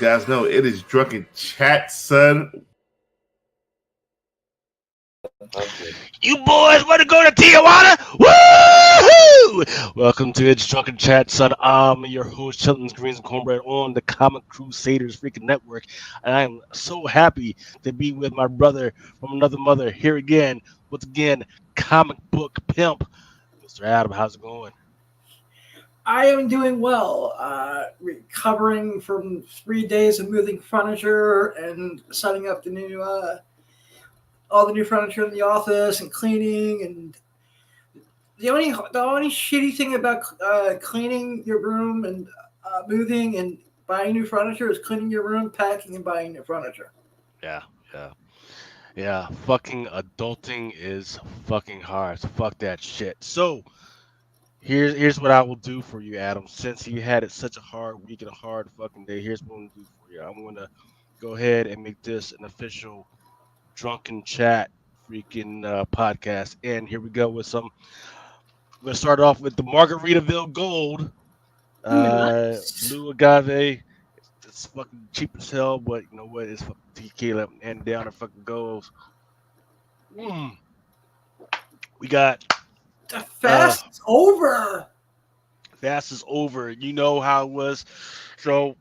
guys know it is Drunken Chat, son. You boys want to go to Tijuana? Woo! Welcome to It's Drunken Chat, son. I'm your host, Chilton's Greens and Cornbread on the Comic Crusaders freaking network. And I am so happy to be with my brother from another mother here again. Once again, comic book pimp, Mr. Adam. How's it going? I am doing well, recovering from 3 days of moving furniture and setting up the new, all the new furniture in the office and cleaning. And the only shitty thing about cleaning your room and moving and buying new furniture is cleaning your room, packing, and buying new furniture. Yeah. Fucking adulting is fucking hard. So fuck that shit. So here's what I will do for you, Adam. Since you had it such a hard week and a hard fucking day, here's what I'm gonna do for you. I'm gonna go ahead and make this an official Drunken Chat freaking podcast. And here we go with some. We're gonna start off with the Margaritaville Gold, Nice. blue agave. It's fucking cheap as hell, but you know what? It's fucking tequila and down it fucking goes. We got The fast is over. fast is over. You know how it was. So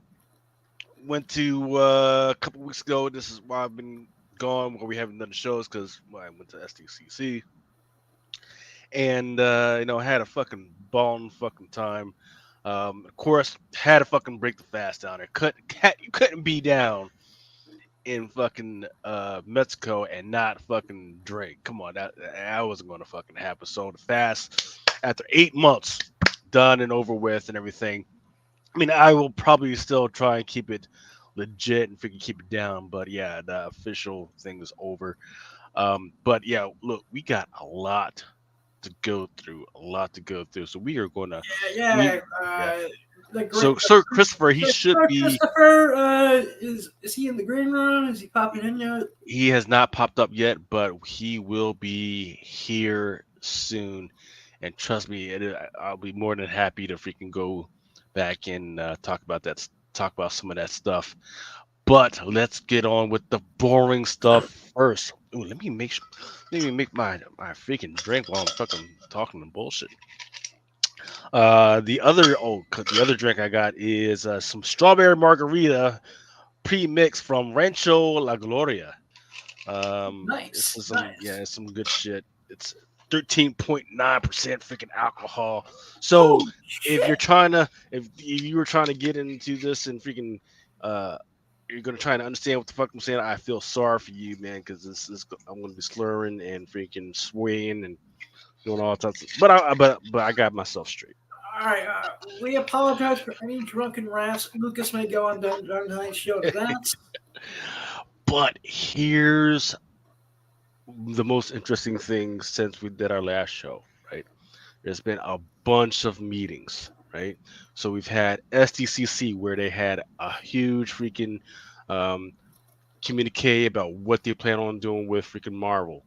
went to a couple weeks ago. This is why I've been gone, where we haven't done the shows, because I went to SDCC and had a fucking ballin' fucking time. Of course, had to fucking break the fast down there. You couldn't be down in fucking Mexico and not fucking drink. Come on, that wasn't going to fucking happen. So the fast, after 8 months, done and over with and everything. I mean, I will probably still try and keep it legit and freaking keep it down. But yeah, the official thing is over. But yeah, look, we got a lot to go through. So we are going to. So Sir Christopher, he should be. Christopher, is he in the green room? Is he popping in yet? He has not popped up yet, but he will be here soon. And trust me, I'll be more than happy to freaking go back and talk about some of that stuff. But let's get on with the boring stuff first. Ooh, let me make my freaking drink while I'm fucking talking and bullshit. The other drink I got is some strawberry margarita pre-mix from Rancho La Gloria. Nice. It's some good shit. It's 13.9% freaking alcohol. So if you were trying to get into this and freaking you're gonna try to understand what the fuck I'm saying, I feel sorry for you, man, because I'm gonna be slurring and freaking swaying and doing all types of, but I got myself straight. All right, we apologize for any drunken rants Lucas may go on tonight's show to that. But here's the most interesting thing since we did our last show, right? There's been a bunch of meetings, right? So we've had SDCC, where they had a huge freaking communique about what they plan on doing with freaking Marvel.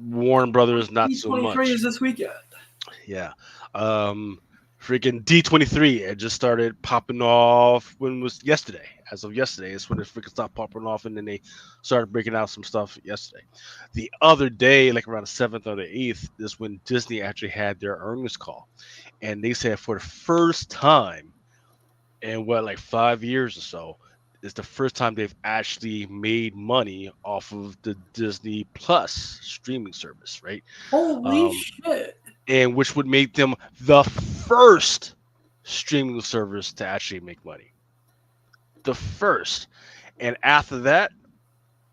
Warner Brothers, not so much. D23 is this weekend. Yeah. Freaking D23, it just started popping off when it was yesterday. As of yesterday, it's when it freaking stopped popping off, and then they started breaking out some stuff yesterday. The other day, like around the 7th or the 8th, is when Disney actually had their earnings call. And they said for the first time in 5 years or so, it's the first time they've actually made money off of the Disney Plus streaming service, right? Holy shit. And which would make them the first streaming service to actually make money. The first. And after that,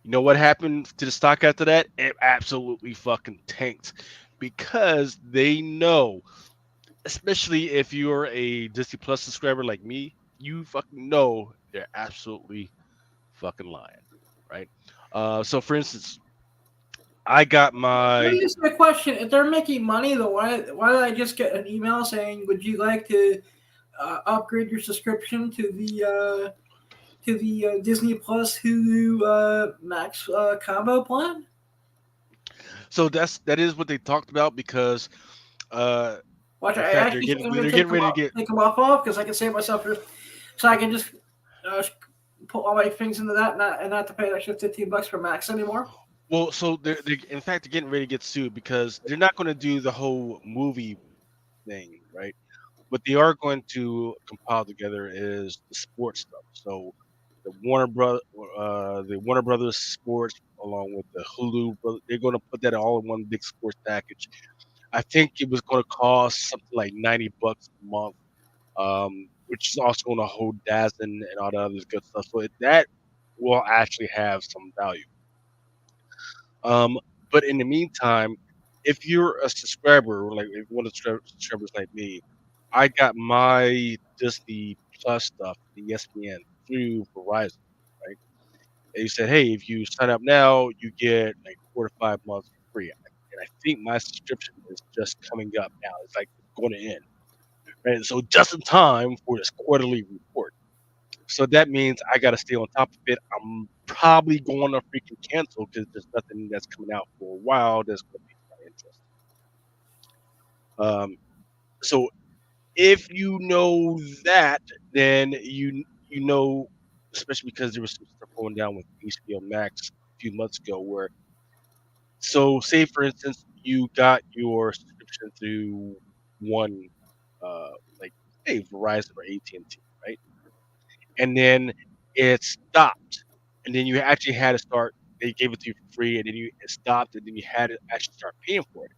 you know what happened to the stock after that? It absolutely fucking tanked, because they know, especially if you're a Disney Plus subscriber like me, you fucking know they're absolutely fucking lying, right? So for instance, I got my. Let me ask you a question. If they're making money, though, why did I just get an email saying, "Would you like to upgrade your subscription to the Disney Plus Hulu Max combo plan?" So that is what they talked about, because Watch, in I fact, actually they're getting ready to get. take them off because I can save myself, so I can just put all my things into that and not to pay an extra $15 for Max anymore? Well, so they're in fact they're getting ready to get sued because they're not going to do the whole movie thing, right? What they are going to compile together is the sports stuff. So the Warner Brothers sports, along with the Hulu, they're going to put that all in one big sports package. I think it was going to cost something like $90 a month, which is also going to hold DAZN and all the other good stuff. So that will actually have some value. Um, but in the meantime, if you're a subscriber, like if one of the subscribers like me, I got my Disney Plus stuff, the ESPN, through Verizon, right? And you said, hey, if you sign up now, you get like 4 to 5 months free. And I think my subscription is just coming up now. It's like going to end, right? So just in time for this quarterly report. So that means I got to stay on top of it. I'm probably going to freaking cancel because there's nothing that's coming out for a while that's going to pique my interest. So if you know that, then you know, especially because there was some stuff going down with HBO Max a few months ago, where so say for instance you got your subscription through one, like say Verizon or AT&T, right? And then it stopped, and then you actually had to start. They gave it to you for free, and then it stopped, and then you had to actually start paying for it.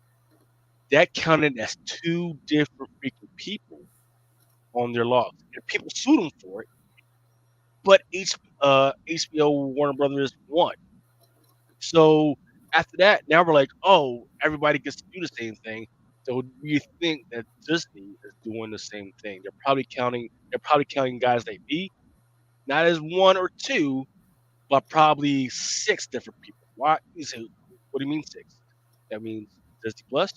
That counted as two different freaking people on their logs, and people sued them for it. But HBO Warner Brothers won. So after that, now we're like, oh, everybody gets to do the same thing. So you think that Disney is doing the same thing? They're probably counting. They're probably counting guys like me, not as one or two, but probably six different people. Why? You say, what do you mean six? That means Disney Plus,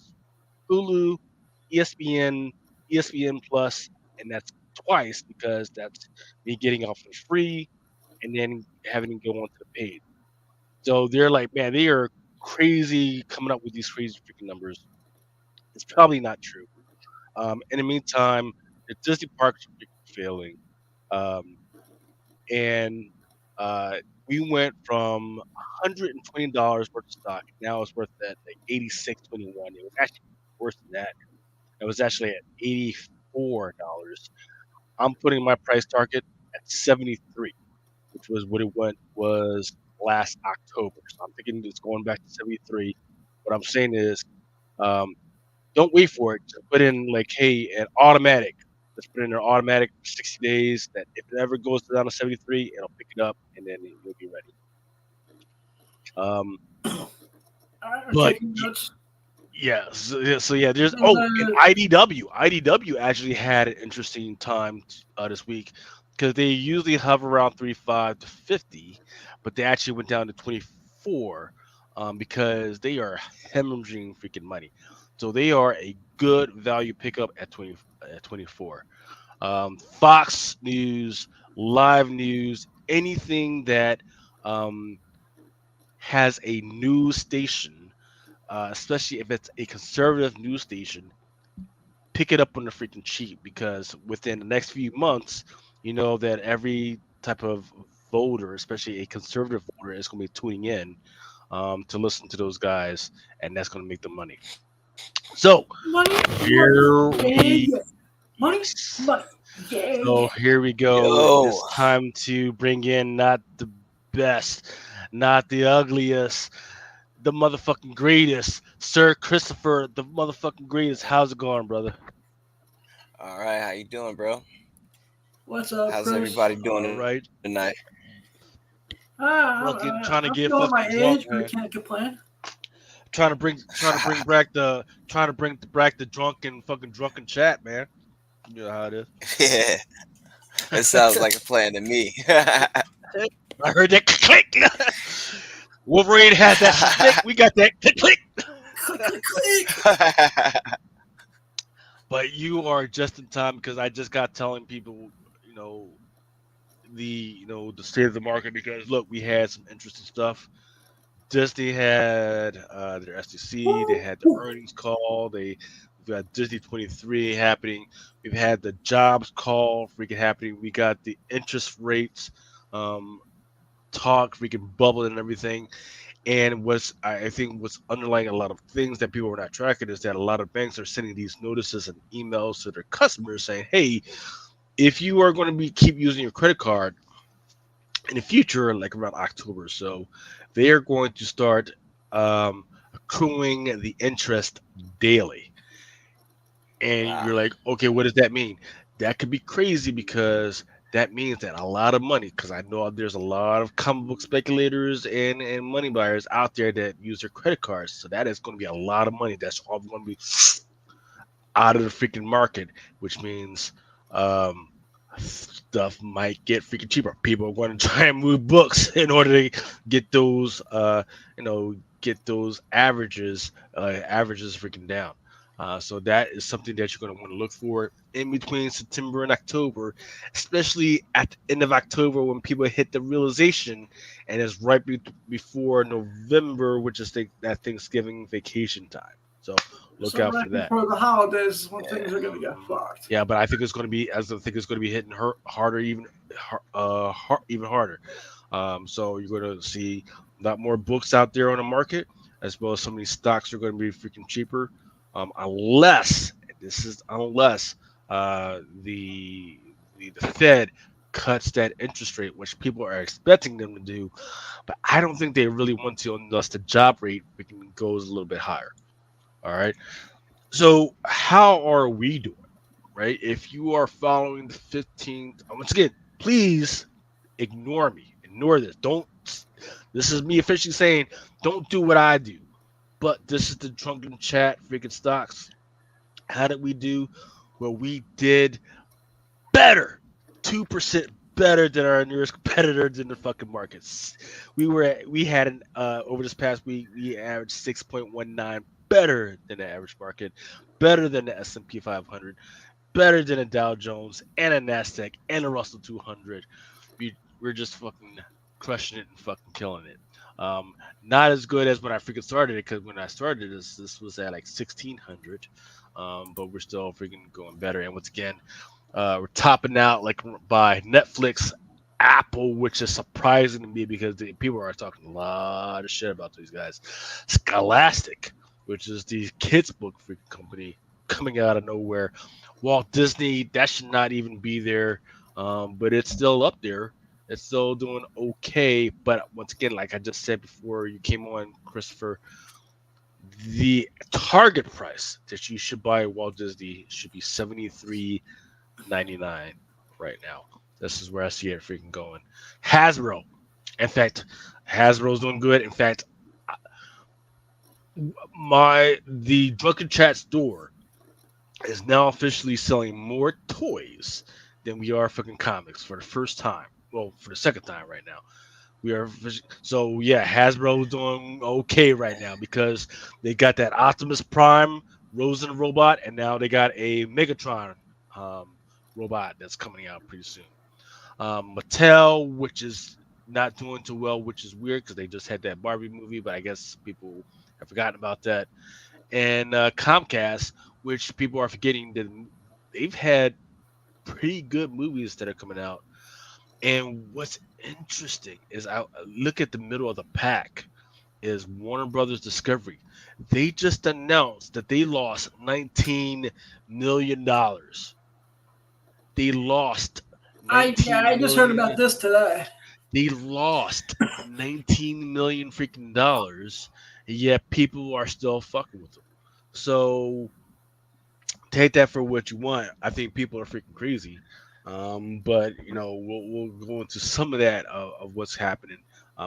Hulu, ESPN, ESPN Plus, and that's twice because that's me getting off for free and then having to go onto the paid. So they're like, man, they are crazy coming up with these crazy freaking numbers. It's probably not true. In the meantime, the Disney parks are freaking failing. Um, and we went from $120 worth of stock. Now it's worth at like 86.21. It was actually worse than that. It was actually at $84. I'm putting my price target at 73, which was what it was last October. So I'm thinking it's going back to 73. What I'm saying is, um, don't wait for it. Just put in like, hey, an automatic. Let's put in an automatic for 60 days. That if it ever goes down to 73, it'll pick it up and then you'll be ready. I'm But taking notes. yeah, so yeah, there's There's and IDW. IDW actually had an interesting time this week because they usually hover around 35 to 50, but they actually went down to 24 because they are hemorrhaging freaking money. So they are a good value pickup at 24. Fox News, Live News, anything that um, has a news station, especially if it's a conservative news station, pick it up on the freaking cheap because within the next few months, you know that every type of voter, especially a conservative voter, is going to be tuning in to listen to those guys, and that's going to make them money. So money, here money, we money, yes. money. Yeah, So yeah. here we go. Yo. It's time to bring in not the best, not the ugliest, the motherfucking greatest, Sir Christopher, the motherfucking greatest. How's it going, brother? All right, how you doing, bro? What's up, How's Chris? everybody All doing right. tonight? Fucking trying to I'm get showing my fucking drunk, age, but I man. can't complain. Trying to bring back the drunken chat, man. You know how it is. Yeah, it sounds like a plan to me. I heard that click. Wolverine has that stick. We got that click click. Click, click, click. But you are just in time because I just got telling people, the state of the market because look, we had some interesting stuff. Disney had their SEC, they had the earnings call, We got Disney 23 happening. We've had the jobs call freaking happening. We got the interest rates talk freaking bubbling and everything. And I think what's underlying a lot of things that people are not tracking is that a lot of banks are sending these notices and emails to their customers saying, "Hey, if you are going to keep using your credit card in the future, like around October or so, they are going to start accruing the interest daily." And Wow. you're like, okay, what does that mean? That could be crazy because that means that a lot of money, because I know there's a lot of comic book speculators and money buyers out there that use their credit cards. So that is going to be a lot of money that's all going to be out of the freaking market, which means stuff might get freaking cheaper. People are going to try and move books in order to get those, get those averages freaking down. So that is something that you're going to want to look for in between September and October, especially at the end of October when people hit the realization, and it's right before November, which is that Thanksgiving vacation time. So look out for that. For the holidays is when things are going to get fucked. Yeah, but I think it's going to be, I think it's going to be hitting harder, even harder. So you're going to see a lot more books out there on the market, as well as some of these stocks are going to be freaking cheaper, unless the Fed cuts that interest rate, which people are expecting them to do, but I don't think they really want to unless the job rate goes a little bit higher. All right. So how are we doing? Right? If you are following the 15th, once again, please ignore me. Ignore this. Don't. This is me officially saying, don't do what I do. But this is the Drunken Chat freaking stocks. How did we do? Well, we did better, 2% better than our nearest competitors in the fucking markets. We had over this past week, we averaged 6.19, better than the average market, better than the S&P 500, better than a Dow Jones and a Nasdaq and a Russell 200. We're just fucking crushing it and fucking killing it. Not as good as when I freaking started it, because when I started this was at like 1600, but we're still freaking going better. And once again, we're topping out like by Netflix, Apple, which is surprising to me because people are talking a lot of shit about these guys. Scholastic, which is the kids book freaking company, coming out of nowhere. Walt Disney, that should not even be there, but it's still up there. It's still doing okay. But once again, like I just said before you came on, Christopher, the target price that you should buy Walt Disney should be $73.99 right now. This is where I see it freaking going. Hasbro, in fact, Hasbro's doing good. In fact, the Drunken Chat store is now officially selling more toys than we are fucking comics for the first time. Well, for the second time right now. So yeah, Hasbro's doing okay right now because they got that Optimus Prime Rosen robot, and now they got a Megatron robot that's coming out pretty soon. Mattel, which is not doing too well, which is weird because they just had that Barbie movie, but I guess people have forgotten about that. And Comcast, which people are forgetting that they've had pretty good movies that are coming out. And what's interesting is I look at the middle of the pack is Warner Brothers Discovery. They just announced that they lost $19 million. They lost I just heard about this today. They lost 19 million freaking dollars, yet people are still fucking with them. So take that for what you want. I think people are freaking crazy. But we'll go into some of that of what's happening,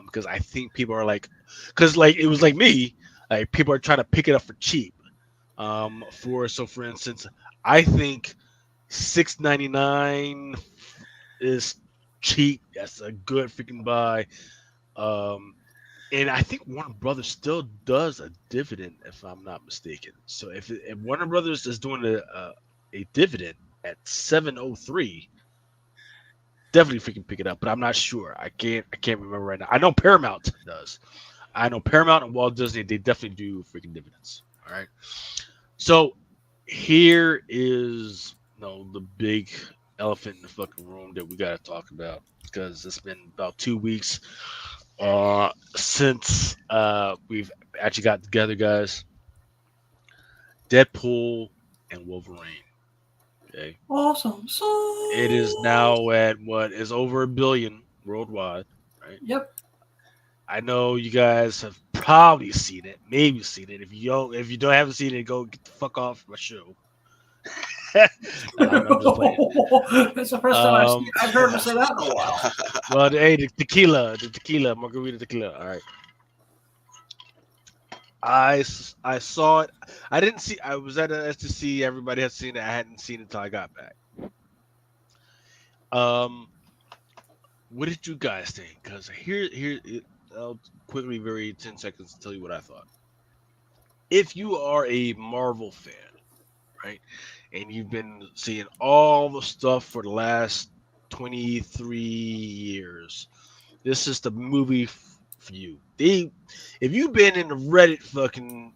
because I think people are because it was like me, like people are trying to pick it up for cheap. For instance, I think $6.99 is cheap. That's a good freaking buy. And I think Warner Brothers still does a dividend, if I'm not mistaken. So if Warner Brothers is doing a dividend at 703, definitely freaking pick it up, but I'm not sure. I can't remember right now. I know Paramount does. I know Paramount and Walt Disney, they definitely do freaking dividends. All right. So here is the big elephant in the fucking room that we gotta talk about because it's been about 2 weeks since we've actually got together, guys. Deadpool and Wolverine. Okay, Awesome. it is now at what is over 1 billion worldwide. Right. Yep. I know you guys have probably seen it, maybe seen it. If you don't haven't seen it, go get the fuck off my show. I'm just playing. That's the first time Um, I've heard him say that in a while. well, hey, the tequila, margarita tequila. All right, I saw it. I didn't see. I was at an STC. Everybody had seen it. I hadn't seen it until I got back. Um, what did you guys think? Because I'll quickly, very 10 seconds, tell you what I thought. If you are a Marvel fan, right, and you've been seeing all the stuff for the last 23 years, this is the movie for you. If you've been in the Reddit fucking,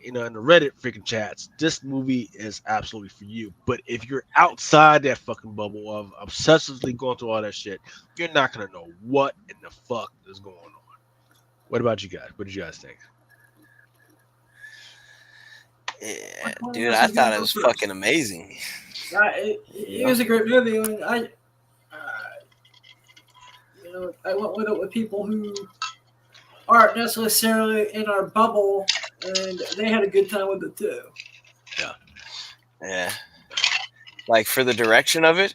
in the Reddit freaking chats, this movie is absolutely for you. But if you're outside that fucking bubble of obsessively going through all that shit, you're not gonna know what in the fuck is going on. What about you guys? What did you guys think? Yeah, dude, I thought it was fucking amazing. It was a great movie. I went with it with people who aren't necessarily in our bubble, and they had a good time with it too. Yeah. Like for the direction of it,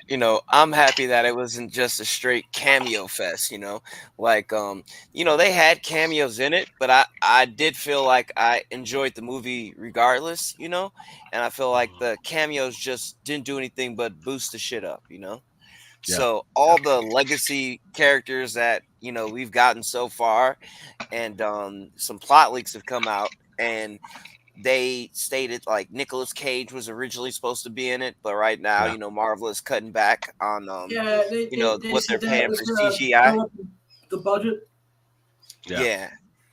I'm happy that it wasn't just a straight cameo fest, like, they had cameos in it, but I did feel like I enjoyed the movie regardless, and I feel like the cameos just didn't do anything but boost the shit up, So all the legacy characters that, we've gotten so far, and some plot leaks have come out, and they stated like Nicolas Cage was originally supposed to be in it, but right now, Marvel is cutting back on what they're paying for CGI. The budget. Yeah.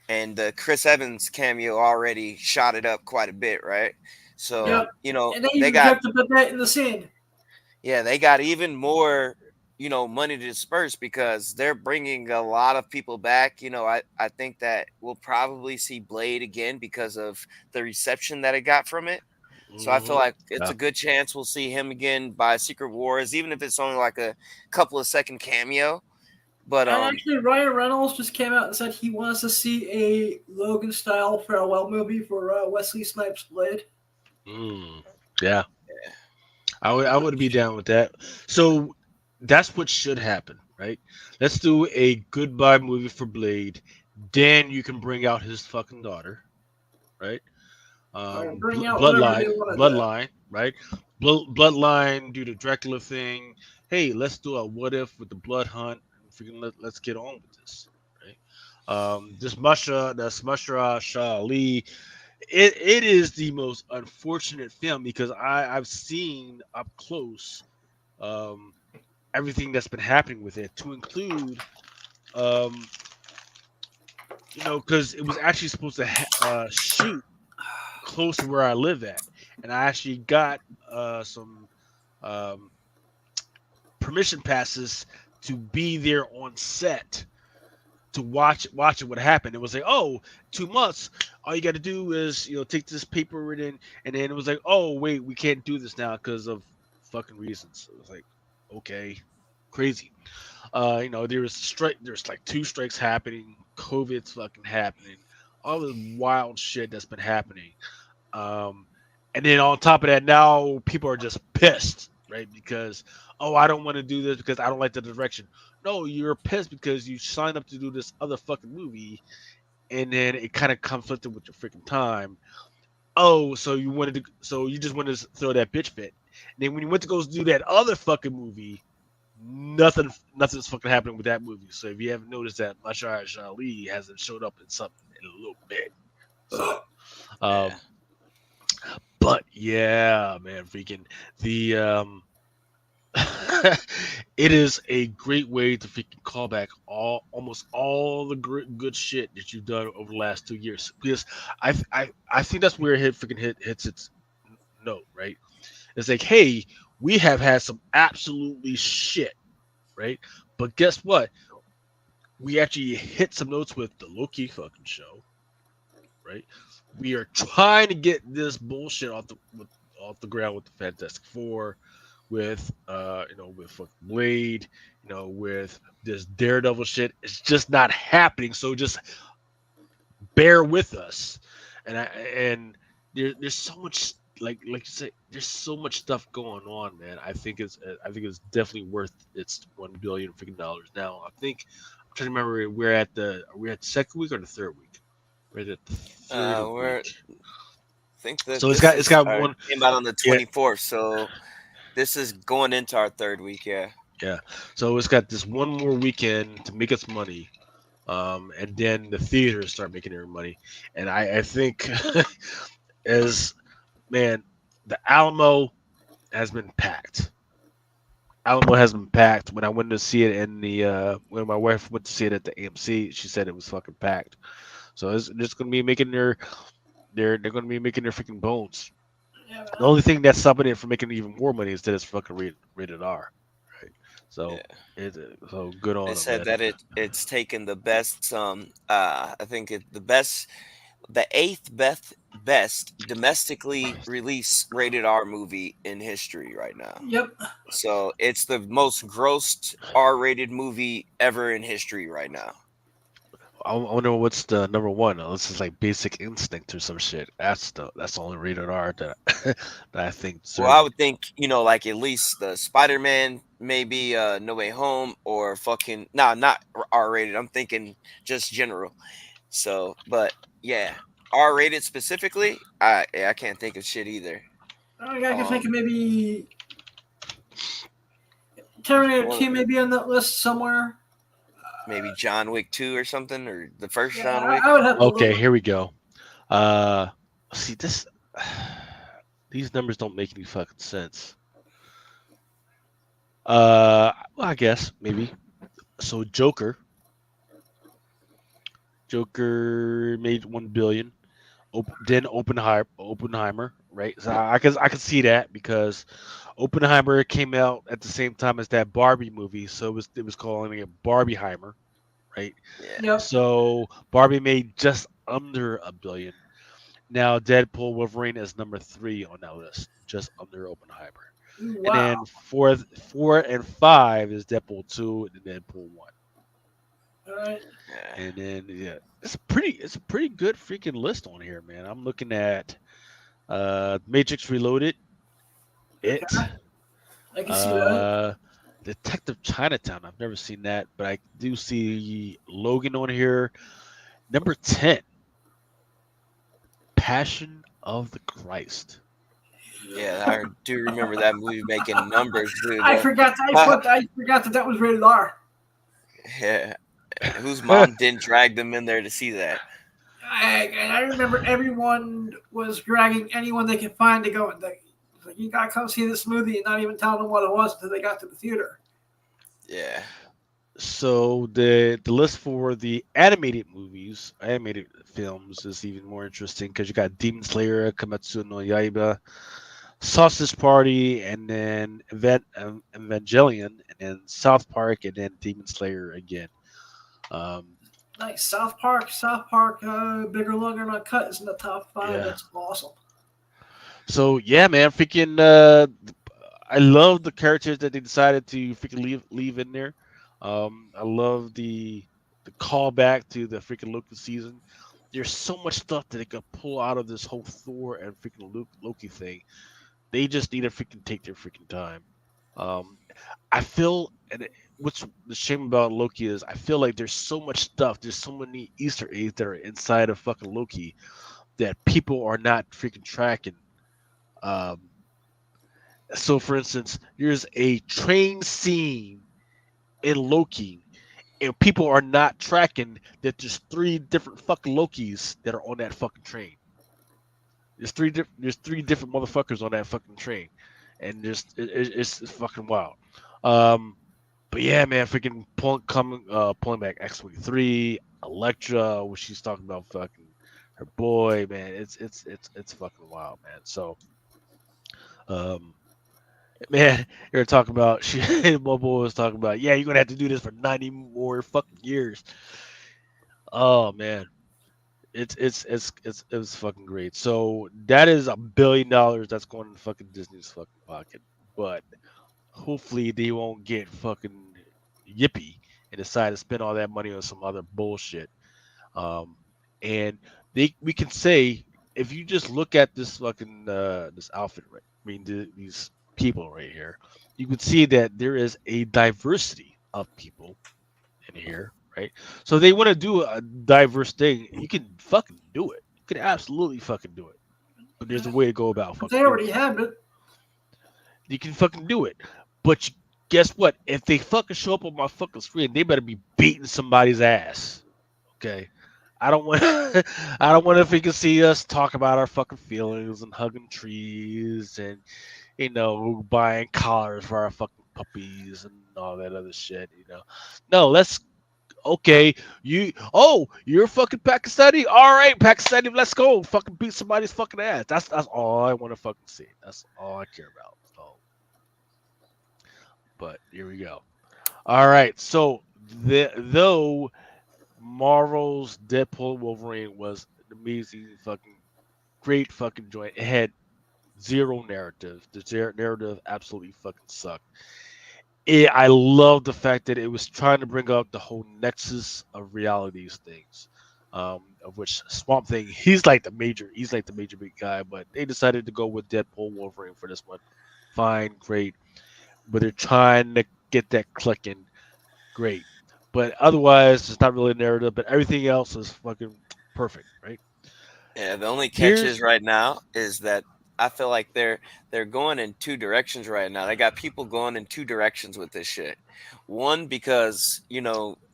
And Chris Evans cameo already shot it up quite a bit, right? So and they got to put that in the scene. Yeah, they got even more money to disperse because they're bringing a lot of people back. I think that we'll probably see Blade again because of the reception that it got from it. So I feel like it's a good chance we'll see him again by Secret Wars, even if it's only like a couple of second cameo. But actually, Ryan Reynolds just came out and said he wants to see a Logan-style farewell movie for Wesley Snipes' Blade. Yeah. I would be down with that. So that's what should happen, right? Let's do a goodbye movie for Blade. Then you can bring out his fucking daughter, right? Bloodline, right? Bloodline, do the Dracula thing. Hey, let's do a what if with the blood hunt. Let's get on with this, right? This Mahershala Ali. It is the most unfortunate film because I've seen up close everything that's been happening with it, to include because it was actually supposed to shoot close to where I live at, and I actually got some permission passes to be there on set to watch it what happened. It was like, 2 months, all you got to do is take this paper and then it was like, oh wait, we can't do this now because of fucking reasons. It was like, okay, crazy. There's like 2 strikes happening, COVID's fucking happening, all this wild shit that's been happening, and then on top of that, now people are just pissed, right? Because I don't want to do this because I don't like the direction. No, you're pissed because you signed up to do this other fucking movie, and then it kind of conflicted with your freaking time. So you just wanted to throw that bitch fit. And then when you went to go do that other fucking movie, nothing's fucking happening with that movie. So if you haven't noticed that, Mahershala Ali hasn't showed up in something in a little bit. So, but yeah, man, freaking the it is a great way to freaking call back almost all the good shit that you've done over the last 2 years. Because I think that's where it hits its note, right? It's like, hey, we have had some absolutely shit, right? But guess what? We actually hit some notes with the Loki fucking show, right? We are trying to get this bullshit off the ground with the Fantastic Four, with with fucking Blade, with this Daredevil shit. It's just not happening. So just bear with us. And there's so much like you say, there's so much stuff going on, man. I think it's definitely worth its $1 billion freaking dollars. Now I think I'm trying to remember are we at the second week or the third week? We're at the third We're week. think that So it's this got it's is got one. came out on the Yeah, 24th, so this is going into our third week. Yeah. yeah. So it's got this one more weekend to make its money. And then the theaters start making their money. And I think as man, the Alamo has been packed. Alamo has been packed. When I went to see it in the when my wife went to see it at the AMC, she said it was fucking packed. So they're just gonna be making they're gonna be making their freaking bones. Yeah, The only thing that's stopping it from making even more money is that it's fucking rated R, right? So Yeah. so good They on them, said man. that it's taken the best I think the eighth best domestically released rated R movie in history right now. yep. So it's the most grossed R-rated movie ever in history right now. I wonder what's the number one. This is like Basic Instinct or some shit. That's the only rated R that that I think Well, I deserve it. would think, like at least the Spider-Man, maybe No Way Home, or fucking not R-rated. I'm thinking just general. So, but yeah, R-rated specifically, I can't think of shit either. I can think of Um, maybe Terminator one 2 maybe on that list somewhere. maybe John Wick 2 or something, or the first Yeah, John I Wick. would have to Okay, look. here we go. Uh, see this. These numbers don't make any fucking sense. Well, I guess maybe. So Joker made 1 billion. Then Oppenheimer, right? So I can see that because Oppenheimer came out at the same time as that Barbie movie, so it was calling it Barbieheimer, right? Yeah, Yep. So Barbie made just under 1 billion. Now Deadpool Wolverine is number 3 on that list, just under Oppenheimer. And Wow. then four and five is Deadpool 2 and then Deadpool 1. All right. yeah. And then yeah, it's a pretty good freaking list on here, man. I'm looking at Matrix Reloaded, Okay. It, I can see that. uh Detective Chinatown. I've never seen that, but I do see Logan on here. Number 10, Passion of the Christ. Yeah, I do remember that movie making numbers, dude. I forgot. I forgot that was rated R. Yeah, whose mom didn't drag them in there to see that? I remember everyone was dragging anyone they could find to go. Like, you gotta come see this movie, and not even telling them what it was until they got to the theater. Yeah, So the list for the animated films is even more interesting because you got Demon Slayer, Kimetsu no Yaiba, Sausage Party, and then Evangelion, and then South Park, and then Demon Slayer again. Um, Nice. South Park, Bigger, Longer, Not Cut is in the top 5. yeah. That's awesome. So yeah, man, freaking, I love the characters that they decided to freaking leave in there. I love the callback to the freaking Loki season. There's so much stuff that they could pull out of this whole Thor and freaking Loki thing. They just need to freaking take their freaking time. Um, I feel, what's the shame about Loki is I feel like there's so much stuff. There's so many Easter eggs that are inside of fucking Loki that people are not freaking tracking. Um, so, for instance, there's a train scene in Loki, and people are not tracking that there's 3 different fucking Lokis that are on that fucking train. There's 3 different motherfuckers on that fucking train, and it's fucking wild. Um, but yeah, man, freaking pulling back X-23, Elektra, where she's talking about fucking her boy, man. It's fucking wild, man. So Um, man, you're talking about shit. Mobile was talking about, yeah, you're gonna have to do this for 90 more fucking years. Oh man, it was fucking great. So that is $1 billion that's going in fucking Disney's fucking pocket. But hopefully they won't get fucking yippy and decide to spend all that money on some other bullshit. Um, and we can say if you just look at this fucking this outfit, right? I mean these people right here, you can see that there is a diversity of people in here, right? So they want to do a diverse thing. You can fucking do it. You can absolutely fucking do it. But there's a way to go about They fucking doing already it. have it. You can fucking do it. But guess what? If they fucking show up on my fucking screen, they better be beating somebody's ass. Okay. I don't want I don't want if you can see us talk about our fucking feelings and hugging trees and buying collars for our fucking puppies and all that other shit, No, let's okay, you're fucking Pakistani? Alright, Pakistani, let's go. Fucking beat somebody's fucking ass. That's all I want to fucking see. That's all I care about. So but here we go. Alright, so though Marvel's Deadpool Wolverine was an amazing fucking great fucking joint. It had zero narrative. The narrative absolutely fucking sucked. I love the fact that it was trying to bring up the whole nexus of realities things. Of which Swamp Thing, he's like the major big guy, but they decided to go with Deadpool Wolverine for this one. Fine, great. But they're trying to get that clicking, great. But otherwise, it's not really a narrative, but everything else is fucking perfect, right? Yeah, the only catch is Here's right now is that I feel like they're going in two directions right now. They got people going in two directions with this shit. One, because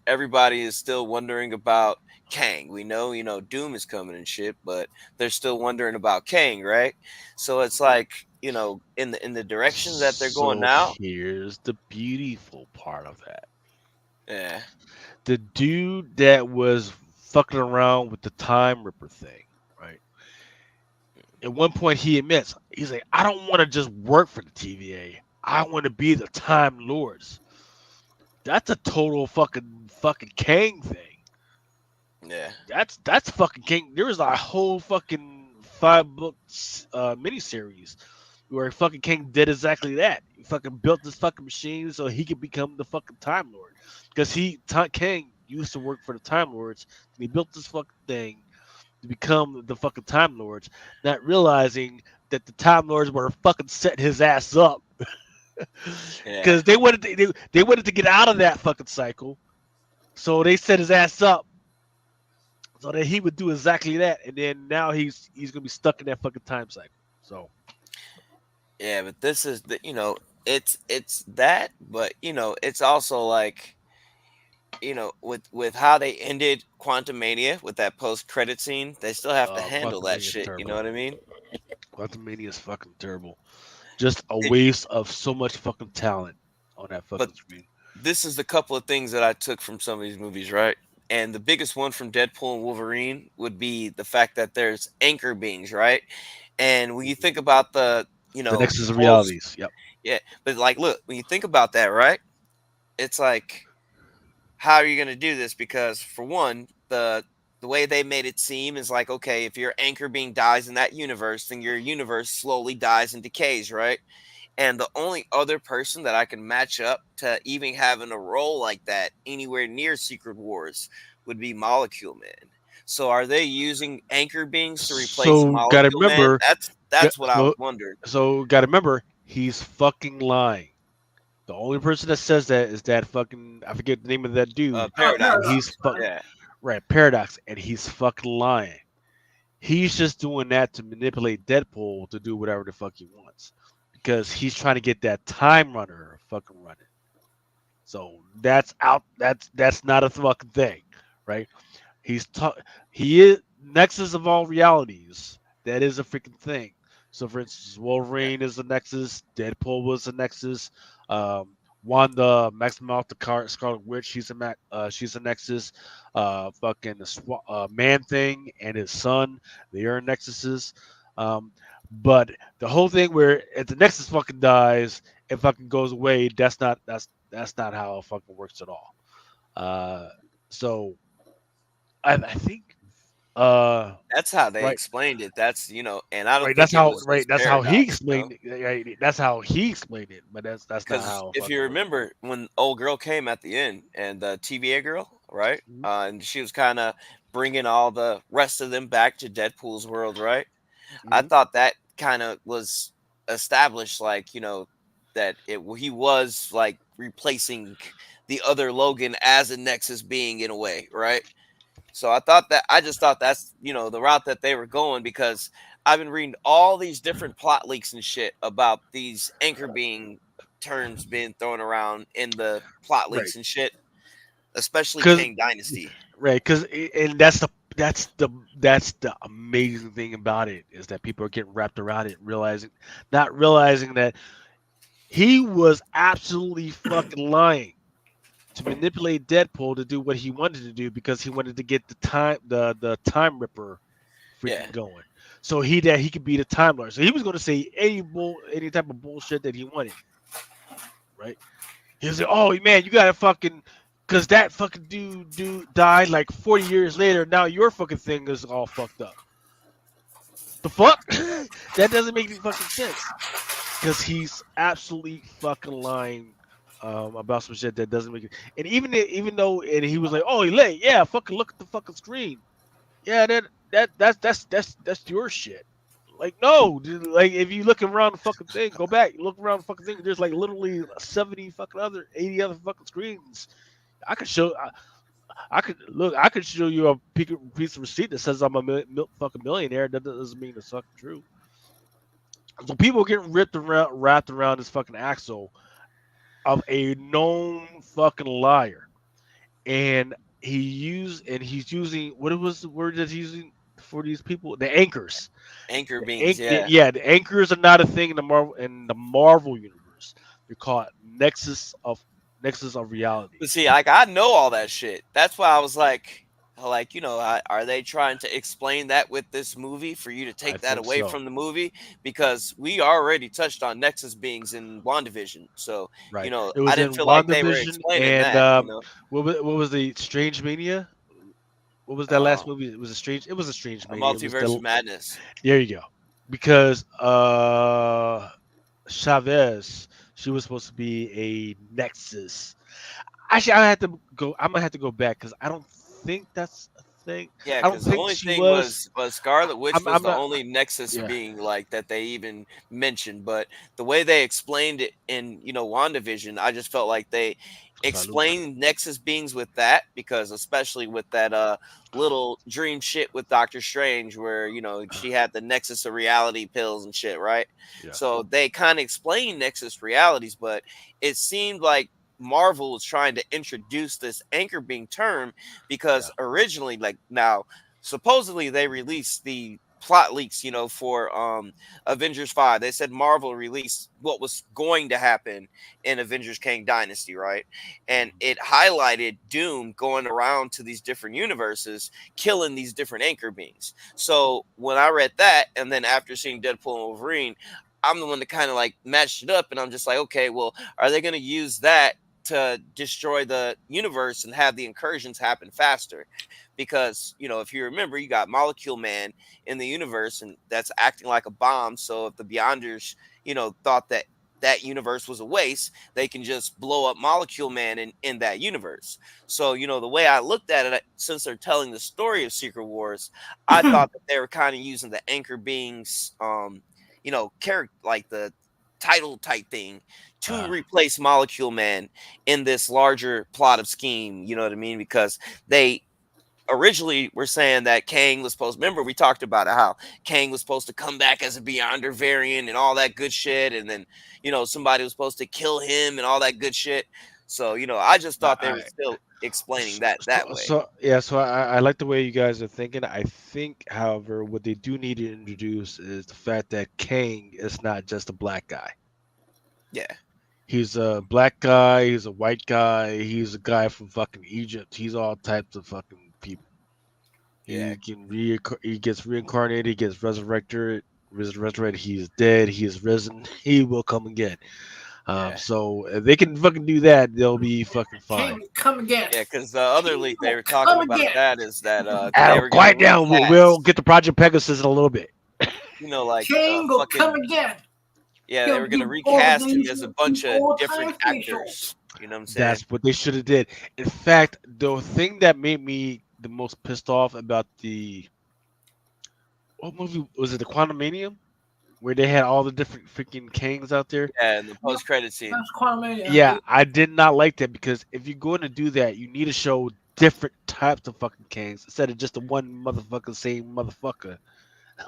everybody is still wondering about Kang. We know Doom is coming and shit, but they're still wondering about Kang, right? So it's like in the direction that they're going so now. here's the beautiful part of that. Yeah, The dude that was fucking around with the Time Ripper thing, right? At one point, he admits he's like, "I don't want to just work for the TVA. I want to be the Time Lords." That's a total fucking Kang thing. yeah, That's fucking King. There was a whole fucking 5 book miniseries where fucking King did exactly that. He fucking built this fucking machine so he could become the fucking Time Lord. Because King used to work for the Time Lords, and he built this fucking thing to become the fucking Time Lords, not realizing that the Time Lords were fucking setting his ass up. yeah. Because they wanted to get out of that fucking cycle, so they set his ass up so that he would do exactly that, and then now he's gonna be stuck in that fucking time cycle. So Yeah, but this is it's that, but it's also like with how they ended Quantum Mania with that post credit scene, they still have to handle Quantum that Mania is shit. You know terrible. what I mean? Quantum Mania is fucking terrible. Just a It, waste of so much fucking talent on that but fucking screen. this is the couple of things that I took from some of these movies, right? And the biggest one from Deadpool and Wolverine would be the fact that there's anchor beings, right? And when you think about The Nexus of whole Realities. Yep. yeah, but like, look, when you think about that, right? It's like, how are you going to do this? Because for one, the way they made it seem is like, okay, if your anchor being dies in that universe, then your universe slowly dies and decays, right? And the only other person that I can match up to even having a role like that anywhere near Secret Wars would be Molecule Man. So are they using anchor beings to replace So gotta Molecule Man? remember, That's what I was so wondering. gotta remember, he's fucking lying. The only person that says that is that fucking I forget the name of that dude, and Paradox. he's Paradox, fuck right? Yeah. right Paradox, and he's fucking lying. He's just doing that to manipulate Deadpool to do whatever the fuck he wants because he's trying to get that time runner fucking running. So that's out. That's not a fucking thing, right? He is Nexus of all realities. That is a freaking thing. So, for instance, Yeah. Wolverine is a Nexus. Deadpool was a Nexus. Wanda, Maximoff, Scarlet Witch, she's a Nexus. Fucking the Man Thing and his son, they are Nexuses. Um, But the whole thing where if the Nexus fucking dies, it fucking goes away. That's not how it fucking works at all. Uh, so I think That's how they right explained it. That's and I don't think it was just that's how he paradox. explained it. Right, that's how he explained it. But that's not Because how it if fucking you works. remember when old girl came at the end and the TVA girl, right? Mhm. And she was kind of bringing all the rest of them back to Deadpool's world, right? I Mhm. thought that kind of was established, like that he was like replacing the other Logan as a Nexus being in a way, right? So I just thought that's the route that they were going because I've been reading all these different plot leaks and shit about these anchor being terms being thrown around in the plot Right. leaks and shit, especially Because Kang Dynasty. right, and that's the amazing thing about it is that people are getting wrapped around it, not realizing that he was absolutely fucking lying to manipulate Deadpool to do what he wanted to do because he wanted to get the time ripper Yeah, freaking going. So he could be the Time Lord. So he was going to say any type of bullshit that he wanted, right? He was like, "Oh man, you gotta fucking, cause that fucking dude died like 40 years later. Now your fucking thing is all fucked up. The fuck? That doesn't make any fucking sense. Cause he's absolutely fucking lying about some shit that doesn't make it. And even though and he was like, "Oh, he late, yeah, fucking look at the fucking screen. Yeah, that's your shit." Like no, dude, like if you look around the fucking thing, go back, look around the fucking thing. There's like literally 70 fucking 80 other fucking screens. I could show. I could look. I could show you a piece of receipt that says I'm a fucking millionaire. That doesn't mean it's fucking true. So people getting wrapped around this fucking axle of a known fucking liar, and he's using what was the word that he's using for these people? The anchors. anchor beings. Yeah, Yeah, the anchors are not a thing in the Marvel universe. They're called Nexus of reality. but see, like I know all that shit. That's why I was like are they trying to explain that with this movie for you to I take that think away so. from the movie? Because we already touched on Nexus beings in WandaVision, so Right. It I was didn't in feel like they were WandaVision explaining and that. what was the Strange Mania? What was that last Um, movie? It was a Strange a Mania. It was multiverse the of madness. there you go. Because Chavez, she was supposed to be a Nexus. Actually, I'm gonna have to go back because I don't think that's a thing. Yeah, I don't because the think only she thing was. was Scarlet Witch was I'm the not. only Nexus Yeah, being like that they even mentioned. But the way they explained it in WandaVision, I just felt like they salute. explained Nexus beings with that because especially with that little dream shit with Doctor Strange where she had the Nexus of reality pills and shit, right? Yeah, So they kind of explained Nexus realities, but it seemed like Marvel was trying to introduce this anchor being term yeah, because originally, like now, supposedly they released the plot leaks, for Avengers 5. They said Marvel released what was going to happen in Avengers Kang Dynasty, right? And mhm, it highlighted Doom going around to these different universes, killing these different anchor beings. So when I read that, and then after seeing Deadpool and Wolverine, I'm the one that kind of like matched it up, and I'm just like, okay, well, are they going to use that to destroy the universe and have the incursions happen faster? Because if you remember, you got Molecule Man in the universe, and that's acting like a bomb. So if the Beyonders, thought that that universe was a waste, they can just blow up Molecule Man in that universe. So the way I looked at it, since they're telling the story of Secret Wars, I thought that they were kind of using the anchor beings, character like the title type thing to uh, replace Molecule Man in this larger plot of scheme. You know what I mean? Because they originally were saying that Kang was supposed. Remember, we talked about it, how Kang was supposed to come back as a Beyonder variant and all that good shit, and then somebody was supposed to kill him and all that good shit. So I just thought they were I, still explaining that way. yeah, so I like the way you guys are thinking. I think, however, what they do need to introduce is the fact that Kang is not just a black guy. Yeah, He's a black guy. He's a white guy. He's a guy from fucking Egypt. He's all types of fucking people. yeah, He gets reincarnated. He gets resurrected. resurrected. He is dead. He is risen. He will come again. Yeah. So if they can fucking do that, they'll be fucking fine. King, come again. Yeah, because the other leak they were Come talking about again. that is that they Adam, were going to quiet down. We'll get to Project Pegasus in a little bit. like King will come fucking again. yeah, they He'll were going to do recast him old as a days bunch and of old different time actors. facials. You know what I'm saying? That's what they should have did. In fact, the thing that made me the most pissed off about the what movie was it? The Quantumanium, where they had all the different freaking Kangs out there. Yeah, in the post-credit scene. That's Quantumania. Yeah, I did not like that because if you're going to do that, you need to show different types of fucking Kangs instead of just the one motherfucker same motherfucker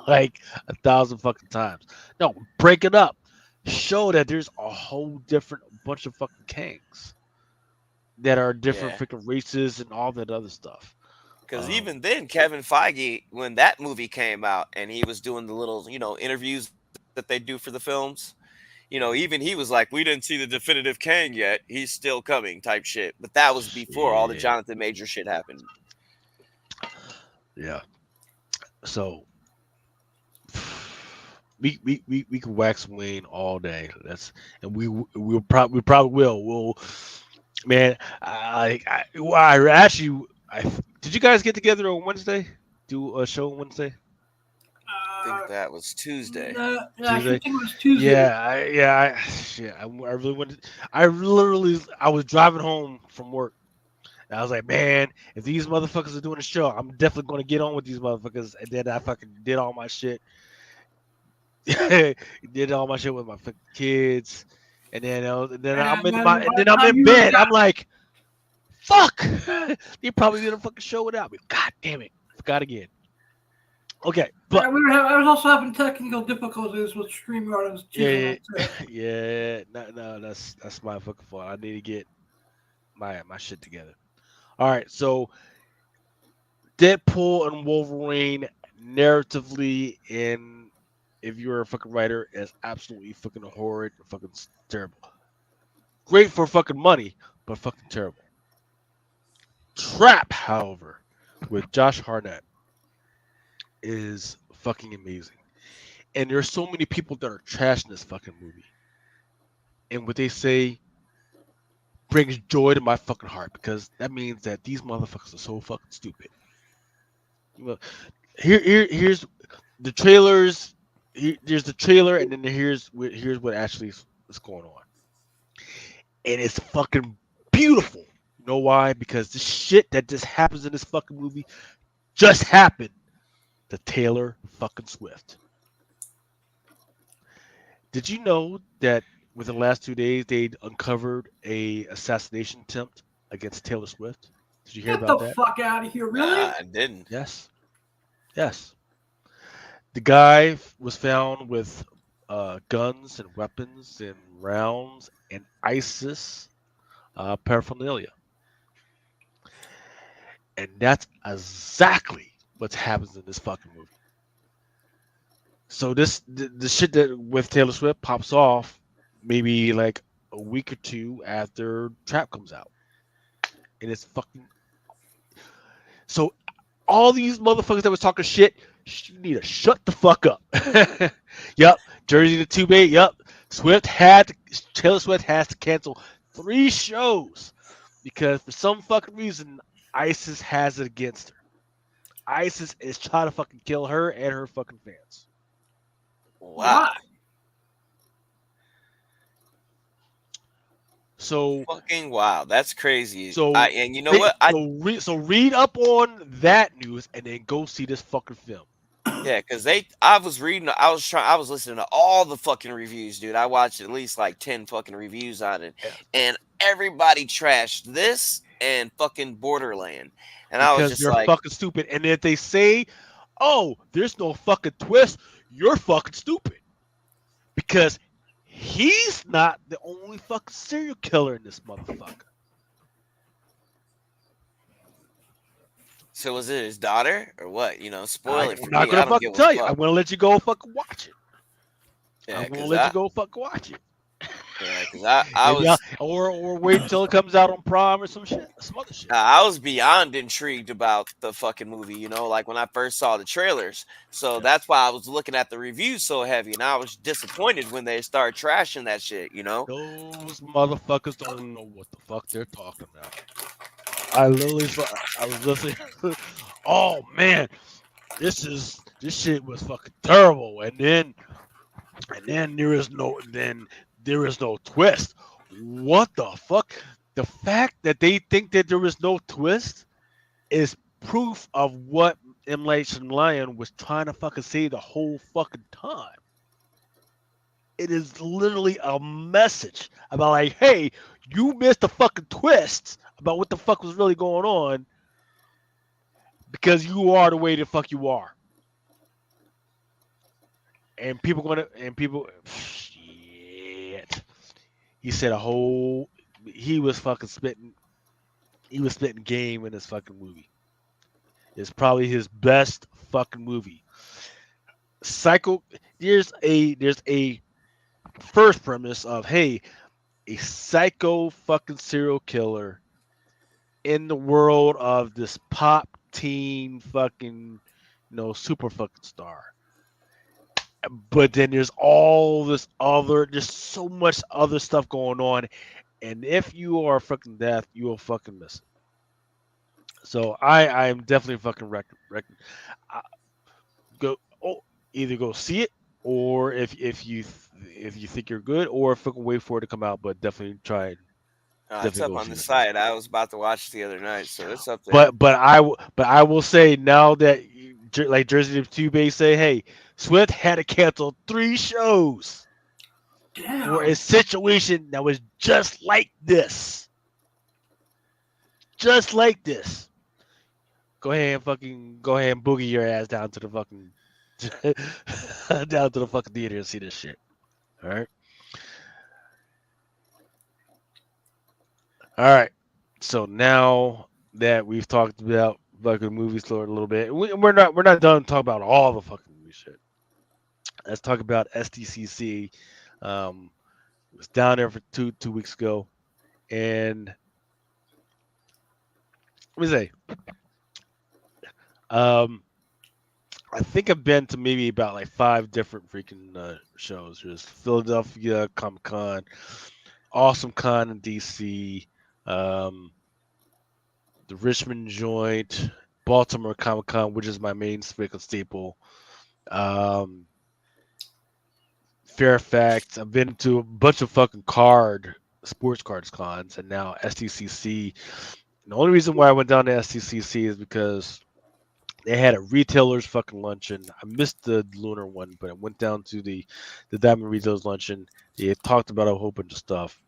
like 1,000 fucking times. No, break it up. Show that there's a whole different bunch of fucking Kangs that are different Yeah. freaking races and all that other stuff. Because even then, Kevin Feige, when that movie came out and he was doing the little, interviews that they do for the films, even he was like, we didn't see the definitive Kang yet. He's still coming type shit. But that was before all the Jonathan Major shit happened. Yeah. So we can wax Wayne all day. We probably will. We'll man. Did you guys get together on Wednesday? Do a show on Wednesday? I think that was Tuesday. I think it was Tuesday. I really wanted. I was driving home from work. And I was like, man, if these motherfuckers are doing a show, I'm definitely going to get on with these motherfuckers. And then I fucking did all my shit. Did all my shit with my fucking kids. And then I'm in bed. I'm like, fuck. They probably did a fucking show without me. God damn it. Forgot again. Okay, but I was also having technical difficulties with StreamYard. No, that's my fucking fault. I need to get my shit together. All right, so Deadpool and Wolverine narratively, in if you're a fucking writer, is absolutely fucking horrid, fucking terrible. Great for fucking money, but fucking terrible. Trap, however, with Josh Hartnett is fucking amazing. And there's so many people that are trashing this fucking movie. And what they say brings joy to my fucking heart because that means that these motherfuckers are so fucking stupid. Well, here's the trailers. There's the trailer, and then here's what actually is going on. And it's fucking beautiful. You know why? Because the shit that just happens in this fucking movie just happened to Taylor fucking Swift. Did you know that within the last 2 days they uncovered a assassination attempt against Taylor Swift? Did you hear about that? Get the fuck out of here! Really? I didn't. Yes. The guy was found with guns and weapons and rounds and ISIS paraphernalia. And that's exactly what happens in this fucking movie. So the shit that with Taylor Swift pops off maybe like a week or two after Trap comes out. And it's fucking... So all these motherfuckers that was talking shit, you need to shut the fuck up. Yep. Jersey to 2 Bay. Yep. Taylor Swift has to cancel 3 shows because for some fucking reason ISIS has it against her. ISIS is trying to fucking kill her and her fucking fans. Wow. So fucking wow, that's crazy. So and you know what? So read up on that news and then go see this fucking film. Yeah, because I was listening to all the fucking reviews, dude. I watched at least like 10 fucking reviews on it, and everybody trashed this and fucking Borderland, and because I was just they're like, fucking stupid. And if they say, "Oh, there's no fucking twist," you're fucking stupid because he's not the only fucking serial killer in this motherfucker. so was it his daughter or what? Spoil it for I'm me. not gonna fucking tell you. I'm gonna let you go fucking watch it. Yeah, I'm gonna let you go fucking watch it. Yeah, because I Maybe was or wait until it comes out on Prime or some other shit. I was beyond intrigued about the fucking movie, you know, like when I first saw the trailers. So that's why I was looking at the reviews so heavy, and I was disappointed when they started trashing that shit, you know. Those motherfuckers don't know what the fuck they're talking about. I literally saw. I was listening. Oh man, this shit was fucking terrible. And then there is no twist. What the fuck? The fact that they think that there is no twist is proof of what M. Night Lion was trying to fucking say the whole fucking time. It is literally a message about like, hey, you missed the fucking twist about what the fuck was really going on because you are the way the fuck you are. And shit. He said he was fucking spitting game in this fucking movie. It's probably his best fucking movie. Psycho there's a first premise of, hey, a psycho fucking serial killer in the world of this pop teen fucking super fucking star. But then there's all this other, just so much other stuff going on, and if you are fucking deaf, you will fucking miss it. So I am definitely fucking go either go see it, or if you think you're good, or fucking wait for it to come out, but definitely try it. It's Definitely up go on see the it. site. I was about to watch it the other night, so it's up there. But I will say now that like Jersey 2 Bay say, hey, Swift had to cancel 3 shows for a Damn. situation that was just like this. Just like this. Go ahead and boogie your ass down to the fucking down to the fucking theater and see this shit. All right. All right. So now that we've talked about fucking movies for a little bit, we're not done talking about all the fucking movie shit. Let's talk about SDCC. Was down there for two weeks ago, and let me say, I think I've been to maybe about like 5 different freaking shows. There's Philadelphia Comic Con, Awesome Con in DC, the Richmond joint, Baltimore Comic Con, which is my main freaking staple. Fairfax. I've been to a bunch of fucking sports cards cons, and now STCC. The only reason why I went down to STCC is because they had a retailers fucking luncheon. I missed the lunar one, but I went down to the Diamond Retailers luncheon. They talked about a whole bunch of stuff,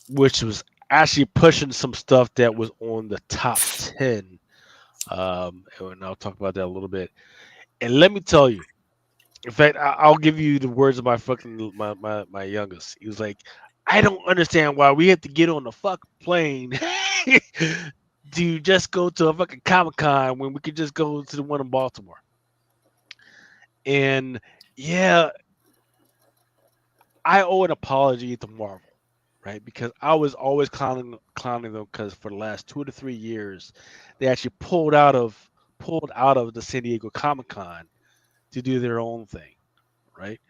which was actually pushing some stuff that was on the top 10. And I'll talk about that a little bit. And let me tell you, in fact, I'll give you the words of my fucking my youngest. He was like, I don't understand why we have to get on the fucking plane to just go to a fucking Comic Con when we could just go to the one in Baltimore. And yeah, I owe an apology to Marvel, right? Because I was always clowning them because for the last 2 to 3 years, they actually pulled out of the San Diego Comic Con to do their own thing, right?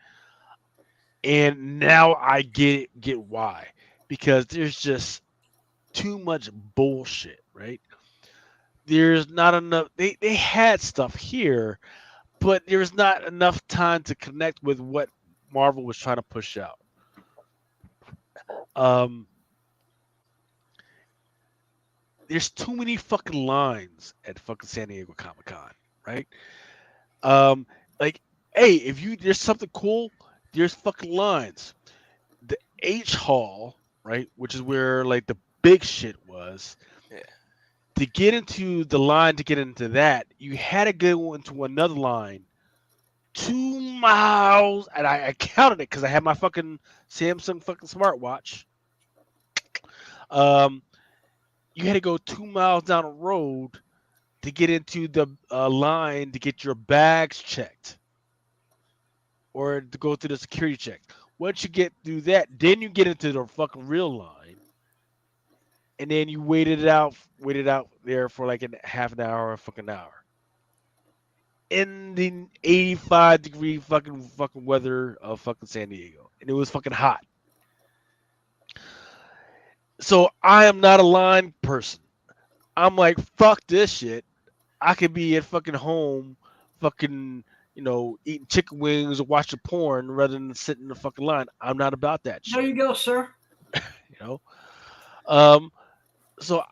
And now I get why, because there's just too much bullshit, right? There's not enough. They had stuff here, but there's not enough time to connect with what Marvel was trying to push out. There's too many fucking lines at fucking San Diego Comic Con, right? Like, hey, if there's something cool, there's fucking lines. The H Hall, right, which is where like the big shit was. Yeah. To get into the line, to get into that, you had to go into another line 2 miles, and I counted it because I had my fucking Samsung fucking smartwatch. You had to go 2 miles down the road to get into the line to get your bags checked, or to go through the security check. Once you get through that, then you get into the fucking real line, and then you waited out there for like a half an hour or a fucking hour in the 85-degree fucking weather of fucking San Diego, and it was fucking hot. So I am not a line person. I'm like, fuck this shit. I could be at fucking home, fucking, eating chicken wings or watching porn rather than sitting in the fucking line. I'm not about that There shit, you go, sir. you know. Um, so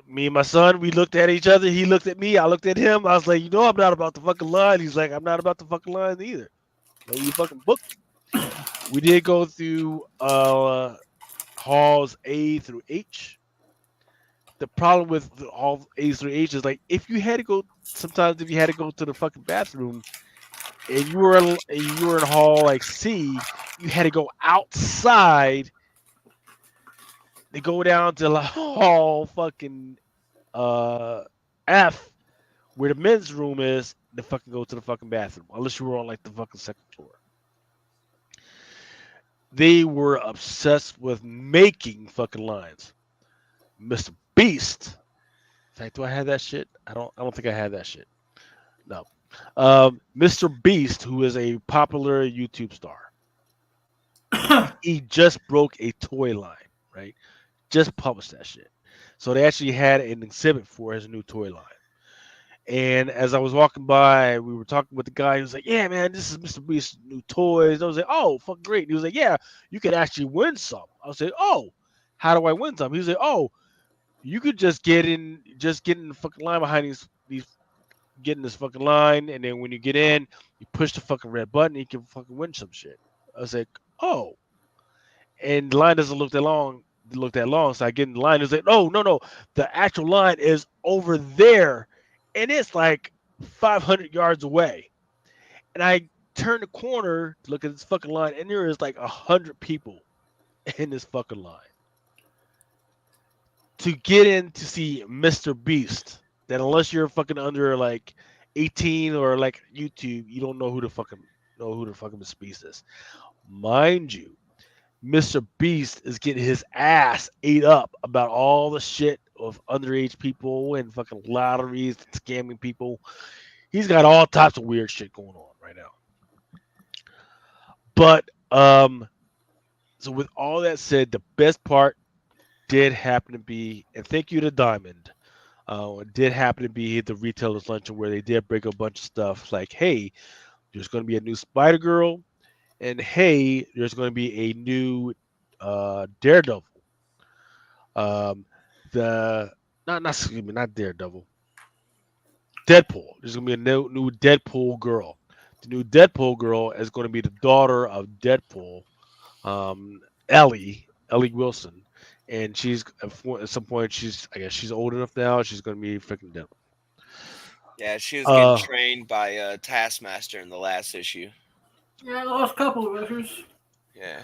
me and my son, we looked at each other. He looked at me. I looked at him. I was like, I'm not about the fucking line. He's like, I'm not about the fucking line either. No, you fucking booked me. We did go through halls A through H. The problem with all A through H is like if you had to go to the fucking bathroom and you were in hall like C, you had to go outside to go down to hall fucking F where the men's room is to fucking go to the fucking bathroom unless you were on like the fucking second floor. They were obsessed with making fucking lines. Mr. Beast. In fact, do I have that shit? I don't think I had that shit. No. Mr. Beast, who is a popular YouTube star, he just broke a toy line, right? Just published that shit. So they actually had an exhibit for his new toy line. And as I was walking by, we were talking with the guy. He was like, "Yeah, man, this is Mr. Beast's new toys." I was like, "Oh, fuck, great." And he was like, "Yeah, you could actually win some." I was like, "Oh, how do I win some?" He was like, "Oh, you could just get in the fucking line behind these get in this fucking line, and then when you get in, you push the fucking red button, and you can fucking win some shit." I was like, "Oh," and the line doesn't look that long. So I get in the line. It's like, "Oh, no, the actual line is over there, and it's like 500 yards away." And I turn the corner to look at this fucking line, and there is like 100 people in this fucking line to get in to see Mr. Beast. That unless you're fucking under like 18 or like YouTube, you don't know who the fucking Mr. Beast is. Mind you, Mr. Beast is getting his ass ate up about all the shit of underage people and fucking lotteries and scamming people. He's got all types of weird shit going on right now. But so with all that said, the best part did happen to be, and thank you to Diamond, it did happen to be the retailers luncheon where they did break a bunch of stuff like, hey, there's going to be a new Spider Girl, and hey, there's going to be a new Daredevil. The not Daredevil, Deadpool. There's going to be a new Deadpool girl. The new Deadpool girl is going to be the daughter of Deadpool, Ellie Wilson, and she's at some point I guess she's old enough now. She's going to be freaking Deadpool. Yeah, she was getting trained by Taskmaster in the last issue. Yeah, the last couple of issues. Yeah.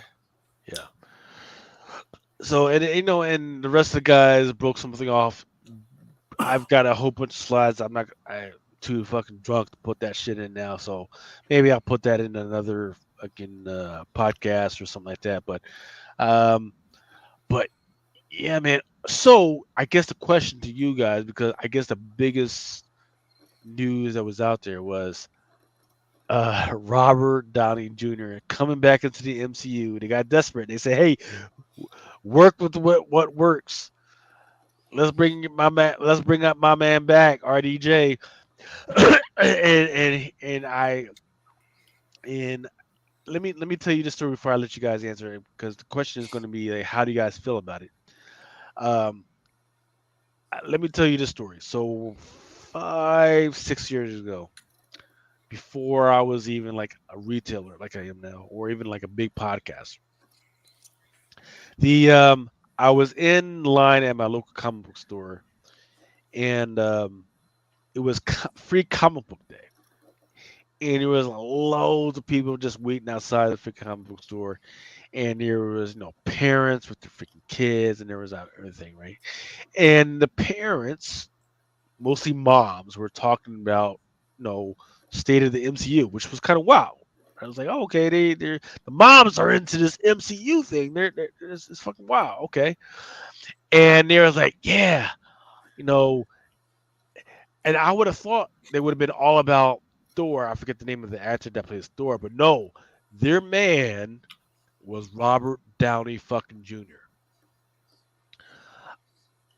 So and the rest of the guys broke something off. I've got a whole bunch of slides. I'm too fucking drunk to put that shit in now. So maybe I'll put that in another fucking podcast or something like that. But yeah, man. So I guess the question to you guys, because I guess the biggest news that was out there was Robert Downey Jr. coming back into the MCU. They got desperate. They say, "Hey, work with what works. Let's bring up my man back, RDJ." and let me tell you the story before I let you guys answer it, because the question is going to be like, how do you guys feel about it? Let me tell you the story. So 5-6 years ago, before I was even like a retailer like I am now, or even like a big podcaster, I was in line at my local comic book store, and it was free comic book day, and there was loads of people just waiting outside the free comic book store, and there was parents with their freaking kids, and there was everything, right? And the parents, mostly moms, were talking about state of the MCU, which was kind of wild, I was like, oh, okay, the moms are into this MCU thing. It's fucking wow. Okay, and they was like, yeah, you know, and I would have thought they would have been all about Thor. I forget the name of the actor that plays Thor, but no, their man was Robert Downey fucking Jr.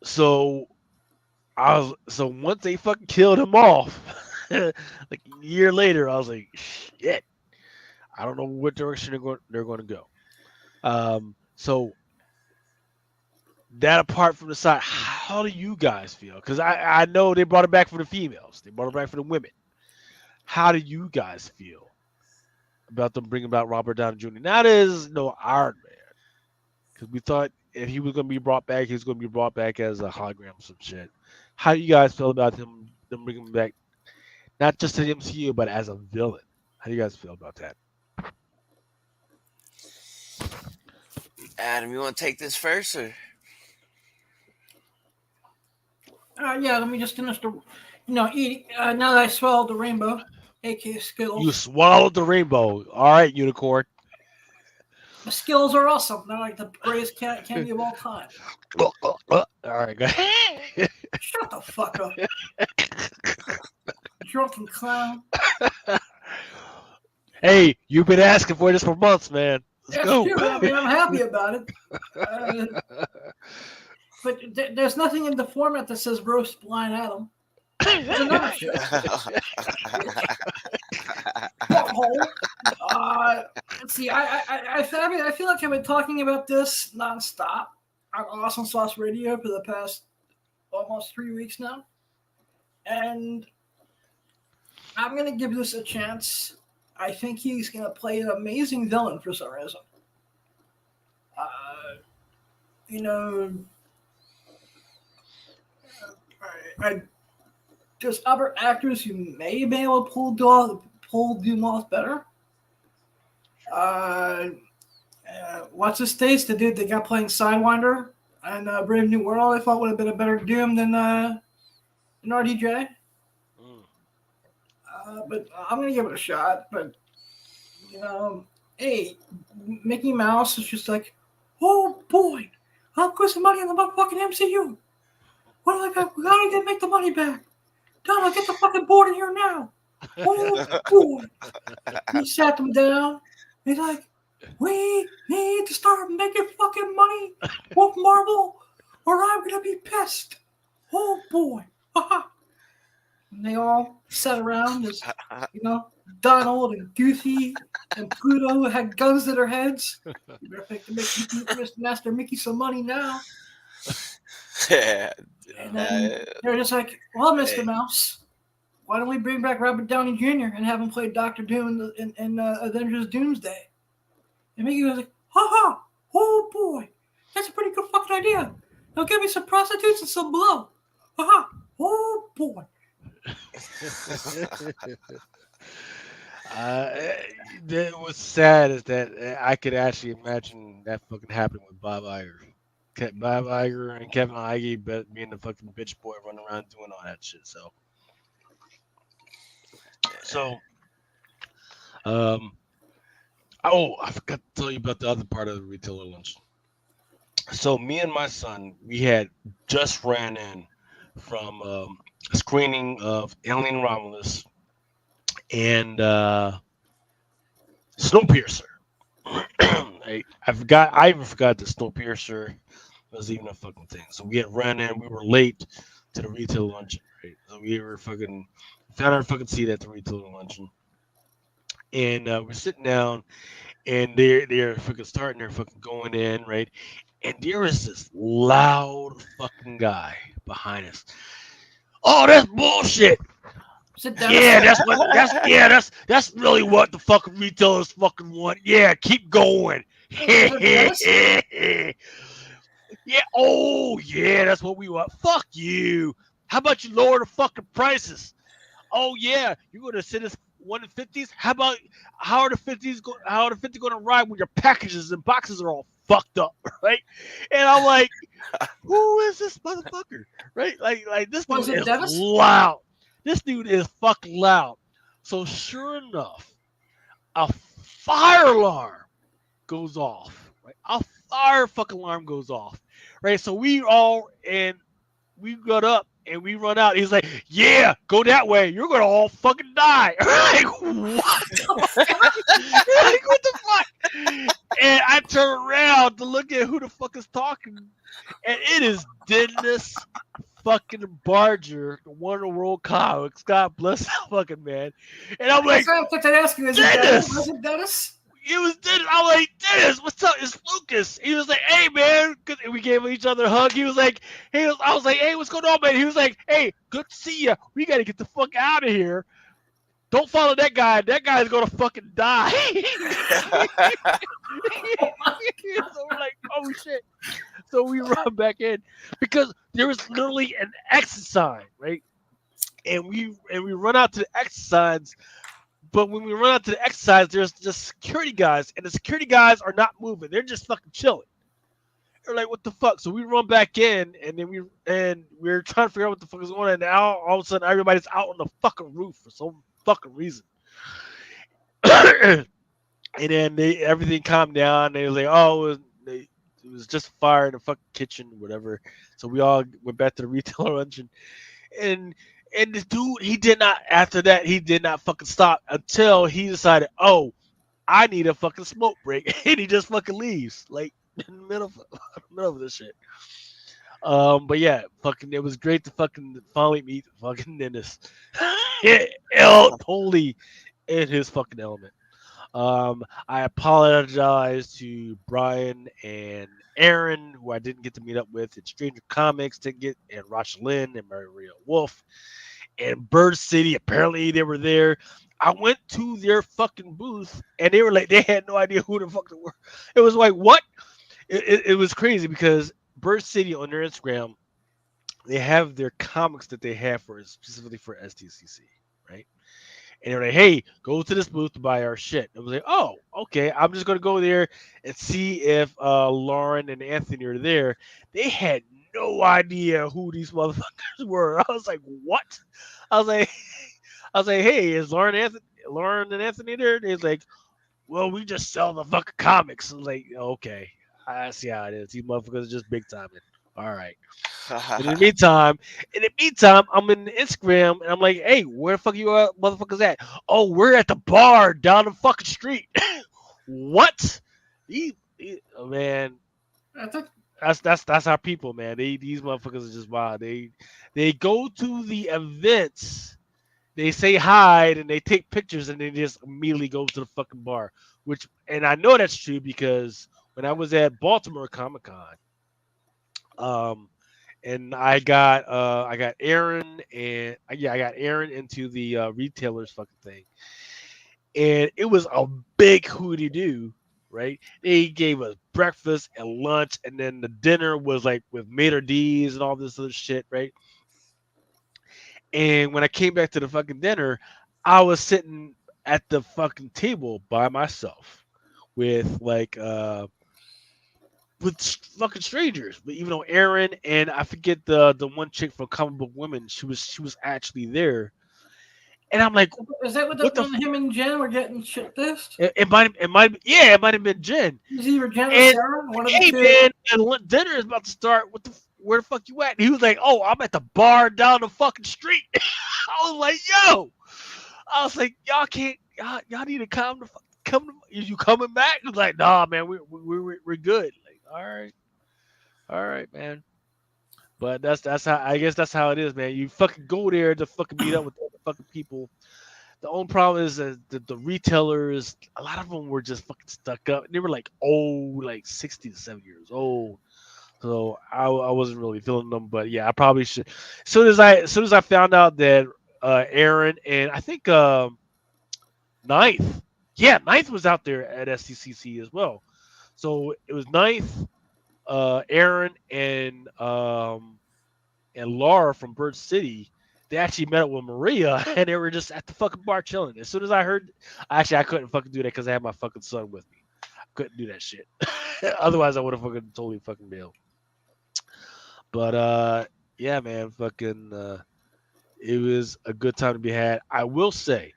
So so once they fucking killed him off, like a year later, I was like, shit, I don't know what direction they're going to go. So that apart from the side, how do you guys feel? Because I know they brought it back for the females, they brought it back for the women. How do you guys feel about them bringing back Robert Downey Jr.? Now there's no Iron Man, because we thought if he was going to be brought back, he was going to be brought back as a hologram or some shit. How do you guys feel about them bringing him back, not just to the MCU, but as a villain? How do you guys feel about that? Adam, you want to take this first, or? Yeah, let me just finish eating. Now that I swallowed the rainbow, aka Skittles. You swallowed the rainbow. All right, unicorn. The Skittles are awesome. They're like the greatest candy of all time. All right, go ahead. Shut the fuck up. Drunken clown. Hey, you've been asking for this for months, man. Let's go. True. I mean, I'm happy about it. But there's nothing in the format that says roast blind Adam. There's another show. Let's see. I feel like I've been talking about this nonstop on Awesome Sauce Radio for the past almost 3 weeks now, and I'm gonna give this a chance. I think he's gonna play an amazing villain for some reason. There's other actors who may be able to pull Doom off better. What's his face? The dude that got playing Sidewinder and Brave New World, I thought would have been a better Doom than RDJ. But I'm gonna give it a shot. But hey, Mickey Mouse is just like, oh boy, I'll put some money in the motherfucking MCU. What do I got? We gotta make the money back. Donald, get the fucking board in here now. Oh boy. He sat them down. He's like, we need to start making fucking money with Marvel, or I'm gonna be pissed. Oh boy. And they all sat around as Donald and Goofy and Pluto had guns to their heads. You better make Master Mickey some money now. Yeah. And then they're just like, well, Mr. Mouse, why don't we bring back Robert Downey Jr. and have him play Dr. Doom in Avengers Doomsday? And Mickey was like, oh boy, that's a pretty good fucking idea. Now give me some prostitutes and some blow. Oh boy. What's sad is that I could actually imagine that fucking happening with Bob Iger. Bob Iger and Kevin Feige being the fucking bitch boy running around doing all that shit. I forgot to tell you about the other part of the retailer lunch. So me and my son, we had just ran in from a screening of Alien Romulus and Snowpiercer. I even forgot that Snowpiercer was even a fucking thing. So we had ran in, we were late to the retail luncheon, right? So we were found our fucking seat at the retail luncheon. And we're sitting down and they're fucking starting, they're fucking going in, right? And there is this loud fucking guy behind us. Oh, that's bullshit. Yeah, that's really what the fucking retailers fucking want. Yeah, keep going. Yeah, oh yeah, that's what we want. Fuck you. How about you lower the fucking prices? Oh yeah, you're gonna send us 150s? How are the 50s gonna ride when your packages and boxes are all fucked up, right? And I'm like, who is this motherfucker? Right? Like this dude is loud. This dude is fucking loud. So sure enough, a fire alarm goes off. Right, a fire fucking alarm goes off. Right, so we got up and we run out. He's like, "Yeah, go that way. You're gonna all fucking die." Like, what the fuck? Like, what the fuck? And I turn around to look at who the fuck is talking, and it is Dennis fucking Barger, the Wonder World Comics. God bless that fucking man. And I'm like, I have to ask you, is it Dennis? Was it Dennis? It was Dennis. I'm like, Dennis, what's up? It's Lucas. He was like, hey, man. And we gave each other a hug. He was like, I was like, hey, what's going on, man? He was like, hey, good to see you. We got to get the fuck out of here. Don't follow that guy. That guy's going to fucking die. So we're like, oh, shit. So we run back in because there was literally an exit sign, right? And we run out to the exit signs. But when we run out to the exercise, there's just security guys, and the security guys are not moving. They're just fucking chilling. They're like, what the fuck? So we run back in, and then we're trying to figure out what the fuck is going on. And now all of a sudden, everybody's out on the fucking roof for some fucking reason. And then everything calmed down. They were like, oh, it was just a fire in the fucking kitchen, whatever. So we all went back to the retail luncheon, and this dude, he did not fucking stop until he decided, oh, I need a fucking smoke break. And he just fucking leaves, like, in the middle of this shit. But yeah, fucking, it was great to fucking finally meet fucking Dennis. Totally in his fucking element. I apologize to Brian and Aaron, who I didn't get to meet up with, and Stranger Comics and Rochelyn and Maria Wolf and Bird City. Apparently they were there. I went to their fucking booth and they were like, they had no idea who the fuck they were. It was like, what? It was crazy because Bird City on their Instagram, they have their comics that they have for specifically for STCC, right? And they're like, hey, go to this booth to buy our shit. I was like, oh, okay. I'm just going to go there and see if Lauren and Anthony are there. They had no idea who these motherfuckers were. I was like, what? I was like, hey, is Lauren and Anthony there? They're like, well, we just sell the fucking comics. I was like, okay, I see how it is. These motherfuckers are just big timing. All right. In the meantime, I'm in Instagram and I'm like, hey, where the fuck you motherfuckers at? Oh, we're at the bar down the fucking street. What? Oh, man, that's our people, man. These motherfuckers are just wild. They go to the events, they say hi, and they take pictures, and they just immediately go to the fucking bar. And I know that's true because when I was at Baltimore Comic Con, and I got Aaron and I got Aaron into the retailers fucking thing, and it was a big hootie doo, right? They gave us breakfast and lunch, and then the dinner was like with maitre d's and all this other shit, right? And when I came back to the fucking dinner, I was sitting at the fucking table by myself with like with fucking strangers. But even though Aaron and I forget the one chick from Comic Book Women, she was actually there. And I'm like, is that when him and Jen were getting shit pissed? It might have been Jen. It was either Jen or Sarah. One of the two. Man, and dinner is about to start. Where the fuck you at? And he was like, oh, I'm at the bar down the fucking street. I was like, yo. I was like, y'all need to come. Is you coming back? He was like, nah, man, we're good. Like, all right, man. But that's how, I guess that's how it is, man. You fucking go there to fucking meet up with the fucking people. The only problem is that the retailers, a lot of them were just fucking stuck up. They were like old, like 60 to 70 years old. So I wasn't really feeling them, but yeah, I probably should. As soon as I found out that Aaron and I think Ninth was out there at STCC as well. So it was Ninth, Aaron, and Laura from Bird City. They actually met up with Maria, and they were just at the fucking bar chilling. As soon as I heard, actually, I couldn't fucking do that because I had my fucking son with me. I couldn't do that shit. Otherwise, I would have fucking totally fucking bailed. But yeah, man, fucking, it was a good time to be had. I will say,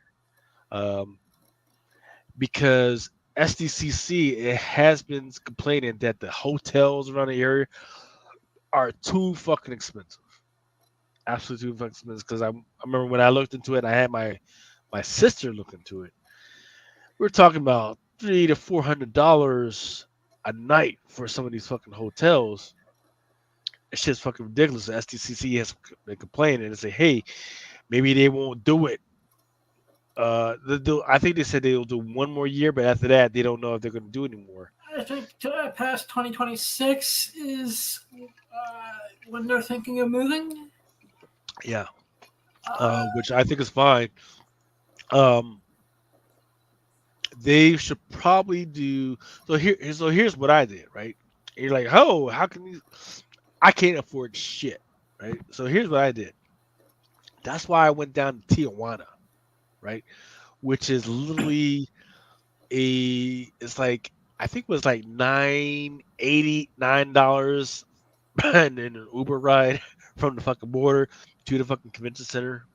because SDCC, it has been complaining that the hotels around the area are too fucking expensive. Absolutely too fucking expensive. Because I remember when I looked into it, I had my sister look into it. We're talking about $300 to $400 a night for some of these fucking hotels. It's just fucking ridiculous. The SDCC has been complaining and say, hey, maybe they won't do it. I think they said they'll do one more year, but after that, they don't know if they're going to do it anymore. I think past 2026 is when they're thinking of moving. Yeah, which I think is fine. Um, they should probably do so. Here's what I did. Right, you're like, oh, how can you? I can't afford shit. Right. So here's what I did. That's why I went down to Tijuana. Right, which is literally it's like I think it was like $9 and then an Uber ride from the fucking border to the fucking convention center.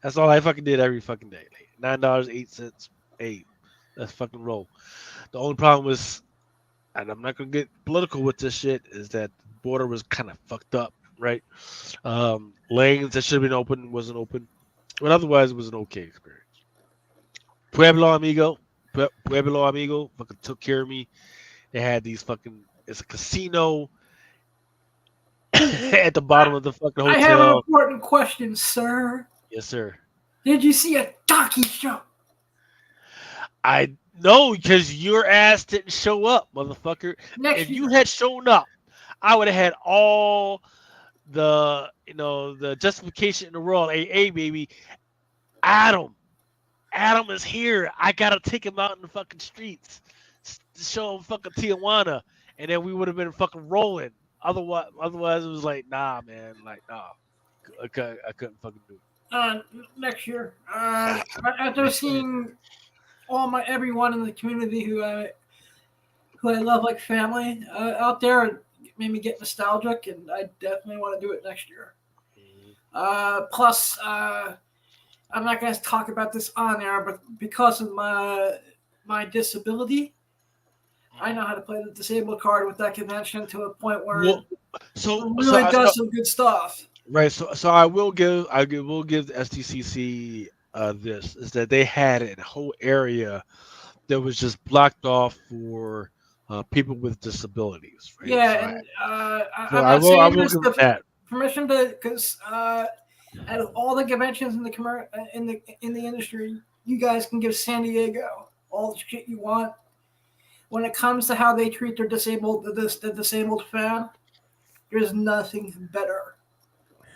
That's all I fucking did every fucking day. Like $9.08. Hey, let's fucking roll. The only problem was, and I'm not gonna get political with this shit, is that the border was kind of fucked up, right? Lanes that should have been open wasn't open, but otherwise it was an okay experience. Pueblo Amigo, fucking took care of me. They had these fucking, it's a casino at the bottom of the fucking I have an hotel. important question, sir. Yes, sir. Did you see a donkey show? I know because your ass didn't show up, motherfucker. Next If year. you had shown up, I would have had all the justification in the world. Hey, baby, Adam is here. I gotta take him out in the fucking streets to show him fucking Tijuana, and then we would have been fucking rolling. Otherwise, it was like, nah, man, like, nah, I couldn't fucking do it. Next year. After seeing everyone in the community who I love like family out there, it made me get nostalgic, and I definitely want to do it next year. Plus, I'm not going to talk about this on air, but because of my disability, I know how to play the disabled card with that convention to a point where it really does some good stuff. Right. So I will give the STCC this is that they had a whole area that was just blocked off for people with disabilities. Right? Yeah, so and I will give them that permission to, because out of all the conventions in the industry, you guys can give San Diego all the shit you want. When it comes to how they treat their the disabled fan, there's nothing better.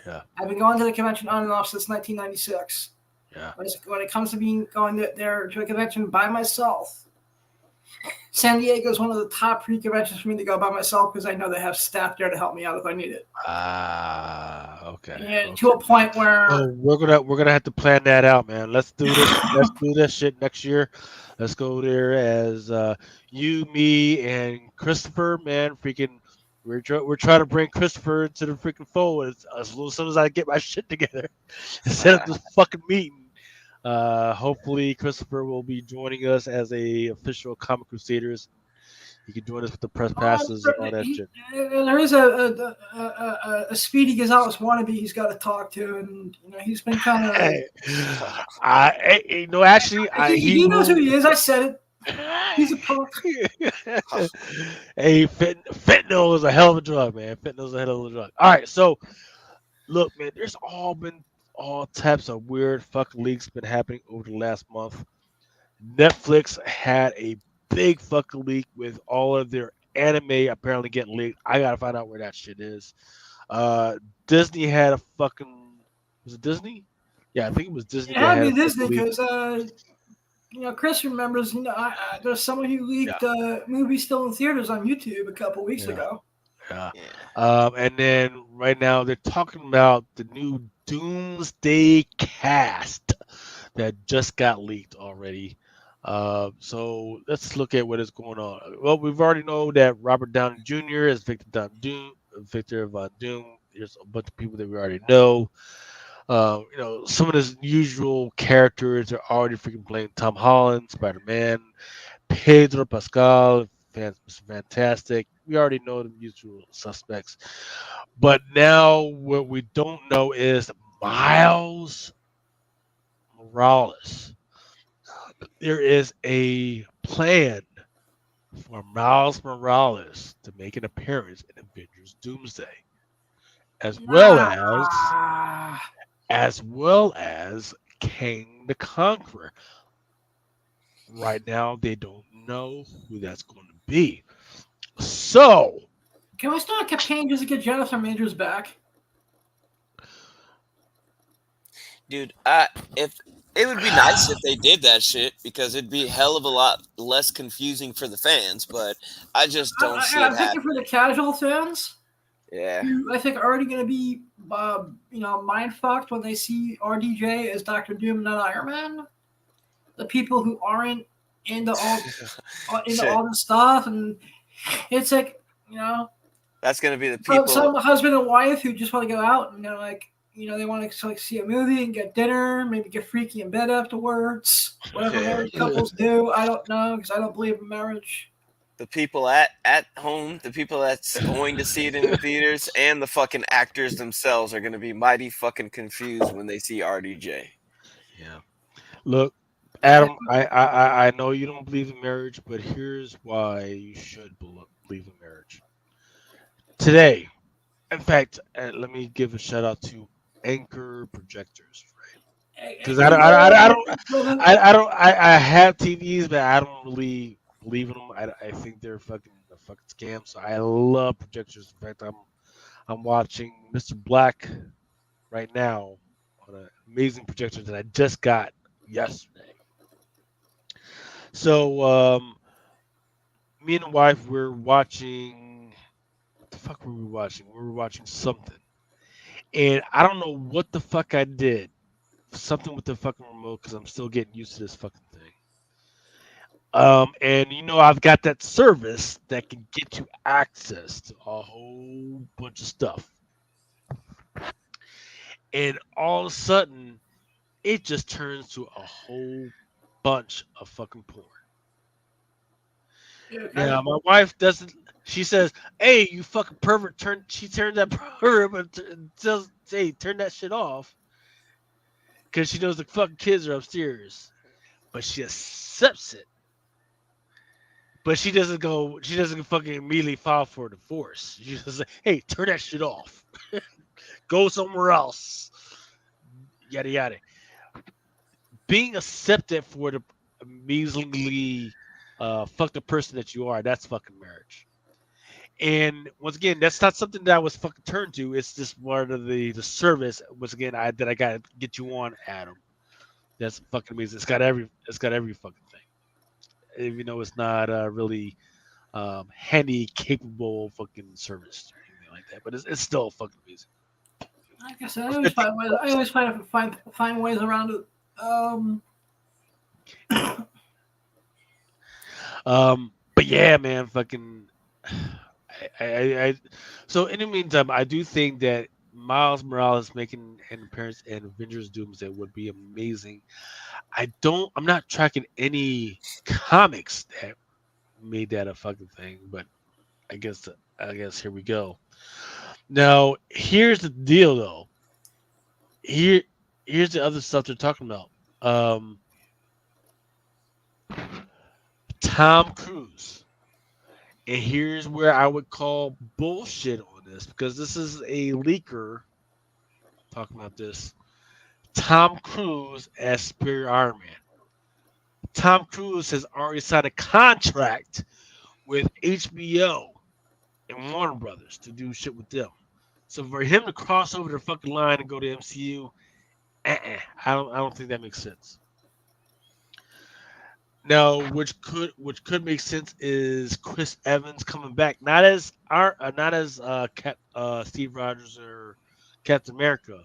Yeah, I've been going to the convention on and off since 1996. Yeah. When it comes to going there to a convention by myself, San Diego is one of the top 3 conventions for me to go by myself because I know they have staff there to help me out if I need it. Okay. And okay. to a point where we're gonna have to plan that out, man. Let's do this. Let's do this shit next year. Let's go there as you, me, and Christopher. Man, freaking, we're trying to bring Christopher to the freaking fold as soon as I get my shit together and set up this fucking meeting. Hopefully, Christopher will be joining us as a official Comic Crusaders. He can join us with the press passes and all that shit. There is a Speedy Gonzalez wannabe he's got to talk to, and he's been kind of. Actually, he knows who he is. I said it. He's a punk. Hey, fentanyl is a hell of a drug, man. Fentanyl is a hell of a drug. All right, so look, man, there's all types of weird fucking leaks been happening over the last month. Netflix had a big fucking leak with all of their anime apparently getting leaked. I gotta find out where that shit is. Disney had a fucking, was it Disney? Yeah, I think it was Disney. It had to be Disney because Chris remembers. There's someone who leaked movies still in theaters on YouTube a couple weeks ago. Yeah. And then right now they're talking about the new Doomsday cast that just got leaked already. So let's look at what is going on. Well, we've already know that Robert Downey Jr. is Victor Von Doom. There's a bunch of people that we already know. Some of his usual characters are already freaking playing Tom Holland, Spider Man, Pedro Pascal, Mr. Fantastic. We already know the usual suspects. But now what we don't know is Miles Morales. There is a plan for Miles Morales to make an appearance in Avengers Doomsday, as well as Nah. as well as Kang the Conqueror. Right now, they don't know who that's going to be. So, Can we start a campaign just to get Jennifer Majors back? Dude, if it would be nice if they did that shit because it'd be a hell of a lot less confusing for the fans, but I just don't see it I'm thinking happen. for the casual fans, Yeah. who I think are already going to be, mind fucked when they see RDJ as Doctor Doom, not Iron Man. The people who aren't into Shit. all this stuff, and it's like, That's gonna be the people. some husband and wife who just want to go out and they want to like see a movie and get dinner, maybe get freaky in bed afterwards. Whatever Yeah. married couples do, I don't know because I don't believe in marriage. The people at home, the people that's going to see it in the theaters, and the fucking actors themselves are gonna be mighty fucking confused when they see RDJ. yeah. Look, Adam, I know you don't believe in marriage, but here's why you should believe in marriage. Today, in fact, let me give a shout out to Anchor Projectors, right? Because I have TVs, but I don't really believe in them. I think they're a fucking scam. So I love projectors. In fact, I'm watching Mr. Black right now on an amazing projector that I just got yesterday. So me and the wife we're watching. What the fuck were we watching? We were watching something, and I don't know what the fuck I did. Something with the fucking remote because I'm still getting used to this fucking thing. And I've got that service that can get you access to a whole bunch of stuff, and all of a sudden, it just turns to a whole bunch of fucking porn. Now, my wife doesn't. She says, "Hey, you fucking pervert!" She turned that pervert, but tells, "Hey, turn that shit off," because she knows the fucking kids are upstairs. But she accepts it. But she doesn't go. She doesn't fucking immediately file for divorce. She just like, "Hey, turn that shit off. Go somewhere else." Yada yada. Being accepted for the measly fucked up person that you are, that's fucking marriage. And once again, that's not something that I was fucking turned to. It's just part of the service. Once again, that I gotta get you on, Adam. That's fucking amazing. It's got every fucking thing. Even though it's not really handy capable fucking service or anything like that, but it's still fucking amazing. Like I said, I always find ways. I always find ways around it. But yeah, man, fucking. So in the meantime, I do think that Miles Morales making an appearance in Avengers Doomsday would be amazing. I'm not tracking any comics that made that a fucking thing, but I guess here we go. Now, here's the deal though. Here's the other stuff they're talking about. Tom Cruise. And here's where I would call bullshit on this because this is a leaker talking about this. Tom Cruise as Superior Iron Man. Tom Cruise has already signed a contract with HBO and Warner Brothers to do shit with them. So for him to cross over the fucking line and go to MCU, I don't think that makes sense. Now, which could make sense is Chris Evans coming back, not as Steve Rogers or Captain America,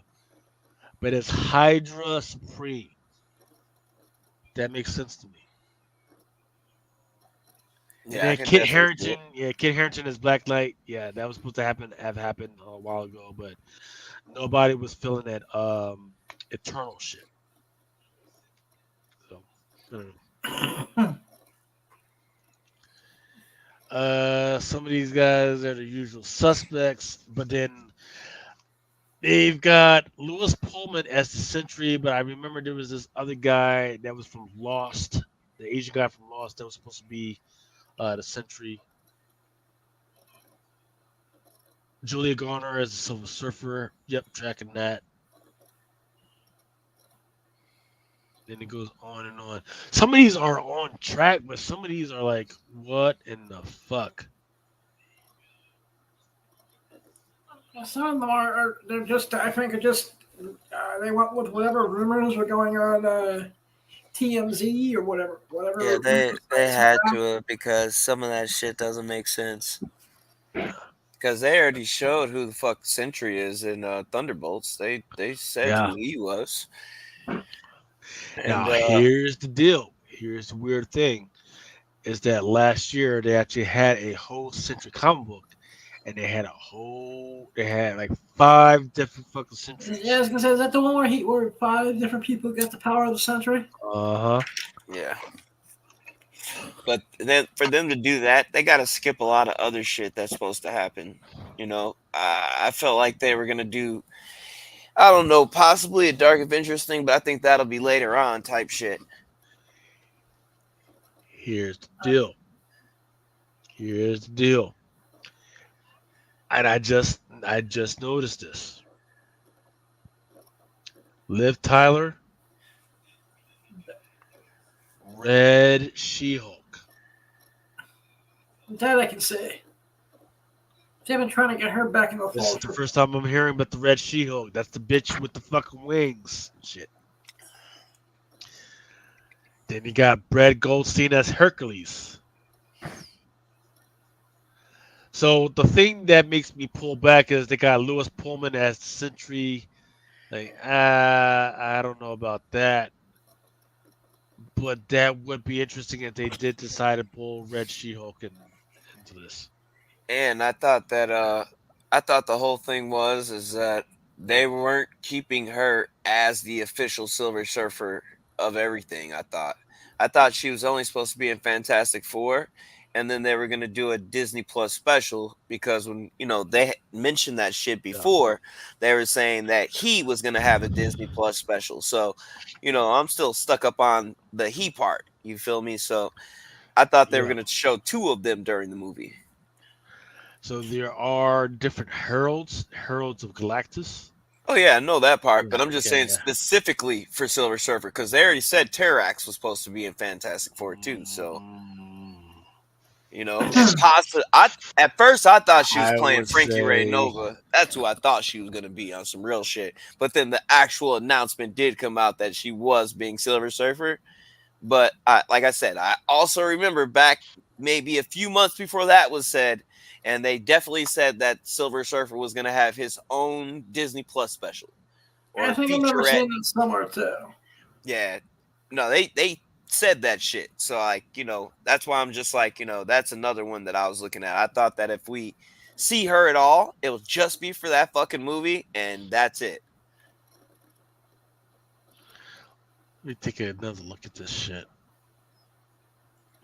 but as Hydra Supreme. That makes sense to me. And Yeah, I then can Kit definitely see Harington, it. Kit Harington as Black Knight. Yeah, that was supposed to have happened a while ago, but nobody was feeling that eternal shit. So, I don't know. Some of these guys are the usual suspects, but then they've got Lewis Pullman as the Sentry. But I remember there was this other guy that was from Lost, the Asian guy from Lost that was supposed to be the Sentry. Julia Garner as the Silver Surfer. Yep, tracking that. Then it goes on and on. Some of these are on track, but some of these are like, what in the fuck? Some of them they're just, I think, they went with whatever rumors were going on TMZ or Yeah, whatever they rumor they sites had have. to because some of that shit doesn't make sense. Because they already showed who the fuck Sentry is in Thunderbolts. They said Yeah. who he was, and Now here's the deal. Here's the weird thing: is that last year they actually had a whole Sentry comic book, and they had like 5 different fucking Yeah, I Sentries. was gonna say, is that the one where 5 different people get the power of the century? Uh huh. yeah. But then for them to do that, they got to skip a lot of other shit that's supposed to happen. I felt like they were gonna do, I don't know, possibly a Dark Adventures thing, but I think that'll be later on type shit. Here's the deal. Here's the deal. And I just noticed this. Liv Tyler, Red She-Hulk. That I can say. They've been trying to get her back in the This is fold the for. first time I'm hearing about the Red She-Hulk. That's the bitch with the fucking wings and shit. Then you got Brad Goldstein as Hercules. So the thing that makes me pull back is they got Lewis Pullman as the Sentry. Like, I don't know about that, but that would be interesting if they did decide to pull Red She-Hulk into this. And I thought the whole thing is that they weren't keeping her as the official Silver Surfer of everything. I thought she was only supposed to be in Fantastic Four, and then they were gonna do a Disney Plus special because when they mentioned that shit Yeah. before, they were saying that he was gonna have a Disney Plus special. So, I'm still stuck up on the he part. You feel me? So I thought they were Yeah. gonna show 2 of them during the movie. So there are different heralds of Galactus. Oh yeah, I know that part, Yeah, but I'm just yeah, saying yeah. specifically for Silver Surfer because they already said Terrax was supposed to be in Fantastic Four too. So Mm, and possibly, at first I thought she was I playing would Frankie Ray say, Nova. That's who I thought she was gonna be on some real shit. But then the actual announcement did come out that she was being Silver Surfer. But like I said, I also remember back maybe a few months before that was said, and they definitely said that Silver Surfer was going to have his own Disney Plus special I or think I remember featurette. seeing that somewhere too. Yeah, no, they said that shit. So like that's why I'm just like that's another one that I was looking at. I thought that if we see her at all, it will just be for that fucking movie, and that's it. let me take another look at this shit.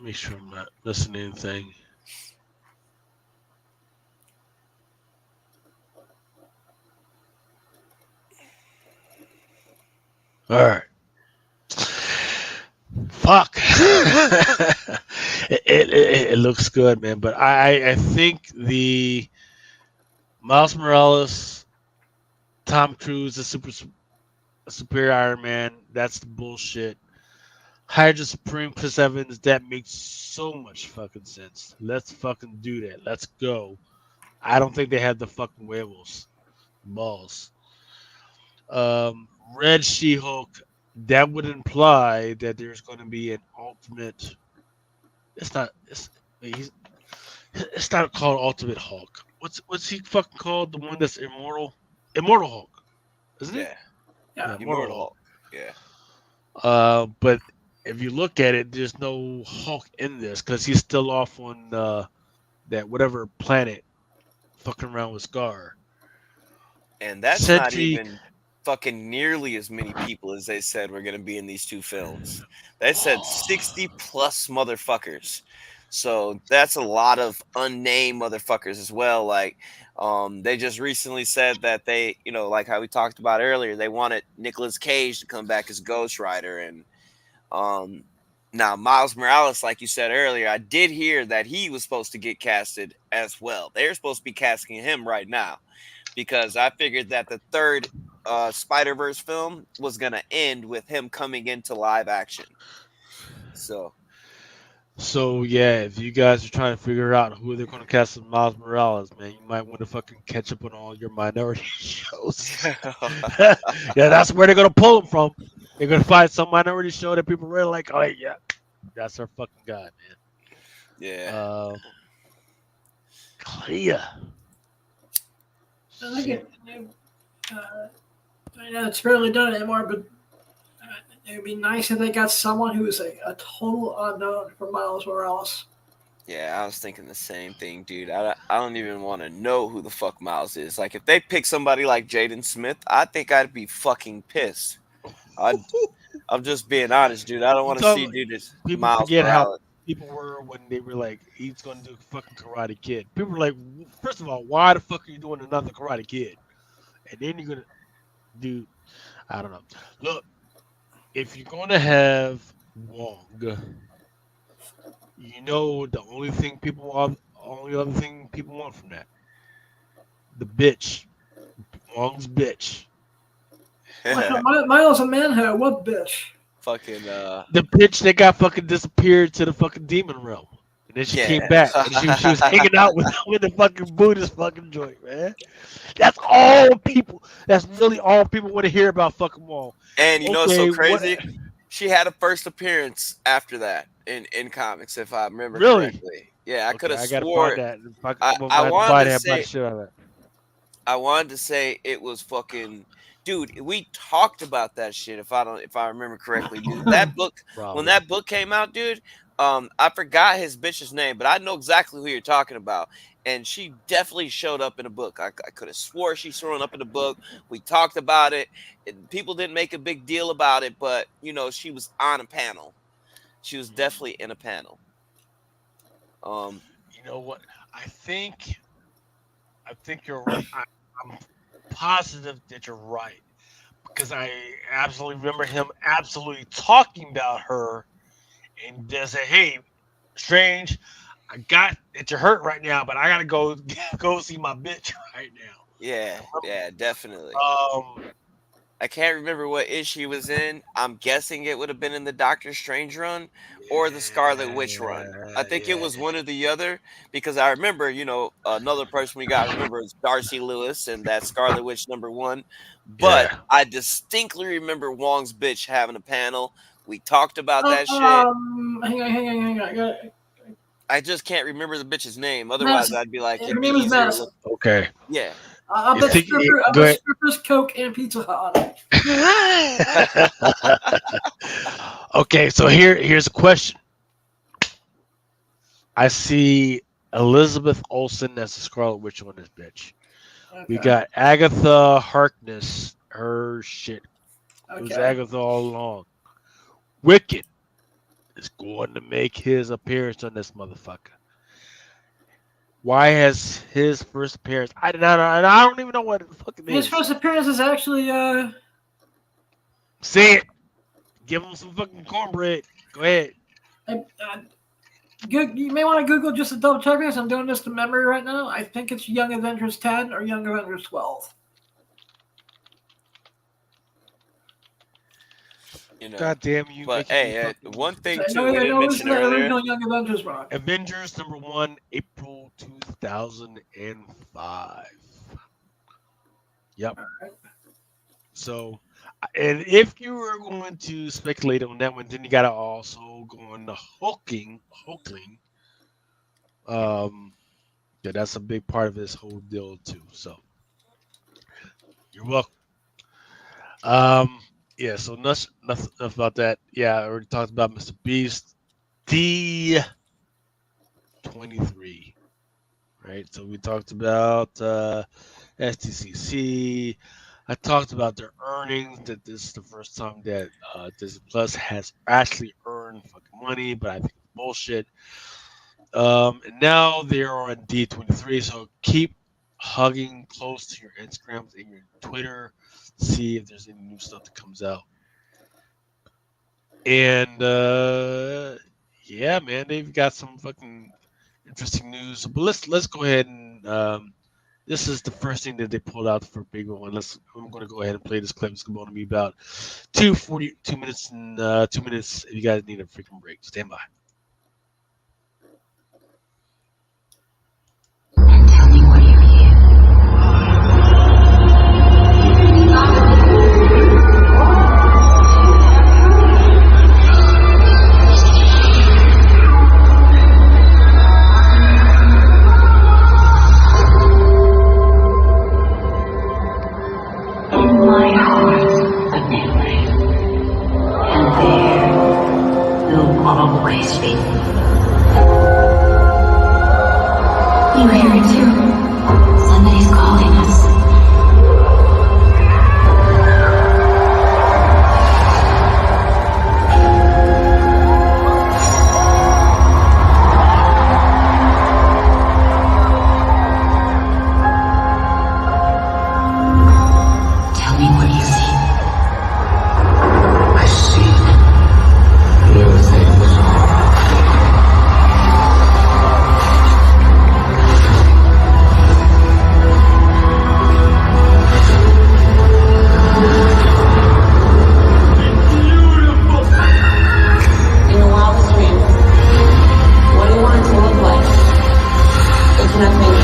Make sure I'm not missing anything. All right. Fuck. It looks good, man. But I think the Miles Morales, Tom Cruise, the superior Iron Man, that's the bullshit. Hydra Supreme Chris Evans, that makes so much fucking sense. Let's fucking do that. Let's go. I don't think they have the fucking werewolves. Balls. Um, Red She-Hulk, that would imply that there's going to be an ultimate. It's not. He's, it's not called Ultimate Hulk. What's he fucking called? The one that's immortal. Immortal Hulk, isn't it? Yeah, Yeah. Immortal Immortal Hulk. Hulk. Yeah, But if you look at it, there's no Hulk in this because he's still off on that whatever planet, fucking around with Scar. And that's not Sentry, even fucking nearly as many people as they said were going to be in these two films. They said 60 plus motherfuckers. So that's a lot of unnamed motherfuckers as well. Like, they just recently said that they, like how we talked about earlier, they wanted Nicolas Cage to come back as Ghost Rider. And now Miles Morales, like you said earlier, I did hear that he was supposed to get casted as well. They're supposed to be casting him right now, because I figured that the third Spider-Verse film was going to end with him coming into live action. So yeah, if you guys are trying to figure out who they're going to cast as Miles Morales, man, you might want to fucking catch up on all your minority shows. Yeah, that's where they're going to pull them from. They're going to find some minority show that people really like. Oh yeah, that's our fucking guy, man. yeah. Clea. I think I know it's barely done anymore, but it would be nice if they got someone who is a total unknown for Miles Morales. Yeah, I was thinking the same thing, dude. I don't even want to know who the fuck Miles is. Like, if they pick somebody like Jaden Smith, I think I'd be fucking pissed. I'm just being honest, dude. I don't want to see dude as People Miles forget how Morales. people were when they were like, he's going to do fucking Karate Kid. People were like, first of all, why the fuck are you doing another Karate Kid? And then you're going to do, I don't know. Look, if you're going to have Wong, you know the only other thing people want from that, the bitch, Wong's bitch. Miles a manhood, what bitch? Fucking The bitch that got fucking disappeared to the fucking demon realm, and then she came back and she was hanging out with the fucking Buddhist fucking joint, man. That's all people. That's really all people want to hear about fucking Wong. And you know what's so crazy? She had a first appearance after that in comics, if I remember correctly. Yeah, I could have swore. I wanted to say it was fucking, dude. We talked about that shit. If I remember correctly, dude. That book, when that book came out, dude. I forgot his bitch's name, but I know exactly who you're talking about. And she definitely showed up in a book. I could have swore she's showing up in a book. We talked about it. People didn't make a big deal about it, but she was on a panel. She was definitely in a panel. You know what? I think you're right. I'm positive that you're right, because I absolutely remember him absolutely talking about her and just say, "Hey, Strange, I got that you're hurt right now, but I gotta go see my bitch right now." Yeah, definitely. I can't remember what issue he was in. I'm guessing it would have been in the Doctor Strange run or the Scarlet Witch run. I think it was one or the other, because I remember, another person we got to remember is Darcy Lewis and that Scarlet Witch #1. But I distinctly remember Wong's bitch having a panel. We talked about that shit. Hang on. I just can't remember the bitch's name. Otherwise, I'd be like, her name is Madison. Okay. Yeah. I'll bet strippers, Coke, and Pizza Hut on it. Okay, so here's a question. I see Elizabeth Olsen as the Scarlet Witch on this bitch. Okay. We got Agatha Harkness, her shit. Okay. It was Agatha all along. Wicked is going to make his appearance on this motherfucker. Why has his first appearance? I don't even know what the fuck it is. His first appearance is actually Say it. Give him some fucking cornbread. Go ahead. You may want to Google just to double check this. I'm doing this to memory right now. I think it's Young Avengers 10 or Young Avengers 12. God damn you! But hey, one thing too, we didn't mention earlier. Young Avengers rock. Avengers #1, April 2005. Yep. Right. So, and if you were going to speculate on that one, then you got to also go on the Hulkling. Yeah, that's a big part of this whole deal too. So, you're welcome. Yeah, so nothing about that. Yeah, I already talked about Mr. Beast. D23, right? So we talked about STCC. I talked about their earnings, that this is the first time that Disney Plus has actually earned fucking money, but I think it's bullshit. And now they're on D23, so keep hugging close to your Instagrams and your Twitter, see if there's any new stuff that comes out. And yeah, man, they've got some fucking interesting news. But let's go ahead and this is the first thing that they pulled out for big one. I'm gonna go ahead and play this clip. It's going to be about 2 minutes and 2 minutes. If you guys need a freaking break, stand by. Tell me what you hear. In my heart, a memory, and there you'll always be. You hear it too? Somebody's calling us. Tell me what you see. I see new things. In your wildest dreams, what do you want it to look like? If nothing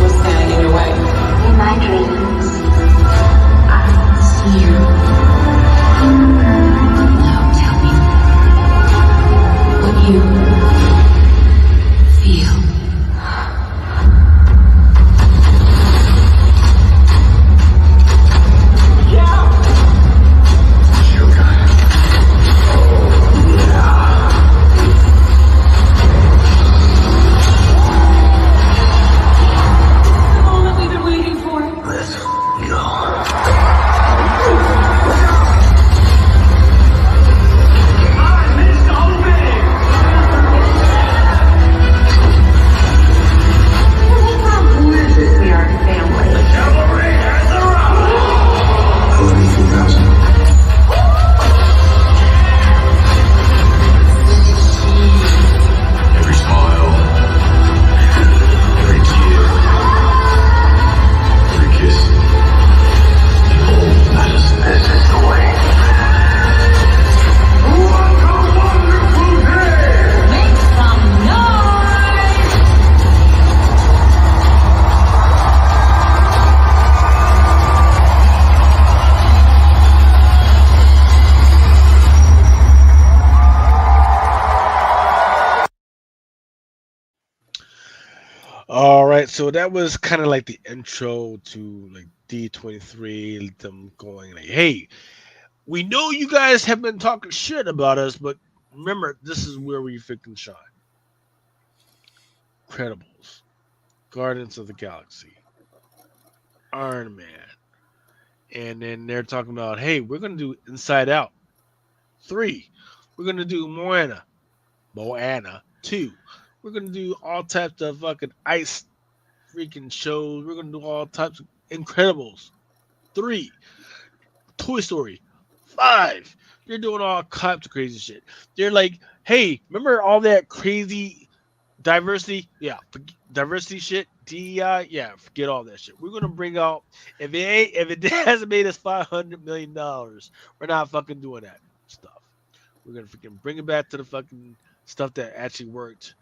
was standing in your way. In my dreams, I see you. Now tell me what you feel. Sugar. Oh, yeah. The moment we've been waiting for. Let's go. We are family. 42,000. Every smile, every tear, every kiss. Oh, that this is the way. What a wonderful day! Make some noise! All right, so that was kind of like the intro to like D23, them going like, "Hey, we know you guys have been talking shit about us, but remember, this is where we freaking shine." Credibles, Guardians of the Galaxy, Iron Man, and then they're talking about, "Hey, we're gonna do Inside Out 3. We're gonna do Moana 2. We're gonna do all types of fucking ice freaking shows. We're gonna do all types of Incredibles 3, Toy Story 5. They're doing all types of crazy shit. They're like, hey, remember all that crazy diversity? Yeah, diversity shit. DEI, yeah, forget all that shit. We're gonna bring out if it hasn't made us $500 million, we're not fucking doing that stuff. We're gonna freaking bring it back to the fucking stuff that actually worked.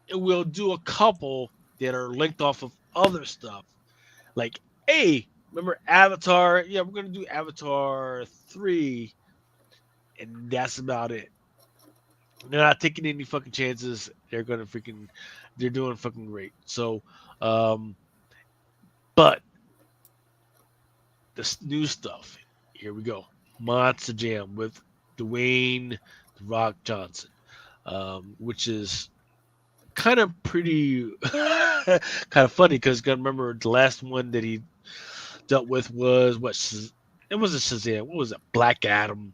And we'll do a couple that are linked off of other stuff. Like, hey, remember Avatar? Yeah, we're gonna do Avatar 3, and that's about it. They're not taking any fucking chances. They're doing fucking great. So, but this new stuff, here we go. Monster Jam with Dwayne The Rock Johnson, which is kind of pretty kind of funny because you got to remember the last one that he dealt with was it wasn't Shazam. What was it? Black Adam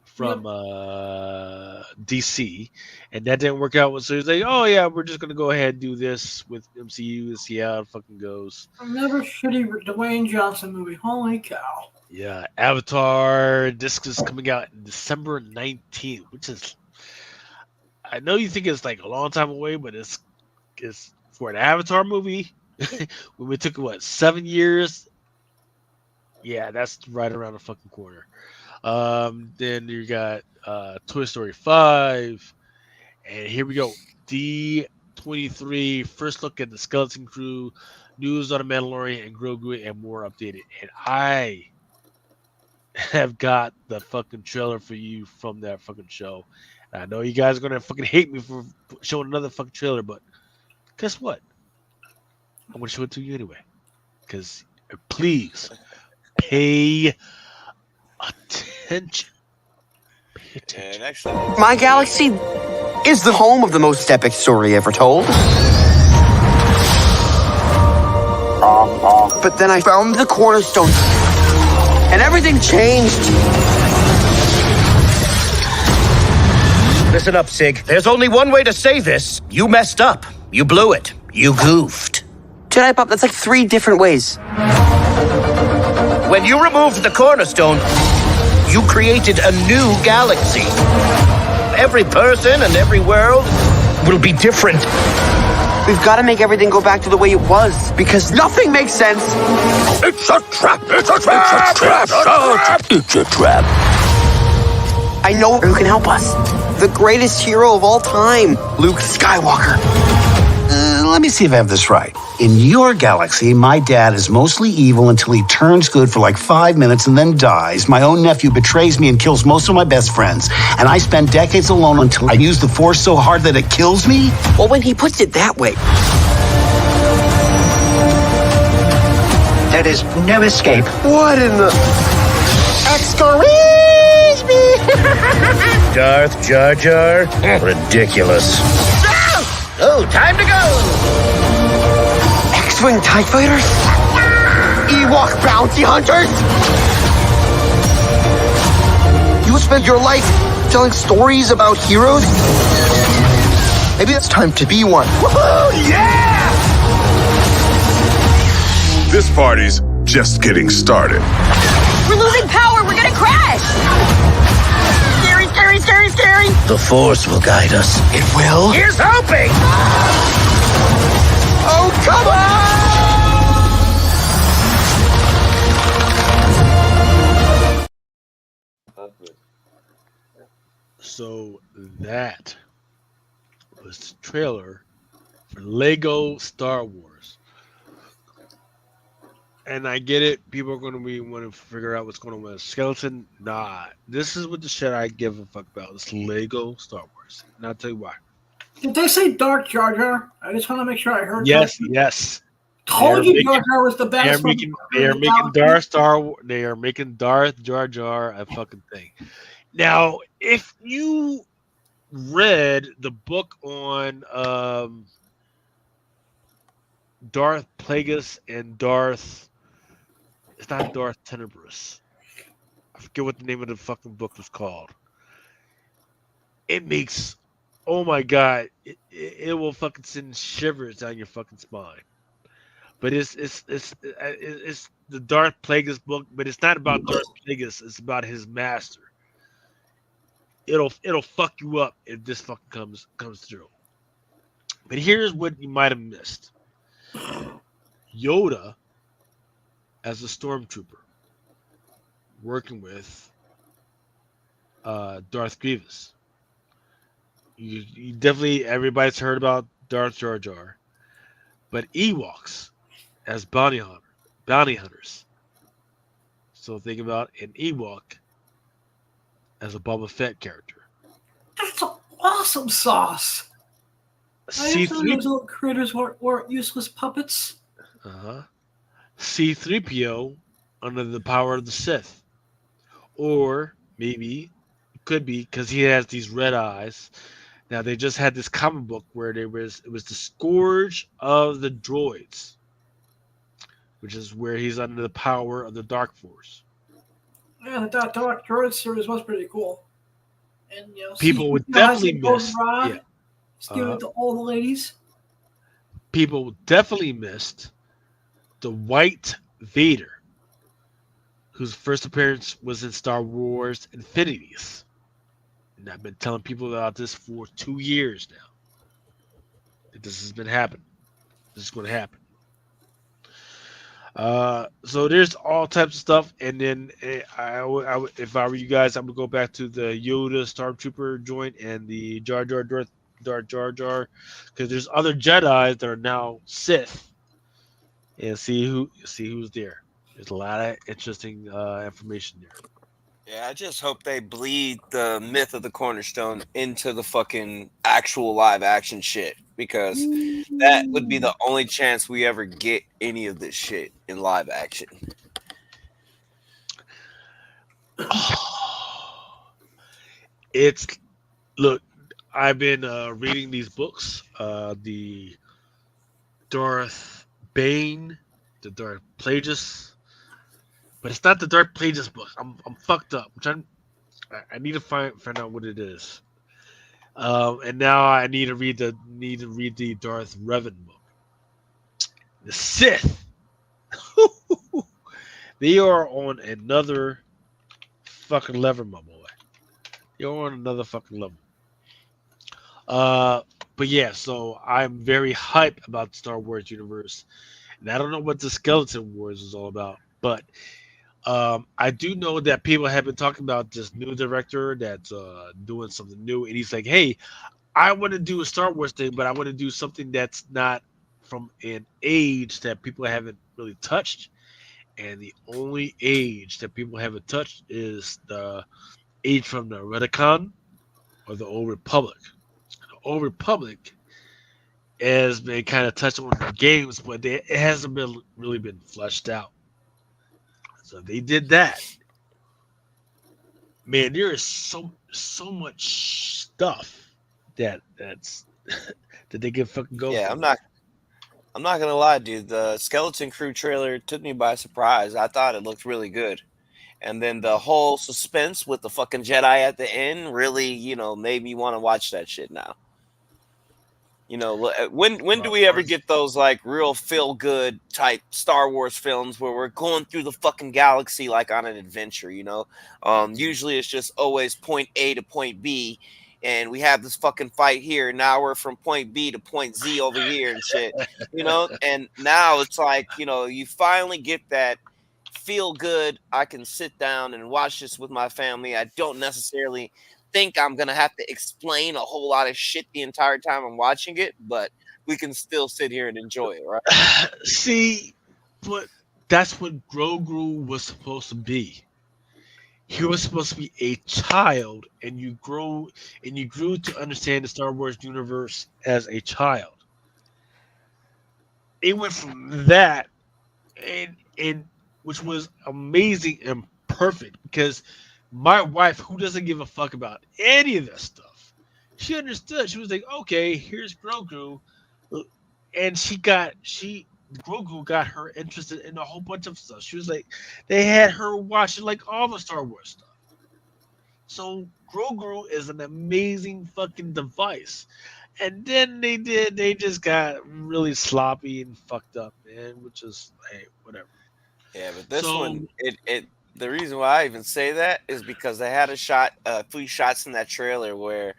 from DC, and that didn't work out. So he's like, "Oh yeah, we're just gonna go ahead and do this with MCU and see how it fucking goes." Another shitty Dwayne Johnson movie. Holy cow! Yeah, Avatar. This is coming out December 19th, which is, I know you think it's like a long time away, but it's for an Avatar movie. When we took 7 years. Yeah, that's right around the fucking corner. Then you got Toy Story 5, and here we go. D23, first look at the Skeleton Crew, news on the Mandalorian and Grogu, and more updated. And I have got the fucking trailer for you from that fucking show. And I know you guys are gonna fucking hate me for showing another fucking trailer, but guess what? I'm gonna show it to you anyway. Because please pay attention. Pay attention. And actually, My galaxy is the home of the most epic story ever told. But then I found the cornerstone, and everything changed. Listen up, Sig. There's only one way to say this. You messed up. You blew it. You goofed. Jedi Pop, that's like 3 different ways. When you removed the cornerstone, you created a new galaxy. Every person and every world will be different. We've got to make everything go back to the way it was, because nothing makes sense. It's a trap! It's a trap! It's a trap! It's a trap! I know who can help us. The greatest hero of all time, Luke Skywalker. Let me see if I have this right. In your galaxy, my dad is mostly evil until he turns good for like 5 minutes and then dies. My own nephew betrays me and kills most of my best friends. And I spend decades alone until I use the Force so hard that it kills me? Well, when he puts it that way. There is no escape. What in the... Excuse me! Darth Jar Jar? Ridiculous. Oh, time to go! X-Wing TIE Fighters? Ewok Bounty Hunters? You spent your life telling stories about heroes? Maybe it's time to be one. Woohoo! Yeah! This party's just getting started. We're losing power. We're gonna crash. Scary, scary, scary, scary. The Force will guide us. It will? Here's hoping! Oh, come on! So that was the trailer for Lego Star Wars. And I get it. People are going to want to figure out what's going on with a skeleton. Nah, this is what the shit I give a fuck about. It's Lego Star Wars. And I'll tell you why. Did they say Dark Jar Jar? I just want to make sure I heard. Yes, that. yes. Told you Jar Jar was the best. They are making They are making Darth Jar Jar a fucking thing. Now, if you read the book on Darth Plagueis and Darth. It's not Darth Tenebrous. I forget what the name of the fucking book was called. It makes, oh my god, it will fucking send shivers down your fucking spine. But it's the Darth Plagueis book, but it's not about Darth Plagueis. It's about his master. It'll fuck you up if this fucking comes through. But here's what you might have missed. Yoda as a stormtrooper working with Darth Grievous. You definitely, everybody's heard about Darth Jar Jar, but Ewoks as bounty hunters. So think about an Ewok as a Boba Fett character. That's awesome sauce. I didn't know those little critters weren't useless puppets. C-3PO under the power of the Sith. or maybe it could be because he has these red eyes. Now they just had this comic book where it was the Scourge of the Droids, which is where he's under the power of the Dark Force. Yeah, the Dark Droid series was pretty cool. And People would has definitely the golden miss. rod. Yeah, He's giving it to all the ladies. people definitely missed the White Vader, whose first appearance was in Star Wars Infinities. And I've been telling people about this for 2 years now. That this has been happening. This is going to happen. So there's all types of stuff, and then if I were you guys, I would go back to the Yoda Stormtrooper joint and the Jar Jar, because there's other Jedi that are now Sith, and see who's there. There's a lot of interesting information there. Yeah, I just hope they bleed the myth of the Cornerstone into the fucking actual live action shit, because that would be the only chance we ever get any of this shit in live action. Look, I've been reading these books, the Darth Bane, the Darth Plagueis, but it's not the Darth Plagueis book. I'm fucked up. I need to find out what it is. And now I need to read the Darth Revan book. The Sith, they are on another fucking level, my boy. You're on another fucking level. But yeah, so I'm very hyped about the Star Wars universe, and I don't know what the Skeleton Wars is all about, but I do know that people have been talking about this new director that's doing something new, and he's like, "Hey, I want to do a Star Wars thing, but I want to do something that's not from an age that people haven't really touched, and the only age that people haven't touched is the age from the Retcon or the Old Republic. The Old Republic has been kind of touched on the games, but it hasn't really been fleshed out. So they did that. Man, there is so much stuff that's that they can fucking go. Yeah, for. I'm not gonna lie, dude. The Skeleton Crew trailer took me by surprise. I thought it looked really good. And then the whole suspense with the fucking Jedi at the end really, made me want to watch that shit now. When do we ever get those like real feel good type Star Wars films where we're going through the fucking galaxy like on an adventure? Usually it's just always point A to point B, and we have this fucking fight here. Now we're from point B to point Z over here and shit. And now it's like you finally get that feel good. I can sit down and watch this with my family. I don't necessarily think I'm gonna have to explain a whole lot of shit the entire time I'm watching it, but we can still sit here and enjoy it, right? See, but that's what Grogu was supposed to be. He was supposed to be a child, and you grew to understand the Star Wars universe as a child. It went from that, and which was amazing and perfect, because my wife, who doesn't give a fuck about any of that stuff, she understood. She was like, okay, here's Grogu. And Grogu got her interested in a whole bunch of stuff. She was like, they had her watching like all the Star Wars stuff. So Grogu is an amazing fucking device. And then they just got really sloppy and fucked up, man, which is, hey, whatever. Yeah, but this one, the reason why I even say that is because they had a few shots in that trailer where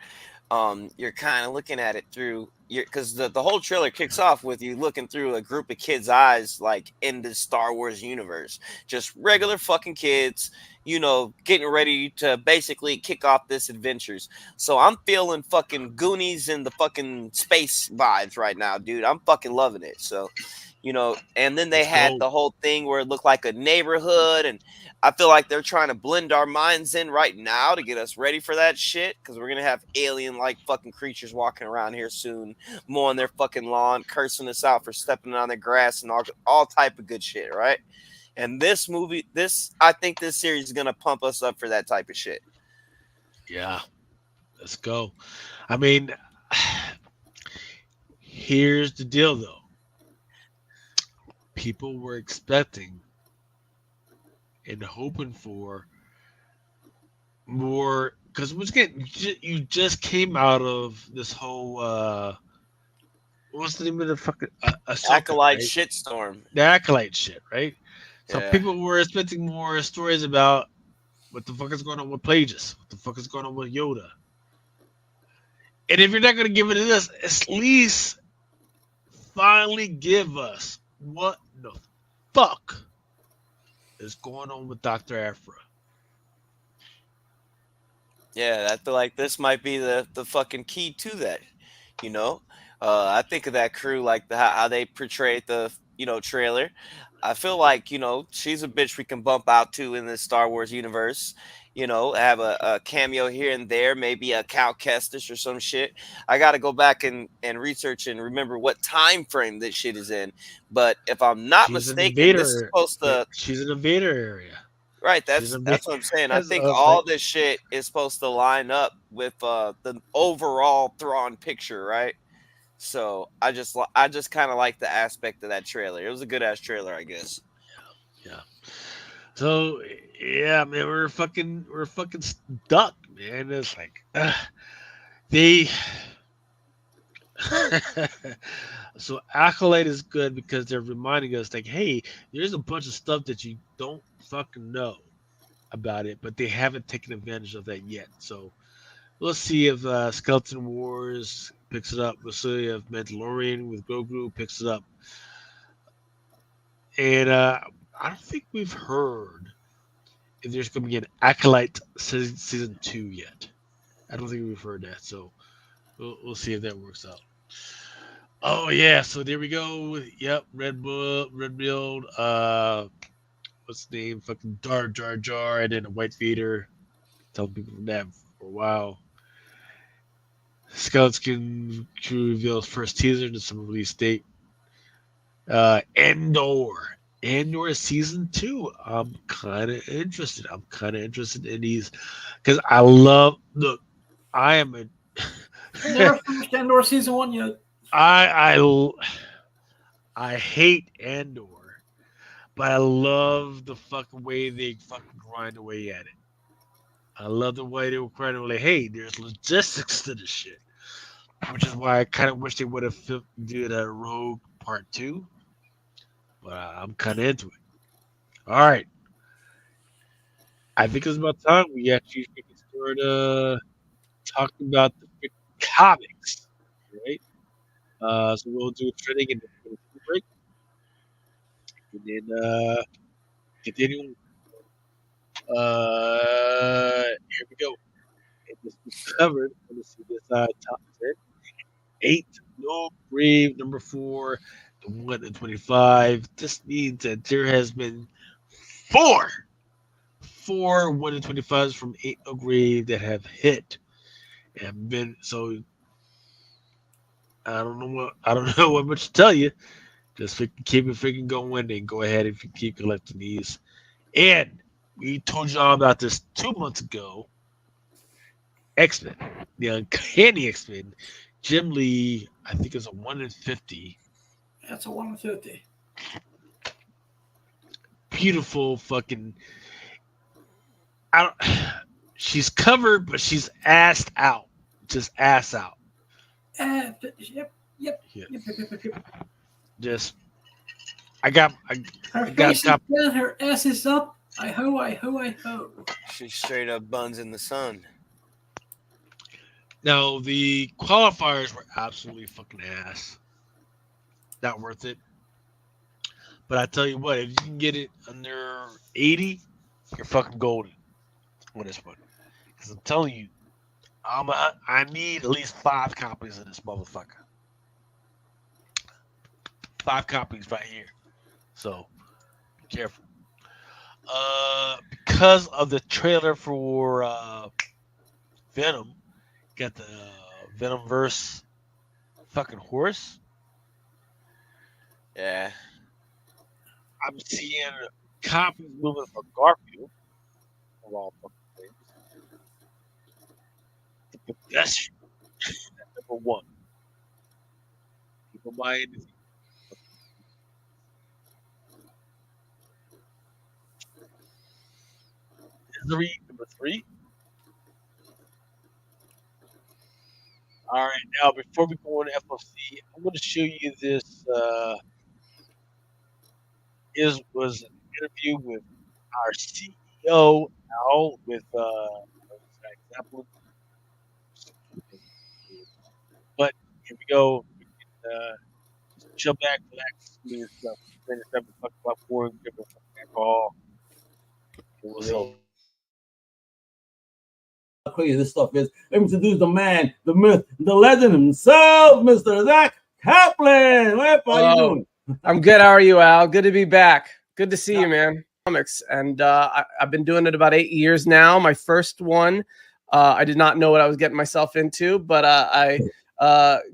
you're kind of looking at it through because the whole trailer kicks off with you looking through a group of kids' eyes, like in the Star Wars universe, just regular fucking kids, getting ready to basically kick off this adventures. So I'm feeling fucking Goonies and the fucking space vibes right now, dude. I'm fucking loving it. So, and then they had the whole thing where it looked like a neighborhood, and I feel like they're trying to blend our minds in right now to get us ready for that shit, because we're gonna have alien-like fucking creatures walking around here soon, mowing their fucking lawn, cursing us out for stepping on their grass, and all type of good shit, right? And this movie, I think this series is gonna pump us up for that type of shit. Yeah, let's go. I mean, here's the deal, though. People were expecting and hoping for more because once again, you just came out of this whole what's the name of the fucking Ahsoka, Acolyte right? shitstorm. The acolyte shit, right? So Yeah. people were expecting more stories about what the fuck is going on with Plagueis, what the fuck is going on with Yoda. And if you're not going to give it to us, at least finally give us what the fuck is going on with Dr. Aphra. Yeah, I feel like this might be the fucking key to that. You know, I think of that crew like how they portrayed the trailer. I feel like she's a bitch we can bump out to in the Star Wars universe. Have a cameo here and there, maybe a Cal Kestis or some shit. I got to go back and research and remember what time frame this shit is in. But if I'm not She's an mistaken, this is invader. supposed to. She's an invader area. Right, She's that's an invader. that's what I'm saying. I That's think like, all this shit is supposed to line up with the overall Thrawn picture, right? So I just kind of like the aspect of that trailer. It was a good ass trailer, I guess. yeah. So yeah, man, we're fucking stuck, man. It's like they. So Acolyte is good because they're reminding us, like, hey, there's a bunch of stuff that you don't fucking know about it, but they haven't taken advantage of that yet. So we'll see if Skeleton Wars picks it up. We'll see if Mandalorian with Grogu picks it up. And I don't think we've heard if there's going to be an Acolyte season 2 yet. I don't think we've heard that. So we'll see if that works out. Oh yeah, so there we go. Yep, Red Build. What's the name? Fucking Jar Jar, and then a White Vader. Telling people that for a while. Skeleton Crew reveals first teaser to some release date. Andor season 2. I'm kind of interested. In these because I love. Look, I am a. Never finished Andor season 1 yet. I hate Andor, but I love the fucking way they fucking grind away at it. I love the way they were grinding away. Like, hey, there's logistics to this shit, which is why I kind of wish they would have did a Rogue Part 2. But I'm kind of into it. All right, I think it's about time we actually start talking about the freaking comics, right? So we'll do a training and then we'll break. And then continue. Here we go. And this was covered. Let's see this top 10. 8, No Grave. Number 4, the 1 in 25. This means that there has been 4 1 in 25s from 8 No Grave that have hit and been so. I don't know what much to tell you. Just keep it freaking going and go ahead if you keep collecting these. And we told y'all about this 2 months ago. X-Men, the Uncanny X-Men. Jim Lee, I think is a 1 in 50. That's a 1 in 50. Beautiful fucking. She's covered, but she's assed out. Just ass out. Yep. Just, I got her face is down, her ass is up. I ho. She straight up buns in the sun. Now the qualifiers were absolutely fucking ass. Not worth it. But I tell you what, if you can get it under 80, you're fucking golden with this one. Because I'm telling you, I need at least 5 copies of this motherfucker. 5 copies right here. So be careful. Because of the trailer for Venom, got the Venomverse fucking horse. Yeah. I'm seeing copies moving for Garfield. Of all fucking things. The pedestrian at #1. Keep in mind. Misery #3. All right, now before we go on to FOC, I'm going to show you this. Was an interview with our CEO Al with example. But here we go. We can, chill back, relax, do stuff. Finish up and talk about boring, different alcohol. How crazy this stuff is. Let me introduce the man, the myth, the legend himself, Mr. Zach Kaplan. What are you doing? I'm good. How are you, Al? Good to be back. Good to see you, man. Comics, and I've been doing it about 8 years now. My first one, I did not know what I was getting myself into, but I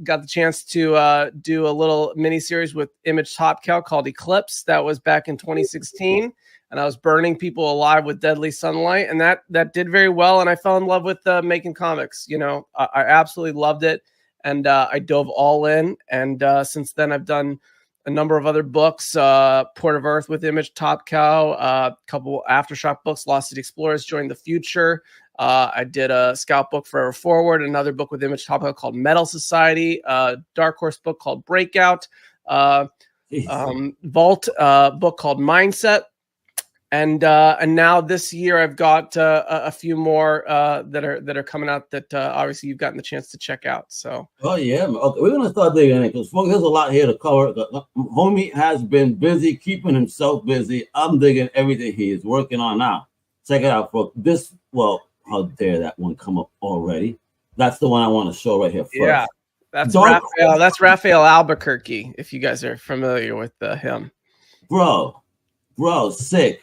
got the chance to do a little mini series with Image Top Cow called Eclipse. That was back in 2016, and I was burning people alive with deadly sunlight, and that did very well. And I fell in love with making comics. You know, I absolutely loved it, and I dove all in. And since then, I've done a number of other books, Port of Earth with Image Top Cow, a couple Aftershock books, Lost City Explorers, Join the Future. I did a Scout book, Forever Forward, another book with Image Top Cow called Metal Society, Dark Horse book called Breakout, Vault book called Mindset. And now this year I've got a few more that are coming out that obviously you've gotten the chance to check out. So yeah, man. Okay, we're gonna start digging in because there's a lot here to cover. Homie has been busy keeping himself busy. I'm digging everything he is working on now. Check it out, folks. This, well, how dare that one come up already? That's the one I want to show right here first. Yeah, that's Raphael. That's Raphael Albuquerque. If you guys are familiar with him, bro, sick.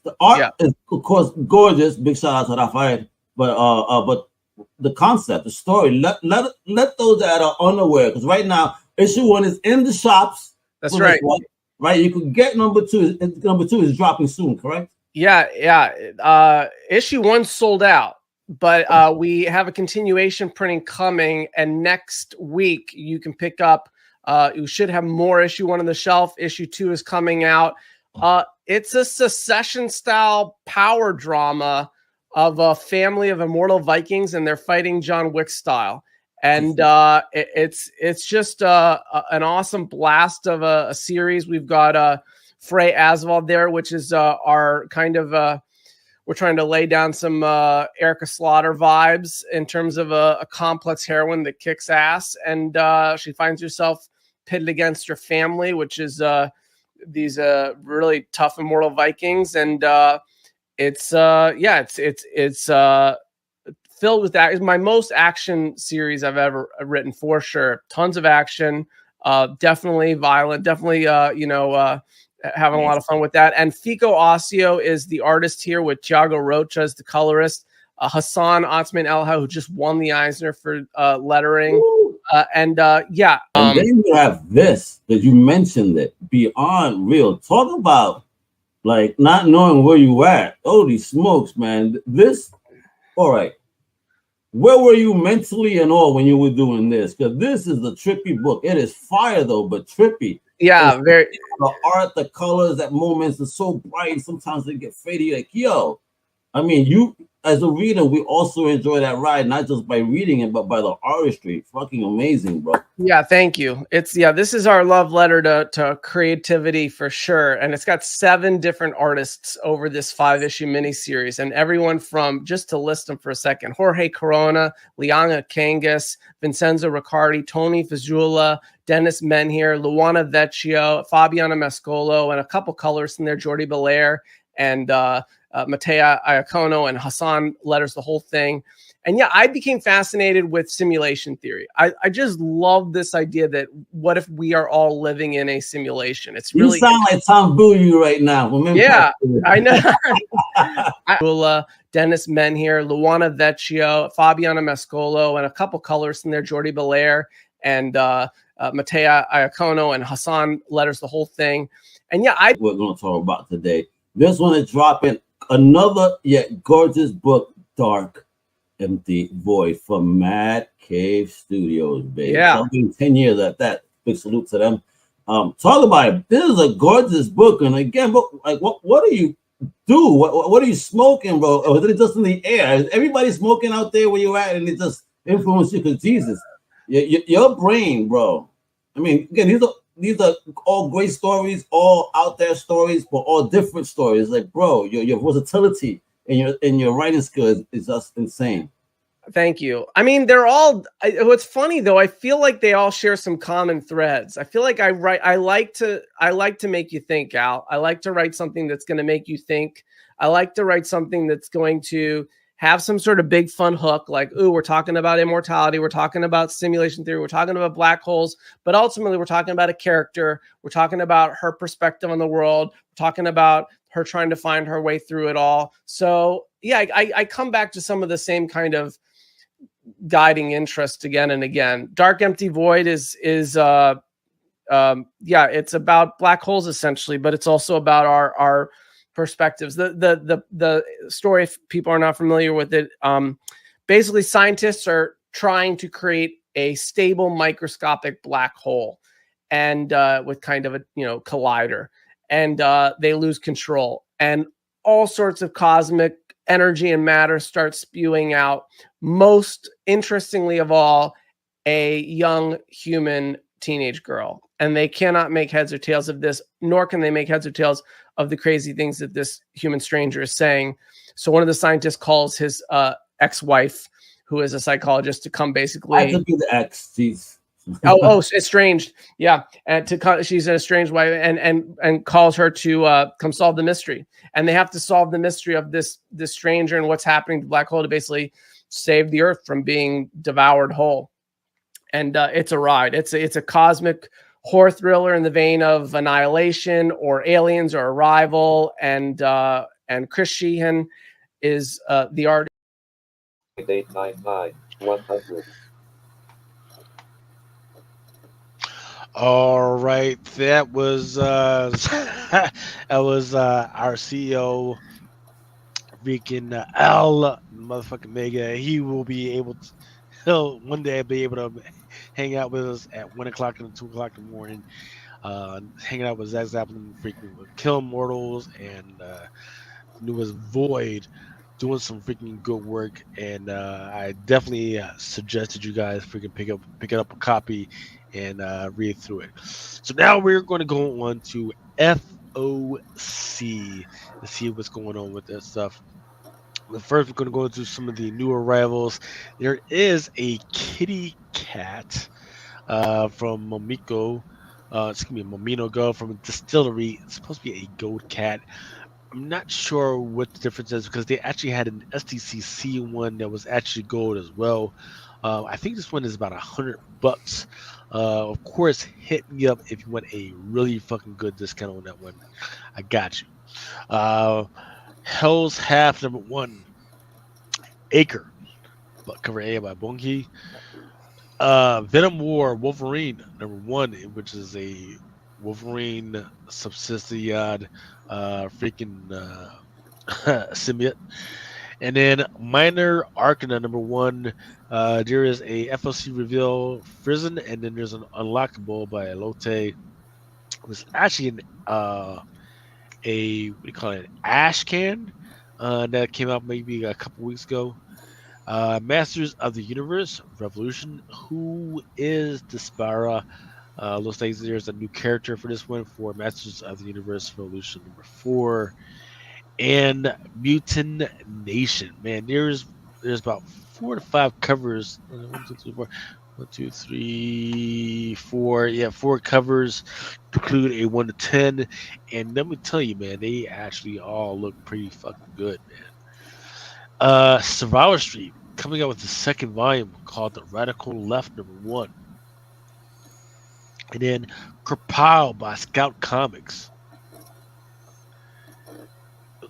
The art is, of course, gorgeous. Big shout out to Raphael. But the concept, the story, let those that are unaware, because right now issue 1 is in the shops. That's right. Right, you could get number 2. Number 2 is dropping soon, correct? Yeah. Issue 1 sold out, but we have a continuation printing coming, and next week you can pick up. You should have more issue 1 on the shelf. Issue 2 is coming out. It's a Succession-style power drama of a family of immortal Vikings, and they're fighting John Wick style. And it's just an awesome blast of a series. We've got Frey Aswald there, which is our kind of we're trying to lay down some Erica Slaughter vibes in terms of a complex heroine that kicks ass, and she finds herself pitted against her family, which is these really tough immortal Vikings, and it's filled with that. It's my most action series I've ever written, for sure. Tons of action, definitely violent, definitely having a lot of fun with that. And Fico Ossio is the artist here, with Thiago Rocha as the colorist. Hassan Otsman Elha, who just won the Eisner for lettering. And then you have this, that you mentioned it, Beyond Real. Talk about like not knowing where you at. Holy smokes, man. This, all right. Where were you mentally and all when you were doing this? Because this is a trippy book. It is fire though, but trippy. Yeah, very. The art, the colors, that moments are so bright. Sometimes they get faded. Like, yo, I mean, you as a reader, we also enjoy that ride, not just by reading it, but by the artistry. Fucking amazing, bro. Yeah, thank you. This is our love letter to creativity for sure. And it's got 7 different artists over this 5-issue miniseries. And everyone from, just to list them for a second, Jorge Corona, Liana Kangas, Vincenzo Riccardi, Tony Fazula, Dennis Menhir, Luana Vecchio, Fabiana Mescolo, and a couple colorists in there, Jordi Belair, and Matea Iacono, and Hassan letters the whole thing. And yeah, I became fascinated with simulation theory. I just love this idea that what if we are all living in a simulation? It's really, you sound like Tom Booyu right now. Yeah, I know. Dennis Menhir, Luana Vecchio, Fabiana Mescolo, and a couple colorists in there, Jordi Belair, and Matea Iacono, and Hassan letters the whole thing. And yeah, we're going to talk about today This one is dropping another yet gorgeous book, Dark, Empty, Void, from Mad Cave Studios, baby. Yeah. Something 10 years at that. Big salute to them. Talk about it. This is a gorgeous book, and again, what do you do? What are you smoking, bro? Or is it just in the air? Is everybody smoking out there where you're at, and it just influenced you? Because Jesus, your brain, bro. I mean, again, these are all great stories, all out there stories, but all different stories. Like, bro, your versatility and your writing skills is just insane. Thank you. I mean, they're all. What's funny though, I feel like they all share some common threads. I feel like I like to make you think, Al. I like to write something that's going to make you think. I like to write something that's going to have some sort of big fun hook, like, ooh, we're talking about immortality, we're talking about simulation theory, we're talking about black holes, but ultimately we're talking about a character. We're talking about her perspective on the world. We're talking about her trying to find her way through it all. So yeah, I come back to some of the same kind of guiding interest again and again. Dark Empty Void is it's about black holes essentially, but it's also about our perspectives. The story, if people are not familiar with it, basically scientists are trying to create a stable microscopic black hole, and with kind of a collider, and they lose control, and all sorts of cosmic energy and matter start spewing out. Most interestingly of all, a young human teenage girl. And they cannot make heads or tails of this, nor can they make heads or tails of the crazy things that this human stranger is saying. So one of the scientists calls his ex-wife, who is a psychologist, to come basically. I could be the ex. Jeez. oh, estranged. Yeah, and she's an estranged wife, and calls her to come solve the mystery. And they have to solve the mystery of this stranger and what's happening to the black hole to basically save the Earth from being devoured whole. And it's a ride. It's a cosmic horror thriller in the vein of Annihilation or Aliens or Arrival. And Chris Sheehan is the artist. 899 100. All right, that was our CEO, freaking Al motherfucking Mega. He will be able to. He'll one day be able to hang out with us at 1 o'clock and 2 o'clock in the morning, hanging out with Zach Zaplin, freaking with Kill Mortals, and newest Void, doing some freaking good work. And I definitely suggested you guys freaking pick up a copy and read through it. So now we're going to go on to FOC to see what's going on with that stuff. But first, we're going to go into some of the new arrivals. There is a kitty cat from Momino Go from a distillery. It's supposed to be a gold cat. I'm not sure what the difference is because they actually had an STCC one that was actually gold as well. I think this one is about $100. Of course, hit me up if you want a really fucking good discount on that one. I got you. Hell's Half #1, Acre, cover A by Bungie. Venom War Wolverine #1, which is a Wolverine subsidiary freaking symbiote. And then Minor Arcana #1. There is a FOC reveal Frizzen, and then there's an unlockable by Elote. It was actually an what do you call it, an ash can that came out maybe a couple weeks ago. Masters of the Universe Revolution. Who is Despara? Looks like there's a new character for this one for Masters of the Universe Revolution #4. And Mutant Nation. Man, there's about 4 to 5 covers. 1, 2, 3, 4. 1, 2, 3, 4. Yeah, 4 covers to include a 1 to 10. And let me tell you, man, they actually all look pretty fucking good, man. Survivor Street coming out with the second volume called The Radical Left #1. And then Kerpow by Scout Comics.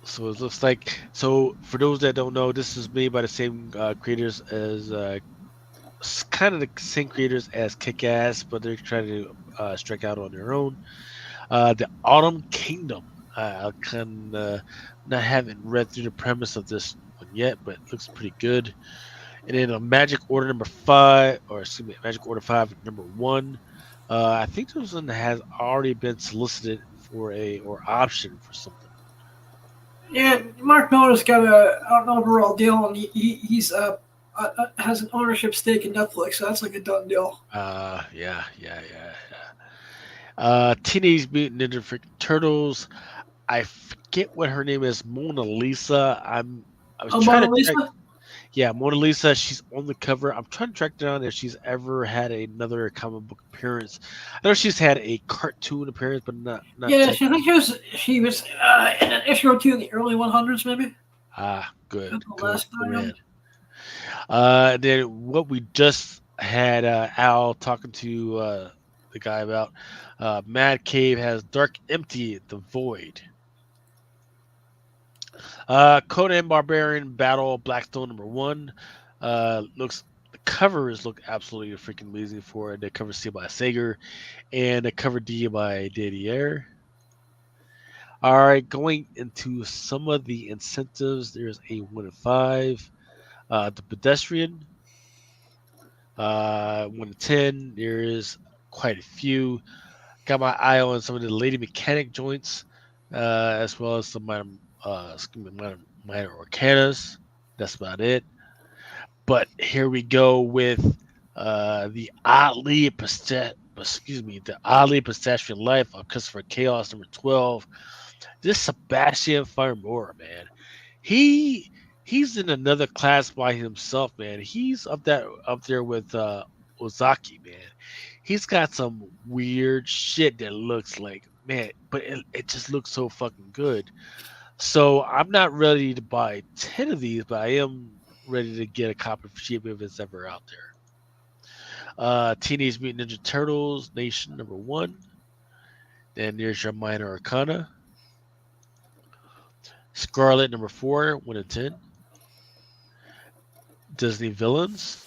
So it looks like, so for those that don't know, this is made by the same creators as kind of the same creators as Kick-Ass, but they're trying to strike out on their own. The Autumn Kingdom I kind of not haven't read through the premise of this one yet, but it looks pretty good. And then a Magic Order number 5, or excuse me, Magic Order 5 number 1. I think this one has already been solicited for or option for something. Yeah, Mark Miller's got an overall deal, and he's has an ownership stake in Netflix, so that's like a done deal. Yeah. Teenage Mutant Ninja freaking Turtles. I forget what her name is. Mona Lisa. I was trying Mona to track. Lisa? Yeah, Mona Lisa. She's on the cover. I'm trying to track down if she's ever had another comic book appearance. I know she's had a cartoon appearance, but not Yeah, tech. I think she was in an issue or two in the early 100s, maybe. Good. That's the Good. last Good time. man. Then what we just had Al talking to the guy about. Mad Cave has Dark Empty the Void. Conan Barbarian Battle Blackstone number 1. The covers look absolutely freaking amazing for it. The cover C by Sager and the cover D by Didier. All right, going into some of the incentives, there's a 1 in 5. The Pedestrian, 1 in 10. There is quite a few. Got my eye on some of the Lady Mechanic joints, as well as some minor arcanas. That's about it. But here we go with the oddly pedestrian life of Christopher Chaos number 12. This Sebastian Farmora, man, he's in another class by himself, man. He's up there with Ozaki, man. He's got some weird shit that looks like, man, but it just looks so fucking good. So I'm not ready to buy 10 of these, but I am ready to get a copy for cheap if it's ever out there. Teenage Mutant Ninja Turtles Nation number 1. Then there's your Minor Arcana. Scarlet number 4, 1 in 10. Disney Villains.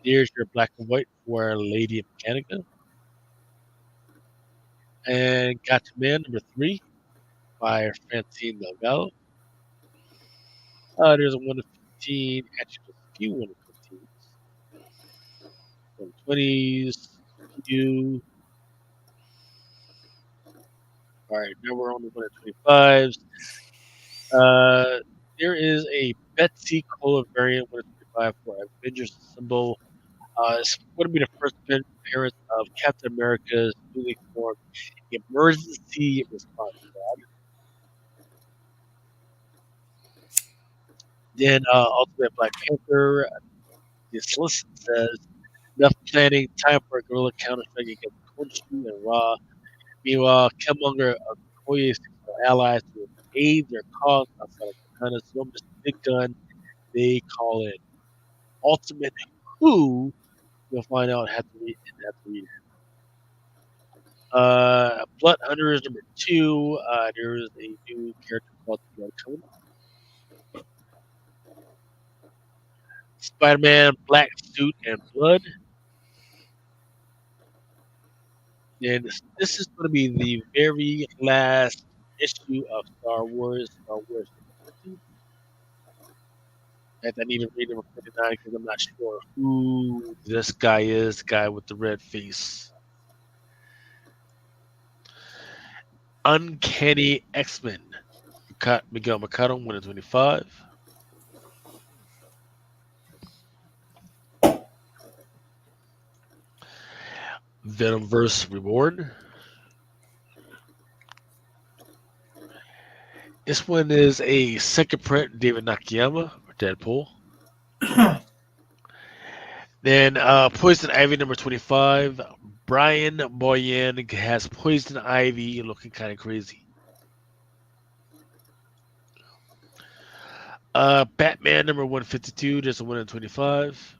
Here's your Black and White for Lady Mechanica. And Gotcha Man number 3 by Francine Delgado. There's a 1 in 15. Actually, there's a few 1 in 15s. 120s. Few. All right, now we're on the 1 in 25s. There is a Betsy Cola variant 1 in 25 for Avengers Symbol. It's going to be the first appearance of Captain America's newly formed Emergency Response Squad. Then Ultimate Black Panther. This list says enough planning, time for a guerrilla counter-strike against Khonshu and Ra. Meanwhile, Killmonger Okoye's allies to aid their cause outside of Wakanda. So Mr. Big Gun, they call it Ultimate Who. You'll find out have to read it. Blood Hunters number 2. There's a new character called Drunken. Spider-Man Black Suit and Blood. And this is going to be the very last issue of Star Wars. And I need to read number 59 because I'm not sure who this guy is. The guy with the red face. Uncanny X-Men. Miguel Mercado, 1 in 25. Venomverse Reborn. This one is a second print, David Nakayama, or Deadpool. Then Poison Ivy number 25. Brian Boyan has Poison Ivy looking kind of crazy. Batman number 152. There's a 1 in 25.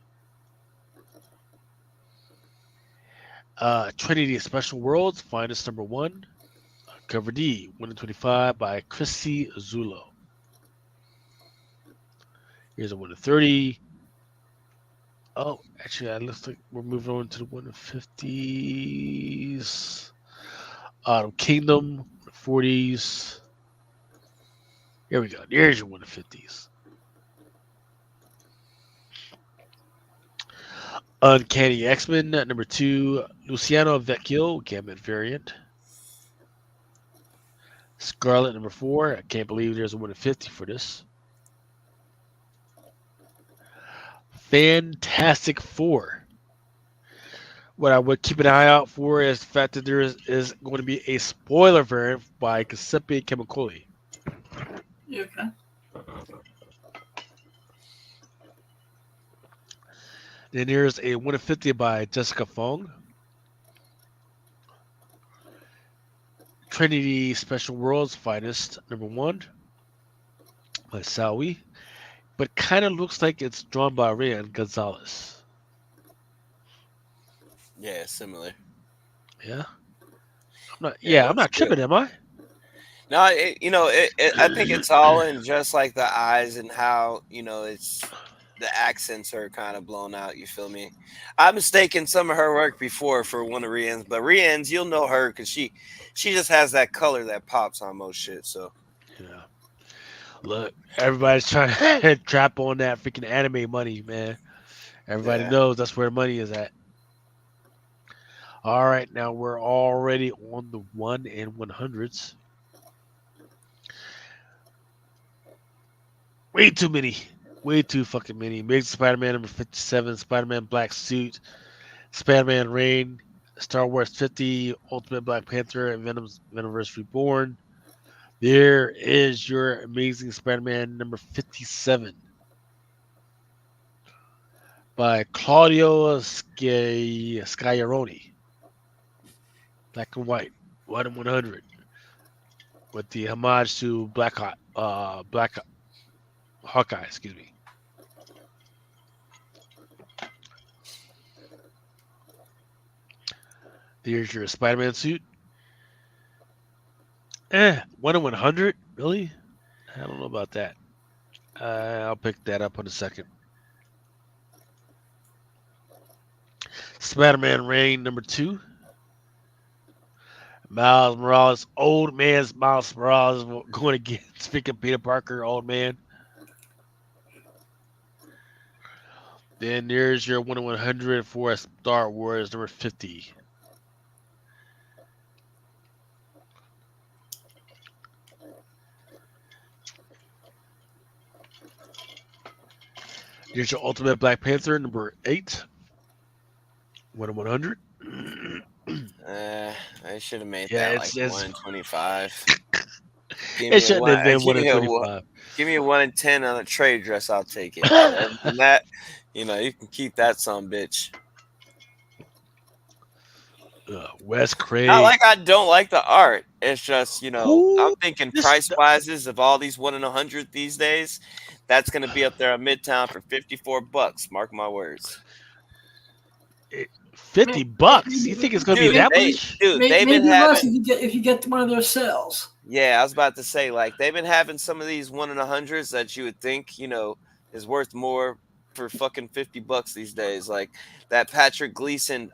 Trinity Special Worlds, Finest number 1. Cover D, 1 in 25 by Chrissy Zulo. Here's a 1 in 30. Oh, actually, it looks like we're moving on to the 1 in 50s. Kingdom 40s. Here we go. Here's your 150s. Uncanny X-Men at number 2, Luciano Vecchio, Gambit variant. Scarlet number 4. I can't believe there's a 150 for this. Fantastic Four. What I would keep an eye out for is the fact that there is going to be a spoiler variant by Giuseppe Camicoli. Okay. Then there's a 150 by Jessica Fong. Trinity Special Worlds Finest number 1 by Sawi. But kind of looks like it's drawn by Ryan Gonzalez. Yeah, similar. Yeah. I'm not tripping, am I? No, I think it's all in just like the eyes and how, it's the accents are kind of blown out. You feel me? I've mistaken some of her work before for one of Rian's, but Rian's, you'll know her because she just has that color that pops on most shit. So yeah. Look, everybody's trying to trap on that freaking anime money, man. Everybody knows that's where the money is at. All right, now we're already on the 1 and 100s. Way too many. Way too fucking many. Amazing Spider-Man number 57, Spider-Man Black Suit, Spider-Man Reign, Star Wars 50, Ultimate Black Panther, and Venomverse Reborn. There is your Amazing Spider-Man number 57 by Claudio Schiaroni. Black and white, 1 in 100, with the homage to Black Hawkeye, excuse me. There's your Spider-Man suit. 1 in 100, really? I don't know about that. I'll pick that up in a second. Spider-Man Reign number 2. Miles Morales, old man's Miles Morales going against speaking Peter Parker, old man. Then there's your 1 in 100 for Star Wars number 50. Here's your Ultimate Black Panther number 8. 1 in 100. I should have made Yeah, that like 1 in 25. It shouldn't have been 1 in 25. Give me a 1 in 10 on a trade dress. I'll take it. Other than that, you can keep that son bitch. Wes Craig. Not like I don't like the art. It's just, I'm thinking price rises of all these 1 in 100 these days. That's going to be up there at Midtown for $54. Mark my words. $50? You think it's going to be that much? Dude, they've been having if you get one of their sales. Yeah, I was about to say, like, they've been having some of these 1 in 100s that you would think, is worth more for fucking $50 these days. Like that Patrick Gleason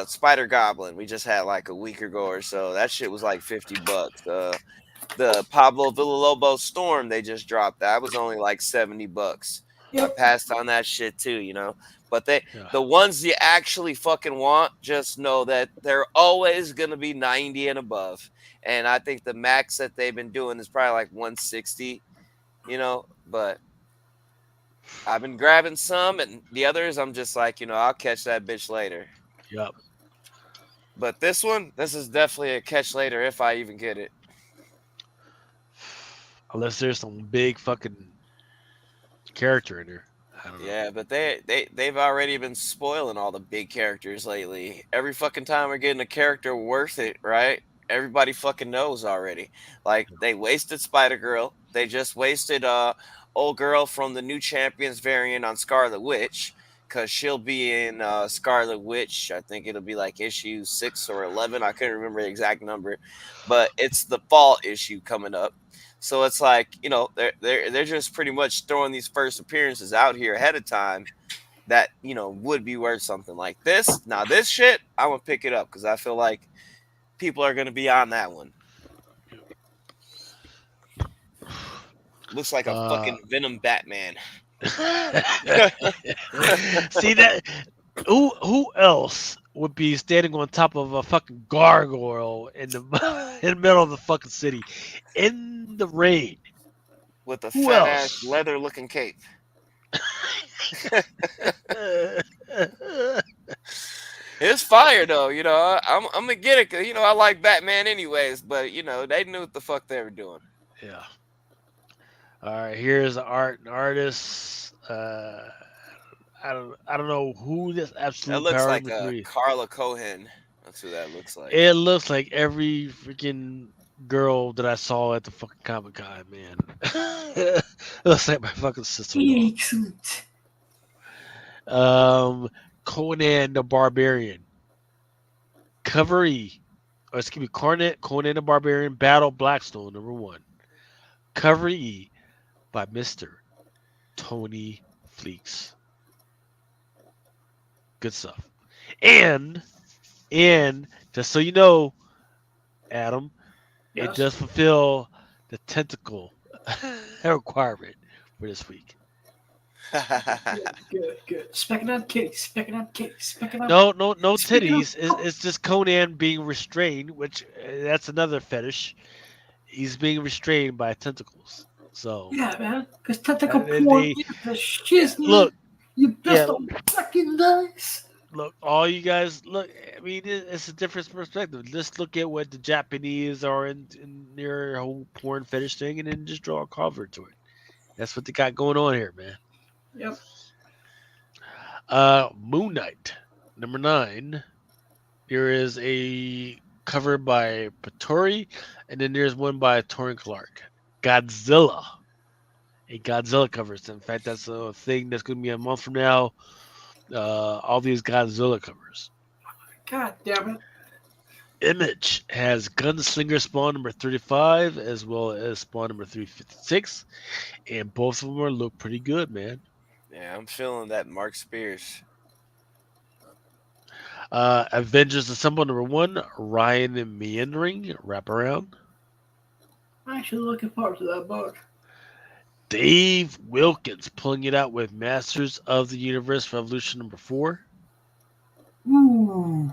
Spider Goblin we just had like a week ago or so. That shit was like $50. The Pablo Villalobos Storm they just dropped. That was only like $70. Yep. I passed on that shit too, But the ones you actually fucking want, just know that they're always gonna be 90 and above. And I think the max that they've been doing is probably like 160, but I've been grabbing some and the others I'm just like, I'll catch that bitch later. Yep. But this is definitely a catch later if I even get it. Unless there's some big fucking character in there. I don't know. Yeah, but they've already been spoiling all the big characters lately. Every fucking time we're getting a character worth it, right? Everybody fucking knows already. Like they wasted Spider-Girl. They just wasted old girl from the New Champions variant on Scarlet Witch. Because she'll be in Scarlet Witch. I think it'll be like issue 6 or 11. I couldn't remember the exact number. But it's the fall issue coming up. So it's like, they're just pretty much throwing these first appearances out here ahead of time that, would be worth something like this. Now, this shit, I'm going to pick it up because I feel like people are gonna be on that one. Looks like a fucking Venom Batman. See that? Who else would be standing on top of a fucking gargoyle in the in the middle of the fucking city in the rain? With a Who fat ass else? leather looking cape. It's fire though, you know. I'm gonna get it, 'cause you know I like Batman anyways. But you know they knew what the fuck they were doing. Yeah. All right. Here's an artist. I don't know who this That absolute looks power like number three. Carla Cohen. That's who that looks like. It looks like every freaking girl that I saw at the fucking Comic Con, man. It looks like my fucking sister-in-law. Excellent. Conan the Barbarian. Cover E. Or excuse me, Conan the Barbarian Battle Blackstone #1. Cover E by Mr. Tony Fleeks. Good stuff. And just so you know, Adam, it Yes. does fulfill the tentacle requirement for this week. Good. Specking on kitties. No titties. It's just Conan being restrained, which that's another fetish. He's being restrained by tentacles. So Yeah, man. Because tentacle And porn they- is the shit, man. look, You best yeah. don't fucking nice. Look, all you guys look. I mean, it's a different perspective. Just look at what the Japanese are in their whole porn fetish thing, and then just draw a cover to it. That's what they got going on here, man. Yep. Moon Knight #9. There is a cover by Patori, and then there's one by Torrin Clark. Godzilla. A Godzilla cover. So in fact, that's a thing that's going to be a month from now. All these Godzilla covers. God damn it. Image has Gunslinger Spawn #35 as well as Spawn #356, and both of them look pretty good, man. Yeah, I'm feeling that Mark Spears. Avengers Assemble #1, Ryan and Meandering Wraparound. I'm actually looking forward to that book. Dave Wilkins pulling it out with Masters of the Universe Revolution #4. Ooh.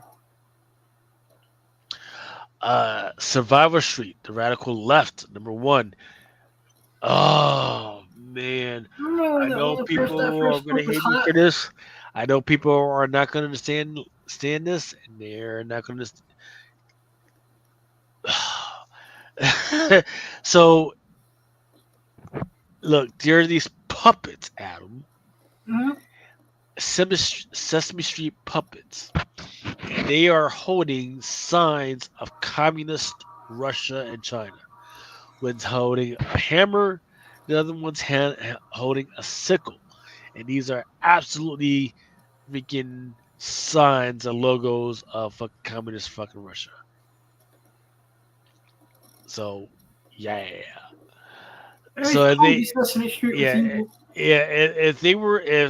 Survivor Street, The Radical Left #1. Oh man, I know people are going to hate me for this. I know people are not going to understand this, and they're not going to. So, look, there are these puppets, Adam. Mm-hmm. Sesame Street puppets. They are holding signs of communist Russia and China. One's holding a hammer, the other one's holding a sickle. And these are absolutely freaking signs and logos of fucking communist fucking Russia. So, yeah. So if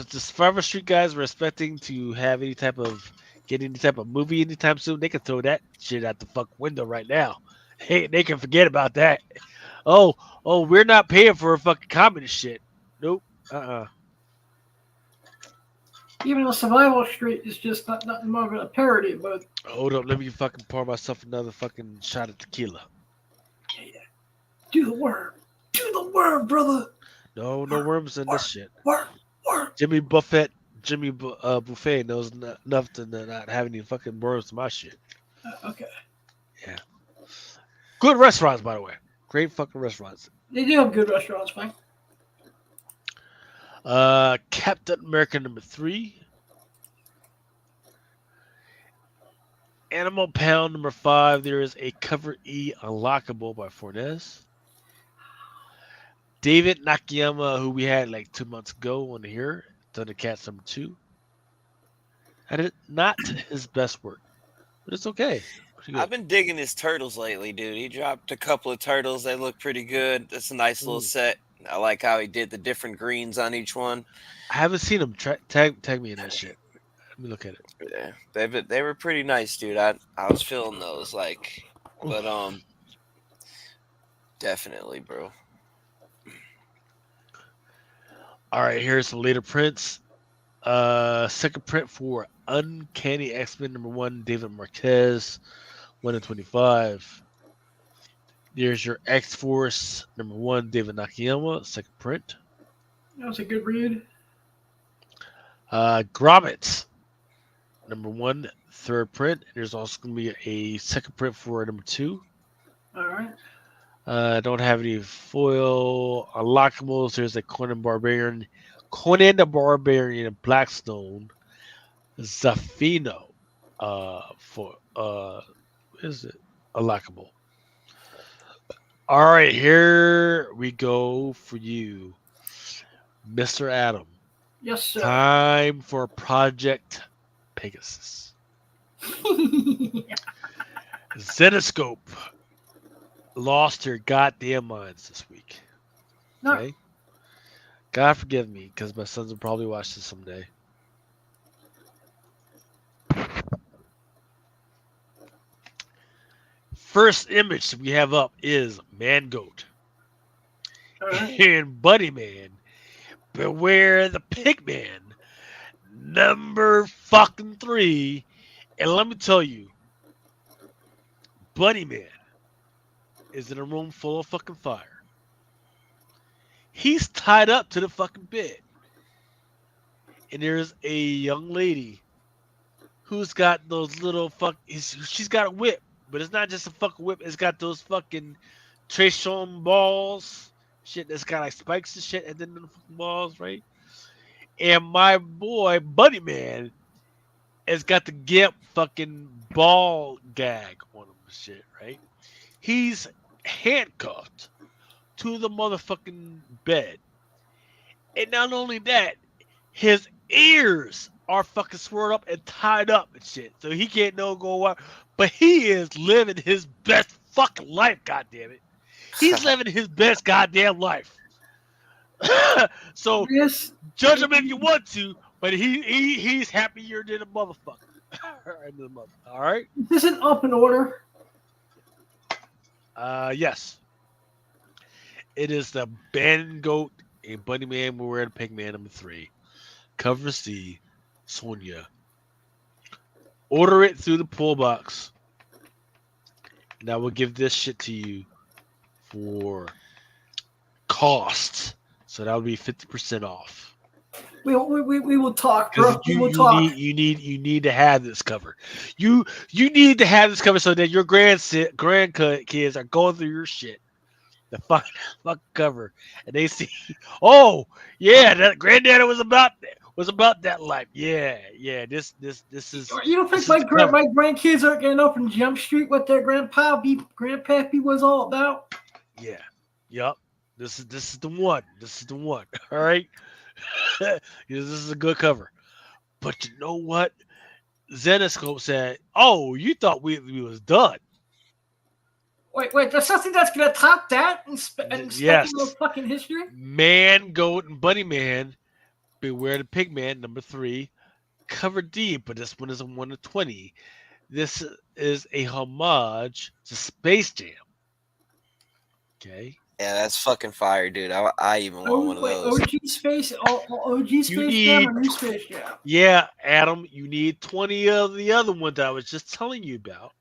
the Survivor Street guys were expecting to have any type of movie anytime soon, they could throw that shit out the fuck window right now. Hey, they can forget about that. Oh, we're not paying for a fucking communist shit. Nope. Even though Survival Street is just not more of a parody, but hold up, let me fucking pour myself another fucking shot of tequila. Do the worm, brother. No worms in this shit. Worm. Jimmy Buffett knows enough to not have any fucking worms in my shit. Okay. Yeah. Good restaurants, by the way. Great fucking restaurants. They do have good restaurants, man. Captain America #3. Animal Pound #5. There is a cover E unlockable by Fornes. David Nakayama, who we had like 2 months ago on here, Thundercats #2. And it not his best work, but it's okay. I've been digging his turtles lately, dude. He dropped a couple of turtles. They look pretty good. It's a nice little set. I like how he did the different greens on each one. I haven't seen him. Tag me in that shit. Let me look at it. Yeah, they were pretty nice, dude. I was feeling those, but definitely, bro. All right, here's some later prints. Second print for Uncanny X-Men #1, David Marquez, 1/25. There's your X-Force #1, David Nakayama, second print. That was a good read. Grommets #1, third print. There's also going to be a second print for #2. All right. Don't have any foil unlockables. There's a Conan the Barbarian Blackstone Zafino for is it unlockable. All right, here we go for you, Mr. Adam. Yes, sir. Time for Project Pegasus. Zenoscope lost their goddamn minds this week. No. Okay? God forgive me, because my sons will probably watch this someday. First image we have up is Man Goat. Right. And Buddy Man, beware the Pig Man, #3. And let me tell you, Buddy Man is in a room full of fucking fire. He's tied up to the fucking bed. And there's a young lady who's got those little she's got a whip, but it's not just a fucking whip. It's got those fucking Tresson balls, shit that's got like spikes and shit, and then the fucking balls, right? And my boy Buddy Man has got the Gimp fucking ball gag on him, shit, right? He's handcuffed to the motherfucking bed, and not only that, his ears are fucking swirled up and tied up and shit, so he can't go out. But he is living his best fucking life, goddammit. He's living his best goddamn life. So Yes. Judge him if you want to, but he's happier than a motherfucker. All right. Is this up in order? Yes. It is the Man Goat and Bunny Man Beware the Pig Man #3. Cover C, Sonya. Order it through the pull box. And I will give this shit to you for cost. So that would be 50% off. We will talk, bro. We will talk. You need to have this cover. You need to have this cover so that your grandkids are going through your shit. The fuck cover, and they see, oh yeah, that granddaddy was about that life. Yeah. This is. You don't think my grandkids aren't getting up and Jump Street what their grandpappy was all about? Yeah. Yup. This is the one. This is the one. All right. This is a good cover. But you know what? Zenoscope said, "Oh, you thought we was done." Wait, there's something that's gonna top that in yes. fucking history? Man, Goat, and Bunny Man, Beware the Pig Man, #3. Cover D, but this one is a 1/20. This is a homage to Space Jam. Okay. Yeah, that's fucking fire, dude. I even want one of those. OG Space Jam or New Space Jam? Yeah, Adam, you need 20 of the other ones that I was just telling you about.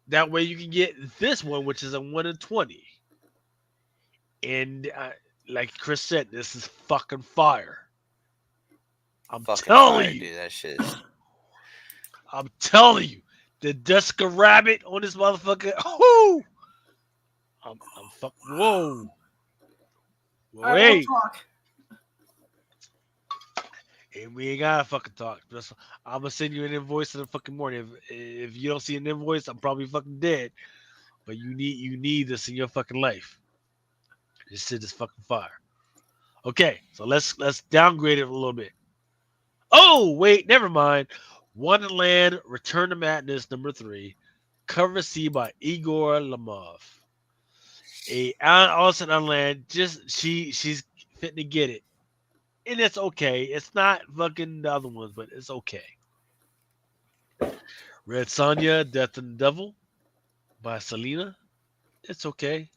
That way you can get this one, which is a 1/20. And like Chris said, this is fucking fire. I'm fucking telling fire, you. Dude, that shit is... I'm telling you. The Jessica Rabbit on this motherfucker. Oh! I'm fucking. Whoa. Wait. And we ain't gotta fucking talk. I'm gonna send you an invoice in the fucking morning. If you don't see an invoice, I'm probably fucking dead. But you need this in your fucking life. This shit is fucking fire. Okay, so let's downgrade it a little bit. Oh wait, never mind. Wonderland Return to Madness #3. Cover C by Igor Lamov. A Alan Austin Unland, she's fitting to get it. and it's okay. It's not fucking the other ones, but it's okay. Red Sonja, Death and the Devil by Selena. It's okay.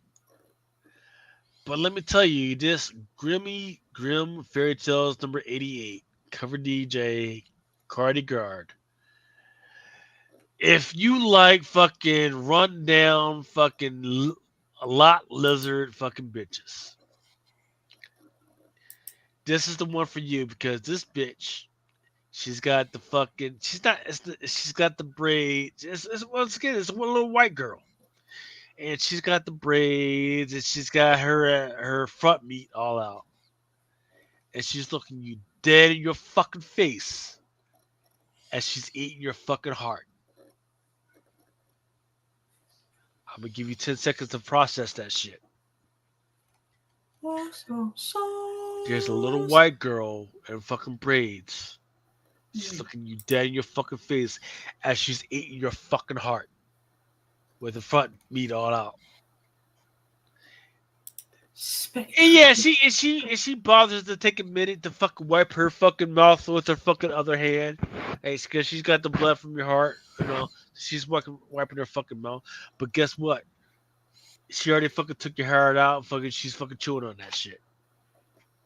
But let me tell you, this Grim Fairy Tales number 88, cover DJ, Cardi Guard. If you like fucking run down fucking a lot lizard fucking bitches, this is the one for you because this bitch, she's got the fucking, she's got the braids. Once again, it's one little white girl. And she's got the braids and she's got her front meat all out. And she's looking you dead in your fucking face as she's eating your fucking heart. I'm gonna give you 10 seconds to process that shit. There's a little white girl in fucking braids. She's looking you dead in your fucking face as she's eating your fucking heart with the front meat all out. And yeah, she bothers to take a minute to fucking wipe her fucking mouth with her fucking other hand. Hey, because she's got the blood from your heart, you know. She's wiping her fucking mouth. But guess what? She already fucking took your heart out. She's fucking chewing on that shit.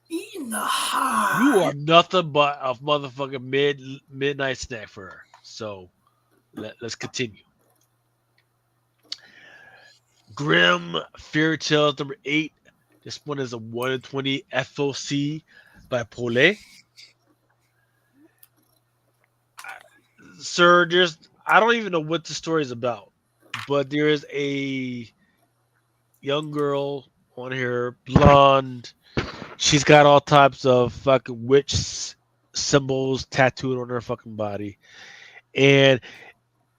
Eating the heart. You are nothing but a motherfucking midnight snack for her. So let's continue. Grim Fairy Tales number 8. This one is a 1 in 20 FOC by Paulet. Sir, I don't even know what the story is about, but there is a young girl on here, blonde. She's got all types of fucking witch symbols tattooed on her fucking body. And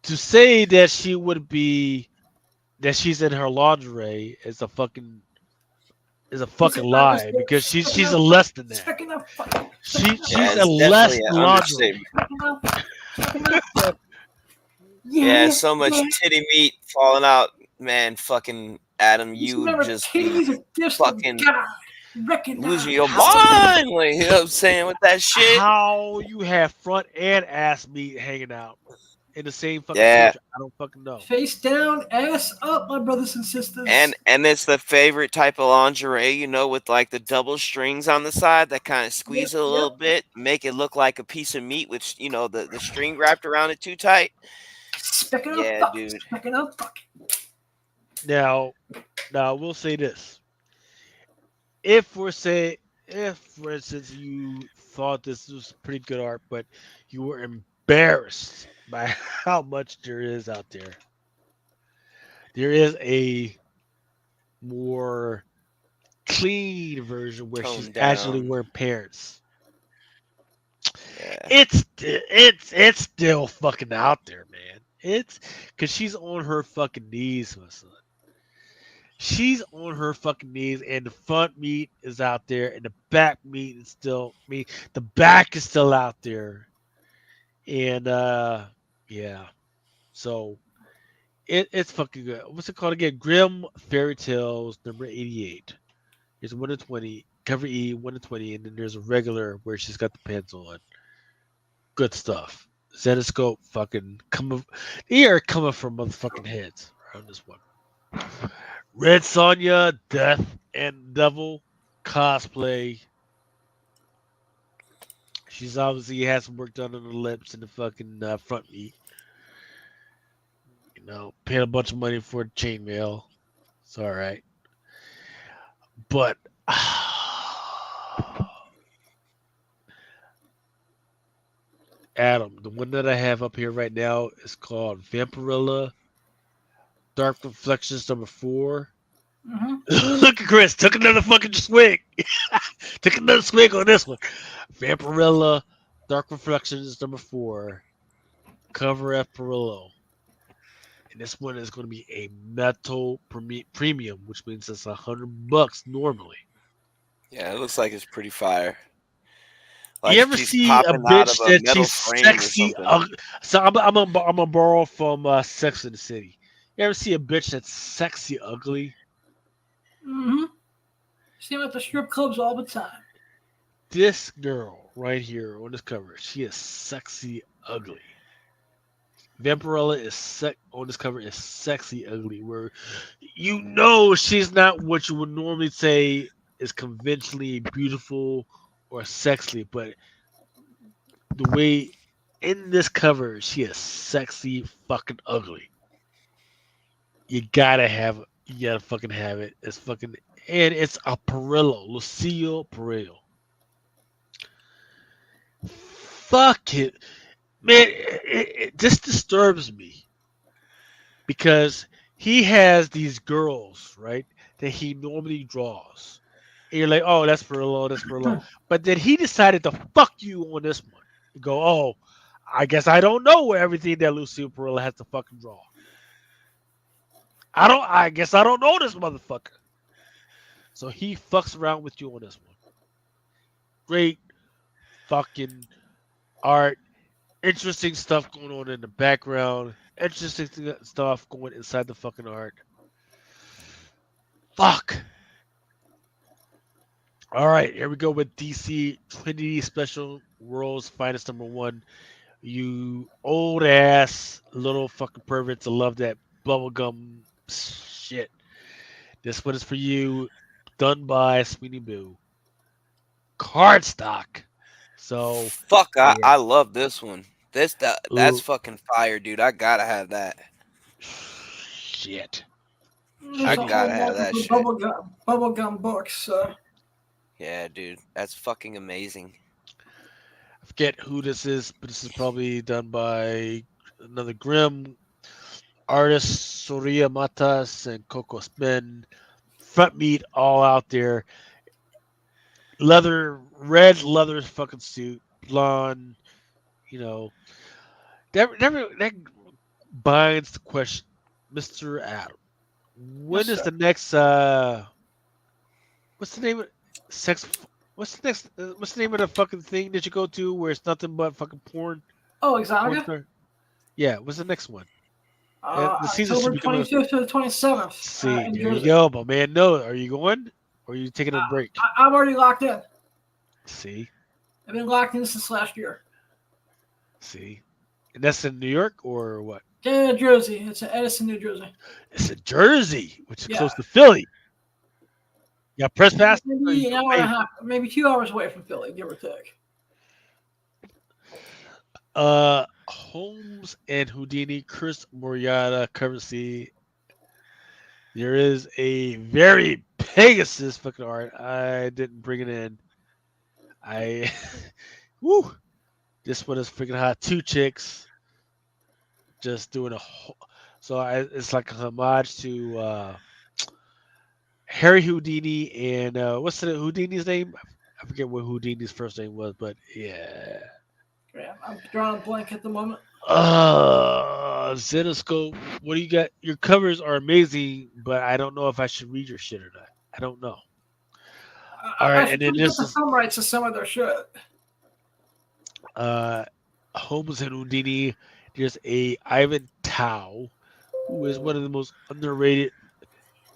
to say that she's in her lingerie is a fucking lie because she's a less than that. She's a less than lingerie. Yeah, so much titty meat falling out, man. Fucking Adam, you just be fucking losing your mind. Like, you know what I'm saying with that shit? How you have front and ass meat hanging out in the same fucking picture? I don't fucking know. Face down, ass up, my brothers and sisters. And it's the favorite type of lingerie, you know, with like the double strings on the side that kind of squeeze it a little bit, make it look like a piece of meat with, you know, the string wrapped around it too tight. Dude. Now we'll say this. If for instance you thought this was pretty good art, but you were embarrassed by how much there is out there, there is a more clean version where she's actually wearing pants. Yeah. It's still fucking out there, man. It's because she's on her fucking knees, my son. She's on her fucking knees, and the front meat is out there, and the back meat is still meat. The back is still out there, and yeah. So it's fucking good. What's it called again? Grim Fairy Tales number 88. There's 1 in 20, cover E 1 in 20, and then there's a regular where she's got the pants on. Good stuff. Zenoscope fucking they are coming from motherfucking heads around this one. Red Sonja, Death and Devil cosplay. She's obviously has some work done on the lips and the fucking front meat. You know, paying a bunch of money for the chainmail. It's all right. But Adam, the one that I have up here right now is called Vampirilla Dark Reflections number 4. Mm-hmm. Look at Chris, took another fucking swig. Took another swig on this one. Vampirilla Dark Reflections number 4. Cover F Perillo. And this one is going to be a metal premium, which means it's $100 normally. Yeah, it looks like it's pretty fire. Like you ever see a bitch that she's sexy? So I'm gonna borrow from Sex and the City. You ever see a bitch that's sexy ugly? Mm-hmm. See them at the strip clubs all the time. This girl right here on this cover, she is sexy ugly. Vampirella is on this cover is sexy ugly, where you know she's not what you would normally say is conventionally beautiful or sexy, but the way in this cover she is sexy fucking ugly. You gotta fucking have it. It's fucking and it's a Perillo, Lucille Perillo. Fuck it, man. It just disturbs me because he has these girls, right, that he normally draws. And you're like, oh, that's Perillo, that's Perillo. But then he decided to fuck you on this one. You go, oh, I guess I don't know everything that Lucille Perillo has to fucking draw. I guess I don't know this motherfucker. So he fucks around with you on this one. Great fucking art. Interesting stuff going on in the background. Interesting stuff going inside the fucking art. Fuck. All right, here we go with DC Trinity Special World's Finest #1. You old ass little fucking perverts that love that bubblegum shit. This one is for you. Done by Sweeney Boo. Cardstock. So Fuck, yeah. I love this one. That's fucking fire, dude. I gotta have that. Shit. There's a gotta whole have that bunch shit. of bubblegum books. So. Yeah, dude. That's fucking amazing. I forget who this is, but this is probably done by another Grimm artist, Soria Matas and Coco Spin. Front meat all out there. Red leather fucking suit, blonde, you know. That binds the question, Mr. Adam. When Yes, is sir. the next what's the name of sex what's the name of the fucking thing that you go to where it's nothing but fucking porn? Oh, Porn Exotica? star? Yeah, what's the next one? The season should October be coming up. 25th to the 27th. See, In there Jersey. you go, but man, no. Are you going? Or are you taking a break? I'm already locked in. See, I've been locked in since last year. see, and that's in New York or what? Yeah, Jersey. It's in Edison, New Jersey. It's in Jersey, which is Yeah. close to Philly. Yeah, press pass. Maybe an hour and a half, maybe 2 hours away from Philly, give or take. Holmes and Houdini, Chris Moriata, currency. There is a very Pegasus fucking art. I didn't bring it in. Woo. This one is freaking hot. 2 chicks just doing a whole. So it's like a homage to Harry Houdini and what's the Houdini's name? I forget what Houdini's first name was, but yeah. Yeah, I'm drawing a blank at the moment. Zenoscope. What do you got? Your covers are amazing, but I don't know if I should read your shit or not. I don't know. All right, and then this is some rights to some of their shit. Holmes and Houdini. There's a Ivan Tao, who is one of the most underrated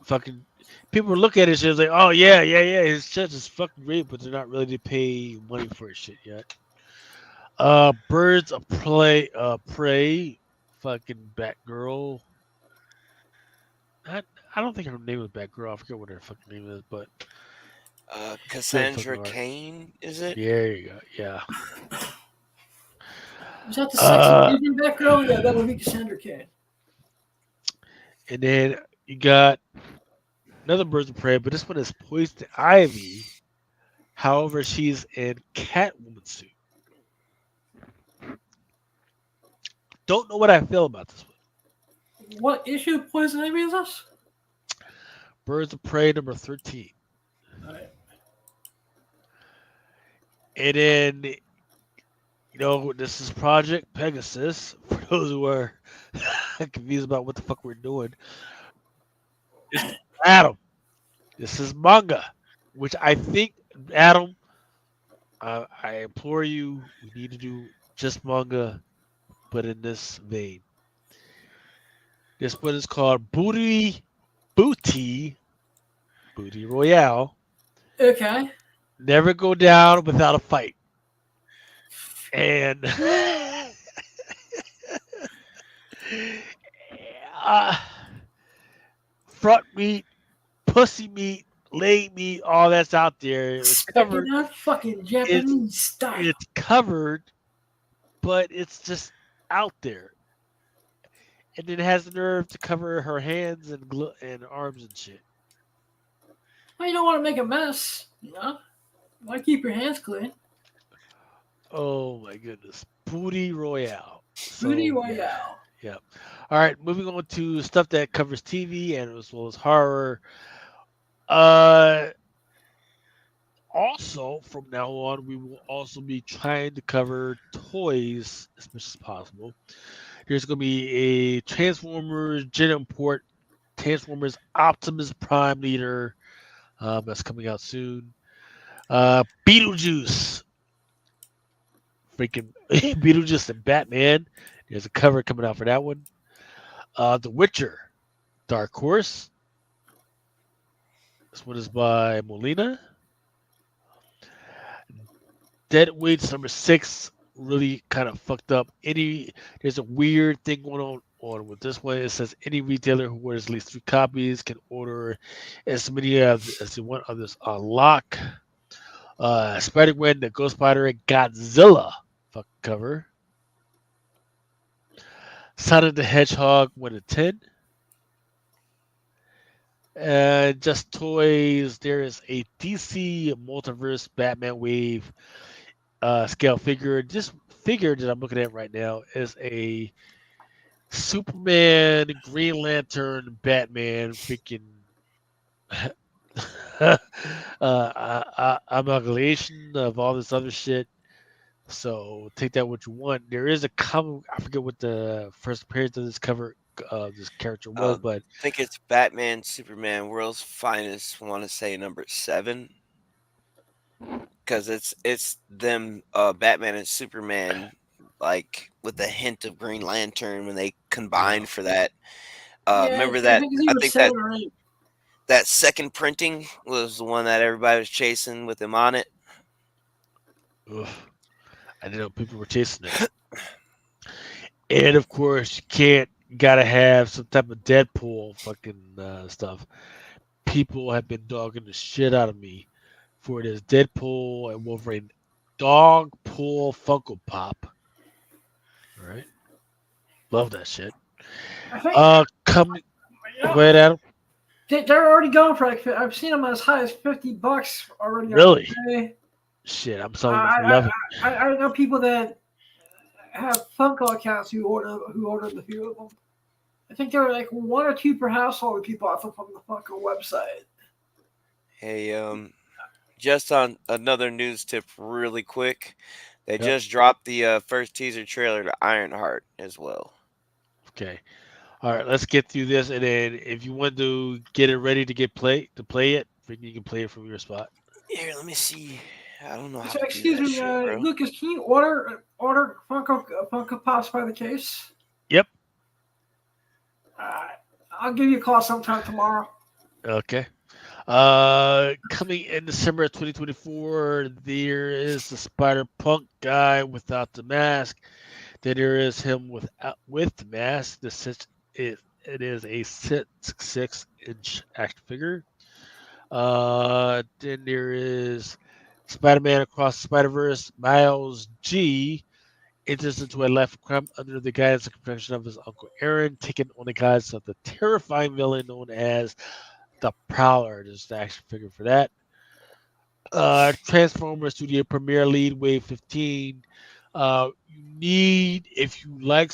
fucking people look at his shit like, oh yeah, his shit is fucking great, but they're not ready to pay money for his shit yet. Birds of Prey, fucking Batgirl. I don't think her name was Batgirl. I forget what her fucking name is, but Cassandra Cain, is it? Yeah, there you go. Yeah. Was that the sexy Asian Batgirl? Yeah, that would be Cassandra Cain. And then you got another Birds of Prey, but this one is Poison Ivy. However, she's in Catwoman suit. Don't know what I feel about this one. What issue of Poison Ivy is this? Birds of Prey number 13. All right. And then, you know, this is Project Pegasus. For those who are confused about what the fuck we're doing. This is Adam. This is manga, which I think, Adam, I implore you, we need to do just manga, but in this vein. This one is called Booty Royale. Okay. never go down without a fight. And uh, front meat, pussy meat, leg meat, all that's out there. It's covered. Sticking out fucking It's Japanese style. it's covered, but it's just out there. And then it has the nerve to cover her hands and arms and shit. Well, you don't want to make a mess, you know? You want to keep your hands clean. Oh my goodness. Booty Royale. Booty So, Royale. yeah. All right, moving on to stuff that covers TV and as well as horror. Also, from now on, we will also be trying to cover toys as much as possible. There's going to be a Transformers Gen Import Transformers Optimus Prime Leader that's coming out soon. Beetlejuice. Freaking Beetlejuice and Batman. There's a cover coming out for that one. The Witcher. Dark Horse. This one is by Molina. Dead Weights #6 really kind of fucked up. There's a weird thing going on with this one. It says any retailer who orders at least 3 copies can order as many as they want others unlock. Spider-Man, the Ghost Spider, and Godzilla fuck cover. Sonic the Hedgehog 1-10. And just toys. There is a DC Multiverse Batman Wave scale figure. This figure that I'm looking at right now is a Superman, Green Lantern, Batman, freaking amalgamation of all this other shit. So take that what you want. There is a comic. I forget what the first appearance of this cover, this character was, but I think it's Batman, Superman, World's Finest. Want to say number 7, because it's them, Batman and Superman, like with a hint of Green Lantern when they combined for that. Remember that? I think that second printing was the one that everybody was chasing with him on it. Ugh. I didn't know people were chasing it. And of course, you gotta have some type of Deadpool fucking stuff. People have been dogging the shit out of me for this Deadpool and Wolverine dog pool Funko Pop. All right, love that shit. Go ahead, Adam. They're already going for like, I've seen them as high as $50 already. Really? On Shit, I'm selling them for 11. I know people that have Funko accounts who ordered a few of them. I think there were like 1 or 2 per household people off from the Funko website. Hey, just on another news tip, really quick, they just dropped the first teaser trailer to Ironheart as well. Okay, all right, let's get through this, and then if you want to get it ready to play it, you can play it from your spot. Here, let me see. I don't know how So, to excuse do that me, shit, bro. Lucas, can you order Funko Pops by the case? Yep. I'll give you a call sometime tomorrow. Okay. Coming in December of 2024, there is the Spider-Punk guy without the mask. Then there is him with the mask. It is a 6'6" action figure. Then there is Spider-Man Across the Spider-Verse. Miles G enters into a life of crime under the guidance and protection of his uncle Aaron, taking on the guise of the terrifying villain known as the Prowler. There's the action figure for that. Transformers Studio Premiere Lead Wave 15. You need, if you like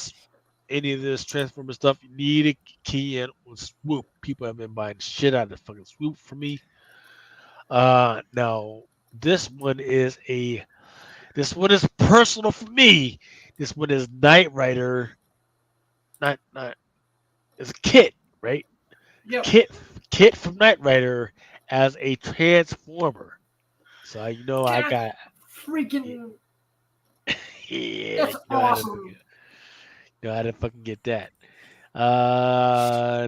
any of this Transformer stuff, you need a key in on Swoop. People have been buying shit out of the fucking Swoop for me. Now this one is personal for me. This one is Knight Rider. Not it's a Kit, right? Yep. Kit from Knight Rider as a Transformer. So I got freaking yeah. that's awesome. I didn't fucking get that.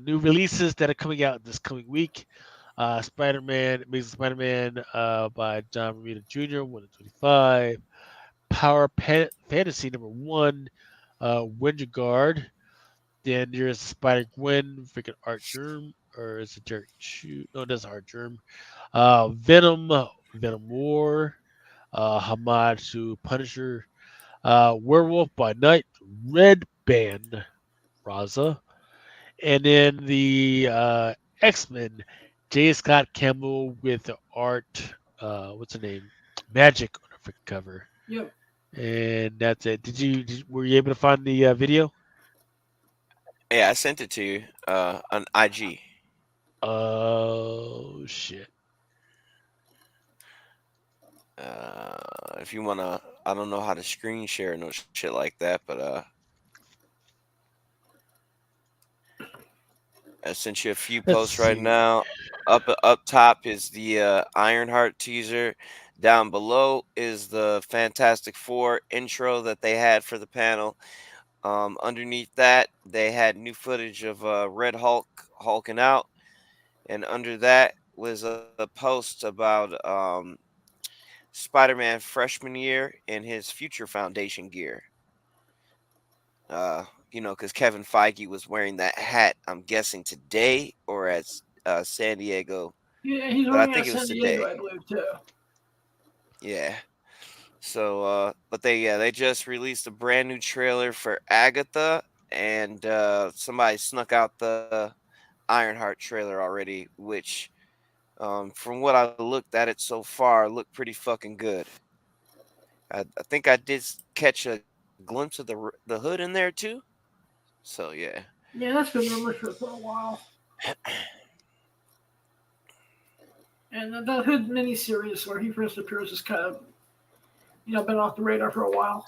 New releases that are coming out this coming week. Spider-Man, Amazing Spider-Man by John Romita Jr., 125. Fantasy #1, Winter Guard. Then there's Spider-Gwen, freaking Art Germ, or is it Derek Chew? No, that's Art Germ. Venom, Venom War, Hamasu Punisher, Werewolf by Night, Red Band, Raza. And then the X-Men, J. Scott Campbell with the art, what's her name? Magic on the freaking cover. Yep. And that's it. Were you able to find the video? Yeah, I sent it to you on IG. Oh shit. If you wanna, I don't know how to screen share no shit like that, but I sent you a few Let's posts right see. now. Up top is the Ironheart teaser. Down below is the Fantastic Four intro that they had for the panel. Underneath that, they had new footage of Red Hulk hulking out, and under that was a post about Spider-Man freshman year in his future Foundation gear. Because Kevin Feige was wearing that hat, I'm guessing today or at San Diego. Yeah, he's But I running think at it was San Diego, today. I believe, too. Yeah. So, but they just released a brand new trailer for Agatha, and somebody snuck out the Ironheart trailer already, which, from what I looked at it so far, looked pretty fucking good. I think I did catch a glimpse of the hood in there too. So yeah. Yeah, that's been rumored for a while. And the Hood miniseries where he first appears has kind of, been off the radar for a while.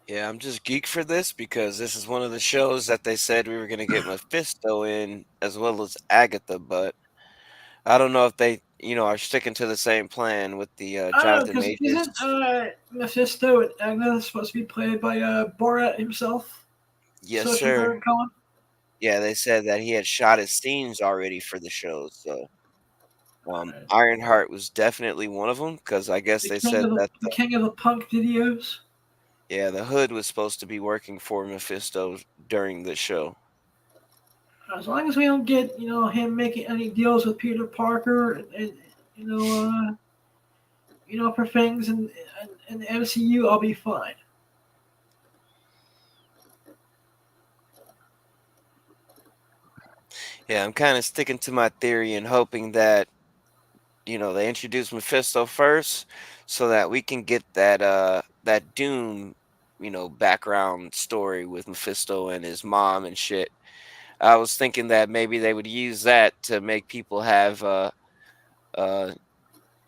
Yeah, I'm just geek for this because this is one of the shows that they said we were going to get Mephisto in as well as Agatha, but I don't know if they, are sticking to the same plan with the I don't know, Jonathan because Majors. isn't Mephisto and Agnes supposed to be played by Borat himself? Yes, Saoirse sir. Baron Cohen? Yeah, they said that he had shot his scenes already for the show, so Ironheart was definitely one of them because I guess they said that The king of the punk videos? yeah, the Hood was supposed to be working for Mephisto during the show. As long as we don't get, him making any deals with Peter Parker and for things in the MCU, I'll be fine. Yeah, I'm kind of sticking to my theory and hoping that they introduce Mephisto first so that we can get that Doom, background story with Mephisto and his mom and shit. I was thinking that maybe they would use that to make people have uh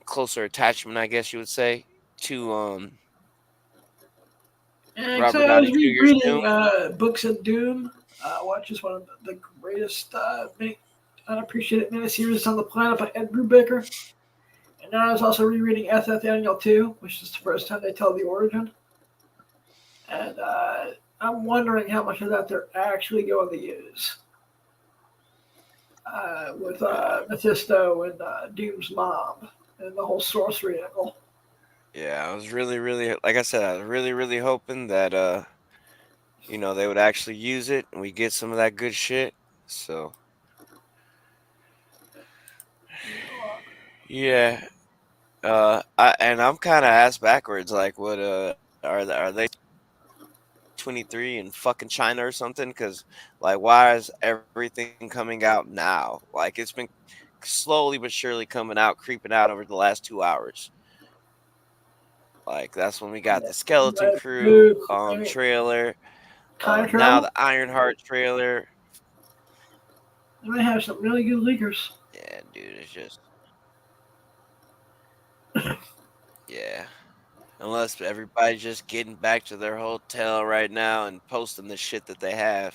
closer attachment, I guess you would say, to And so Robert I was Downey Jr.'s Doom. rereading Books of Doom, which is one of the greatest unappreciated miniseries on the planet by Ed Brubaker. And now I was also rereading SF Annual 2, which is the first time they tell the origin. And I'm wondering how much of that they're actually going to use with Mephisto and Doom's mom and the whole sorcery angle. Yeah, I was really, really, like I said, I was really, really hoping that they would actually use it and we get some of that good shit. So yeah. I'm kind of ass backwards. Like, what are they 23 in fucking China or something? Because like, why is everything coming out now? Like, it's been slowly but surely coming out, creeping out over the last 2 hours. Like, that's when we got the Skeleton Crew trailer. Time Now travel? the Ironheart trailer. They might have some really good leakers. Yeah, dude, it's just yeah. Unless everybody's just getting back to their hotel right now and posting the shit that they have.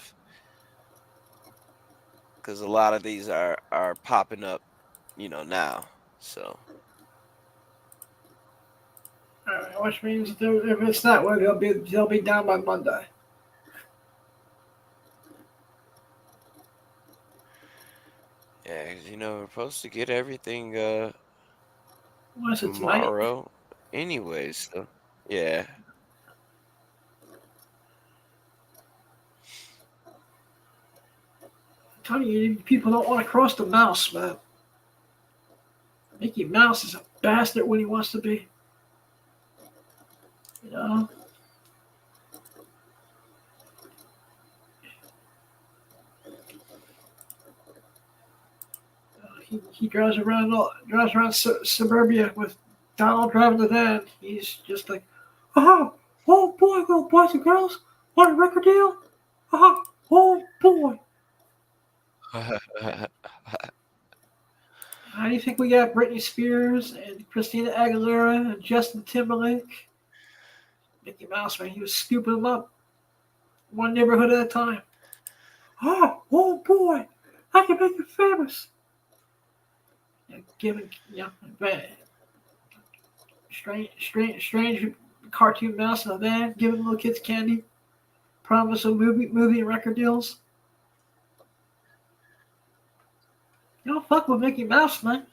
Because a lot of these are popping up, now. So Which means if it's that way, they'll be down by Monday. Yeah, 'cause, we're supposed to get everything What is it tonight? tomorrow, anyways. So yeah. I'm telling you, people don't want to cross the mouse, man. Mickey Mouse is a bastard when he wants to be. You know? He drives around suburbia with Donald driving the van. He's just like, oh boy, little boys and girls, want a record deal? Oh boy. How do you think we got Britney Spears and Christina Aguilera and Justin Timberlake? Mickey Mouse, man, he was scooping them up one neighborhood at a time. Oh boy, I can make you famous. And giving, strange cartoon mouse in a van, giving little kids candy, promise of movie and record deals. You don't fuck with Mickey Mouse, man.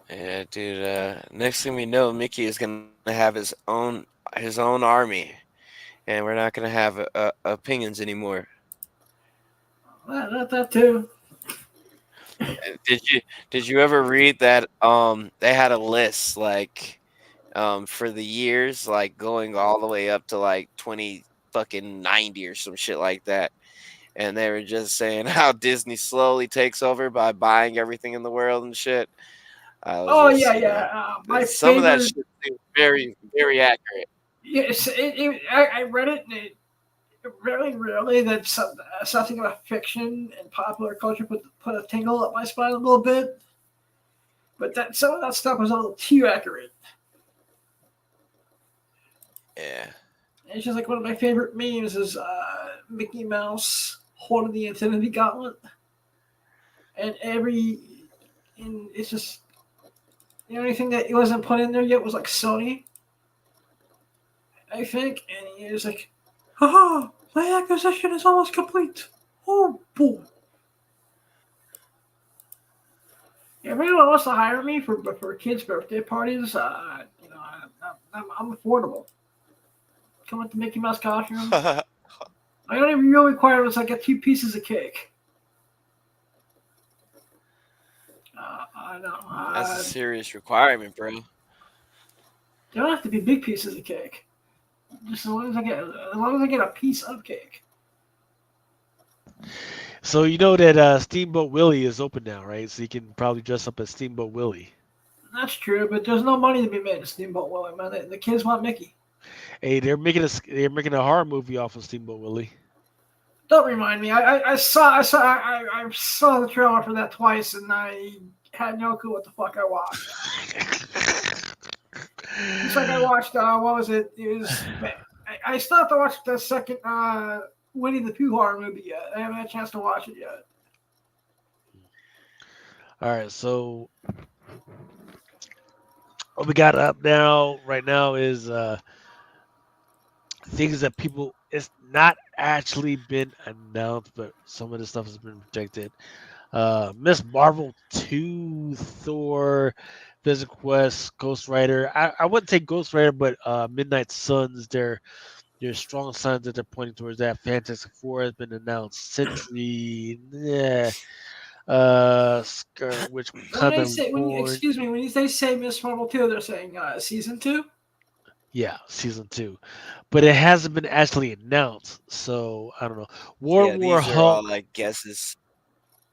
Yeah, dude. Next thing we know, Mickey is gonna have his own army, and we're not gonna have opinions anymore. Not that too. Did you ever read that? They had a list like, for the years, like going all the way up to like 20 fucking 90 or some shit like that, and they were just saying how Disney slowly takes over by buying everything in the world and shit. I was Oh just, yeah. My some of that favorite. shit seems very, very accurate. Yes, I read it. And it very rarely that something about fiction and popular culture put a tingle up my spine a little bit. But that some of that stuff was a little too accurate. Yeah. And it's just like one of my favorite memes is Mickey Mouse holding the Infinity Gauntlet, and it's just the only thing that wasn't put in there yet was like Sony, I think, and he was like, haha, my acquisition is almost complete. Oh boy. If anyone wants to hire me for kids' birthday parties, I'm affordable. Come with the Mickey Mouse costume. My only real requirement is I get 2 pieces of cake. I know. That's a serious requirement, bro. They don't have to be big pieces of cake. Just as long as I get a piece of cake. So you know that Steamboat Willie is open now, right? So you can probably dress up as Steamboat Willie. That's true, but there's no money to be made in Steamboat Willie, man. The kids want Mickey. Hey, they're making a horror movie off of Steamboat Willie. Don't remind me. I saw the trailer for that twice, and I had no clue what the fuck I watched. It's like I watched what was it? It was I still have to watch the second Winnie the Pooh horror movie yet. I haven't had a chance to watch it yet. All right, so what we got up right now is things that people, it's not actually been announced, but some of the stuff has been projected. Miss Marvel 2, Thor, Vision Quest, Ghost Rider. I wouldn't say Ghost Rider, but Midnight Suns, there's strong signs that they're pointing towards that. Fantastic Four has been announced. Sentry, Scarlet Witch, Excuse me, when you say Miss Marvel 2, they're saying season 2? Yeah, season 2, but it hasn't been actually announced. So I don't know. World War These are Hulk. all like guesses.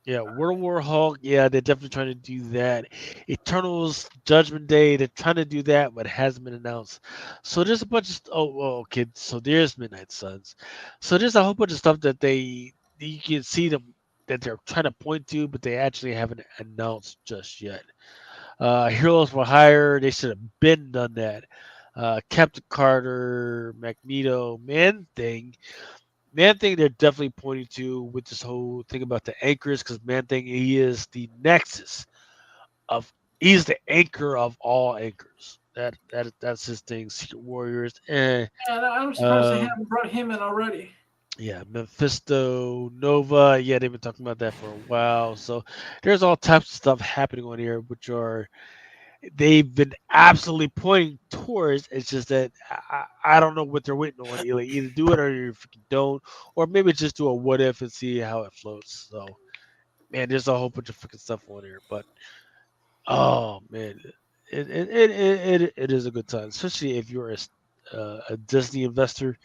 Yeah, World War Hulk. Yeah, they're definitely trying to do that. Eternals, Judgment Day. They're trying to do that, but it hasn't been announced. So there's a bunch of okay. So there's Midnight Suns. So there's a whole bunch of stuff that you can see them that they're trying to point to, but they actually haven't announced just yet. Heroes for Hire. They should have been done that. Captain Carter, Magneto, Man-Thing, they're definitely pointing to with this whole thing about the anchors, because Man-Thing, he is the nexus he's the anchor of all anchors. That's his thing. Secret Warriors and And I'm surprised they um, haven't brought him in already. yeah, Mephisto, Nova. Yeah, they've been talking about that for a while. So there's all types of stuff happening on here, which are they've been absolutely pointing towards. It's just that I don't know what they're waiting on. Either do it or you freaking don't, or maybe just do a what if and see how it floats. So man, there's a whole bunch of freaking stuff on here, but oh man, it is a good time, especially if you're a Disney investor.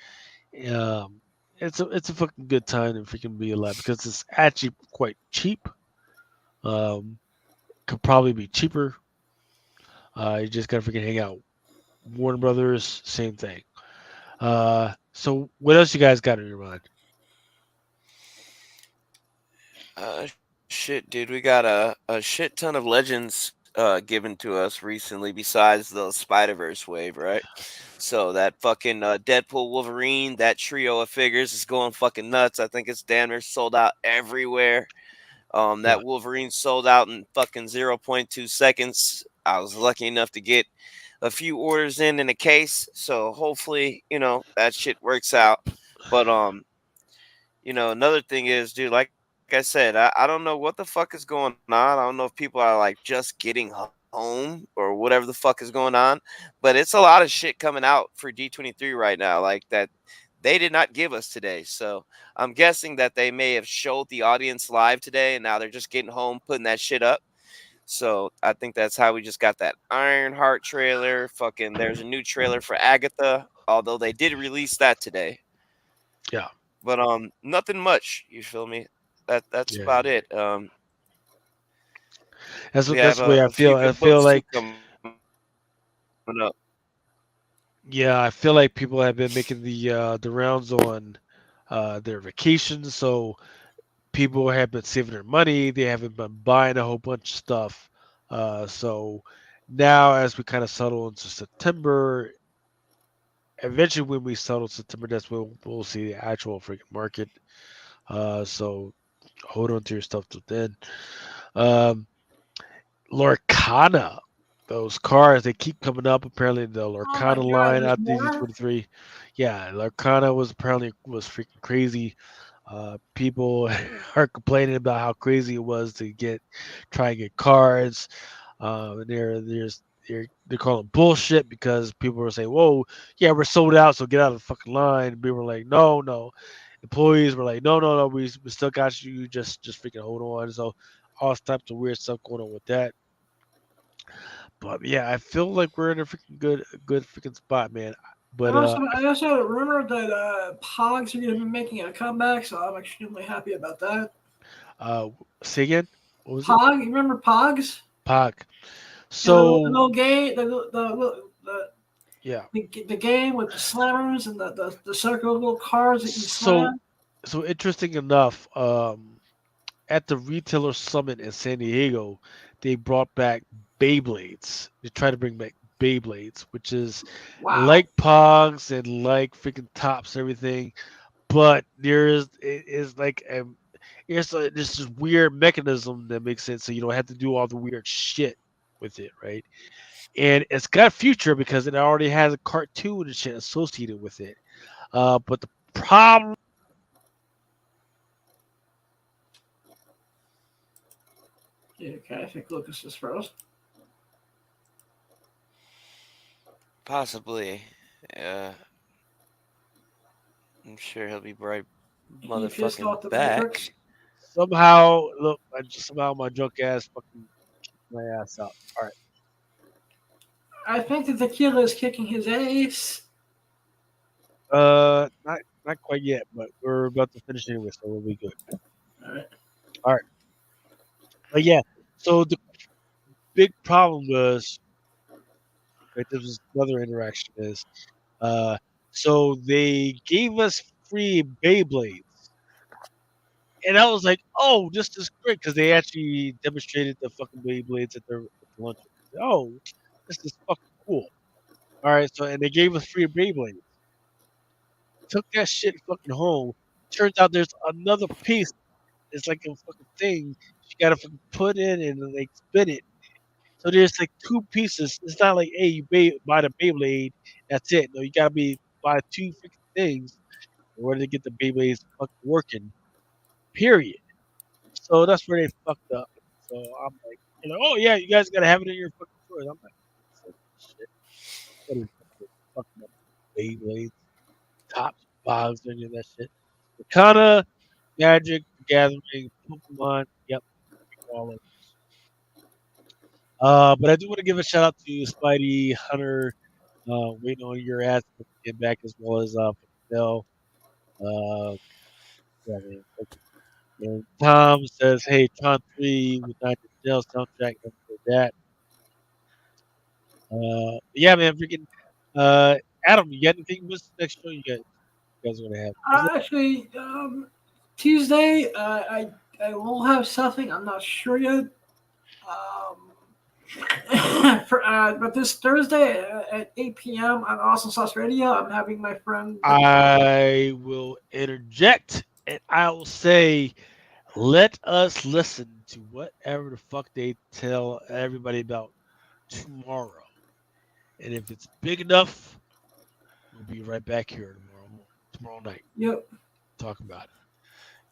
Um, it's a fucking good time to freaking be alive because it's actually quite cheap. Um, could probably be cheaper. You just gotta freaking hang out. Warner Brothers, same thing. So what else you guys got in your mind? Shit, dude, we got a shit ton of legends given to us recently besides the Spider-Verse wave, right? So that fucking Deadpool Wolverine, that trio of figures is going fucking nuts. I think it's damn near sold out everywhere. That Wolverine sold out in fucking 0.2 seconds. I was lucky enough to get a few orders in a case, so hopefully, that shit works out. But another thing is, dude, like I said, I don't know what the fuck is going on. I don't know if people are like just getting home or whatever the fuck is going on, but it's a lot of shit coming out for D23 right now, like that they did not give us today. So I'm guessing that they may have showed the audience live today and now they're just getting home, putting that shit up. So I think that's how we just got that Ironheart trailer. Fucking, there's a new trailer for Agatha, although they did release that today. Yeah. But nothing much. You feel me? That's Yeah. about it. That's We that's have the way I a few feel. I good feel books too like coming up. yeah, I feel like people have been making the rounds on their vacations, so people have been saving their money. They haven't been buying a whole bunch of stuff. So now, as we kind of settle into September, eventually when we settle September, that's when we'll see the actual freaking market. So hold on to your stuff till then. Um, Lorcana, those cars they keep coming up. Apparently, the Oh my Lorcana god, line there's out more? DG23. Yeah, Lorcana was apparently was freaking crazy. People are complaining about how crazy it was to try and get cards. And they're calling bullshit because people were saying, "Whoa, yeah, we're sold out, so get out of the fucking line." And people were like, "No, no." Employees were like, "No, no, no, we still got you. Just freaking hold on." So all types of weird stuff going on with that. But yeah, I feel like we're in a freaking good freaking spot, man. But I also had a rumor that Pogs are going to be making a comeback, so I'm extremely happy about that. say again, what was it? Pog, you remember Pogs? Pog. You know, the So little game, yeah. the game with the slammers and the circle little cars that you So slam. so interesting enough, at the retailer summit in San Diego, they brought back Beyblades. They tried to bring back Beyblades, which is Wow. like Pogs and like freaking Tops and everything, but it is like there's this weird mechanism that makes sense, so you don't have to do all the weird shit with it, right? And it's got future because it already has a cartoon and shit associated with it. But the problem Yeah, okay, I think Lucas is froze. Possibly. I'm sure he'll be right He pissed off motherfucking the back. Matrix. somehow look, somehow my drunk ass fucking kicked my ass out. All right. I think the tequila is kicking his ace. Not quite yet, but we're about to finish anyway, so we'll be good. All right. All right. But yeah, so the big problem was, right, this was another interaction is, so they gave us free Beyblades, and I was like, oh, this is great because they actually demonstrated the fucking Beyblades at the lunch. Oh, this is fucking cool. All right, so and they gave us free Beyblades. Took that shit fucking home. Turns out there's another piece. It's like a fucking thing. You gotta fucking put in and like spin it. So there's like 2 pieces. It's not like, hey, you buy the Beyblade, that's it. No, you gotta buy 2 freaking things in order to get the Beyblades fucking working. Period. So that's where they fucked up. So I'm like, oh yeah, you guys gotta have it in your fucking stores. I'm like, shit. What is fucking up Beyblades, Tops, Bogs, any of that shit. Wakanda, Magic, The Gathering, Pokemon. Yep, all of but I do want to give a shout out to Spidey, Hunter, waiting on your ass to get back, as well as Phil. Yeah, man. And Tom says, "Hey, Tron 3 with Nine Inch soundtrack." And for that, yeah, man. Freaking, Adam, you got anything? What's the next show you guys are gonna have? Actually, Tuesday, I will have something. I'm not sure yet. But this Thursday at 8 p.m. on Awesome Sauce Radio, I'm having my friend. I will interject and I will say, let us listen to whatever the fuck they tell everybody about tomorrow. And if it's big enough, we'll be right back here tomorrow night. Yep. Talk about it.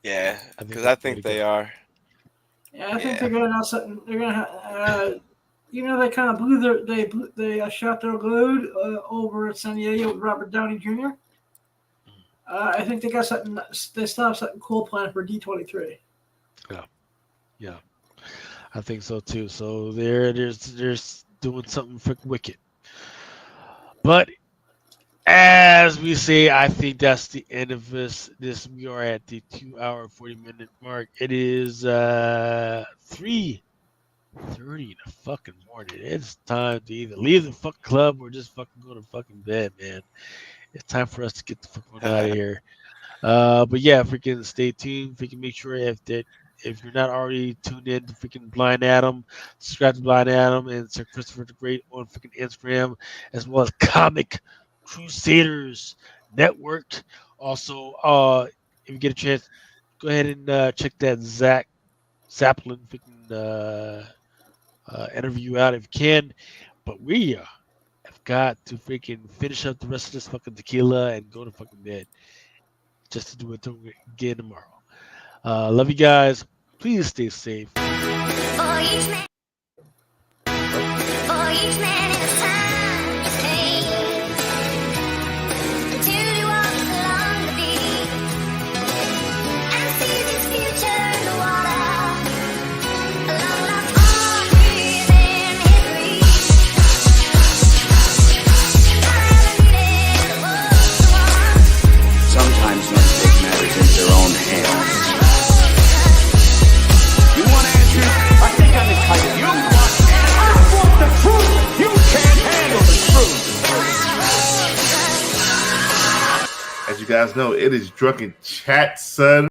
Yeah, because I think they are. Yeah, I think they're gonna have something. They're gonna have. They kind of they shot their load over at San Diego with Robert Downey Jr. I think they got something. They still have something cool planned for D23. Yeah, I think so too. So they're doing something freaking wicked. But as we say, I think that's the end of this. We are at the 2-hour 40-minute mark. It is 3:30 in the fucking morning. It's time to either leave the fucking club or just fucking go to fucking bed, man. It's time for us to get the fuck out of here. But yeah, freaking stay tuned. Freaking make sure if you're not already tuned in to freaking Blind Adam, subscribe to Blind Adam and Sir Christopher the Great on freaking Instagram, as well as Comic Crusaders Network. Also, if you get a chance, go ahead and check that Zach Zaplin freaking interview out if you can. But we have got to freaking finish up the rest of this fucking tequila and go to fucking bed just to do it again tomorrow. Love you guys. Please stay safe. For each man in his time to stay, until he walks along the beach and sees his future in the water, along the arm within his reach. Sometimes men take matters into their own hands. You want answers? I think I'm entitled. You want answers? I want the truth. You can't handle the truth. As you guys know, it is Drunken Chat, son.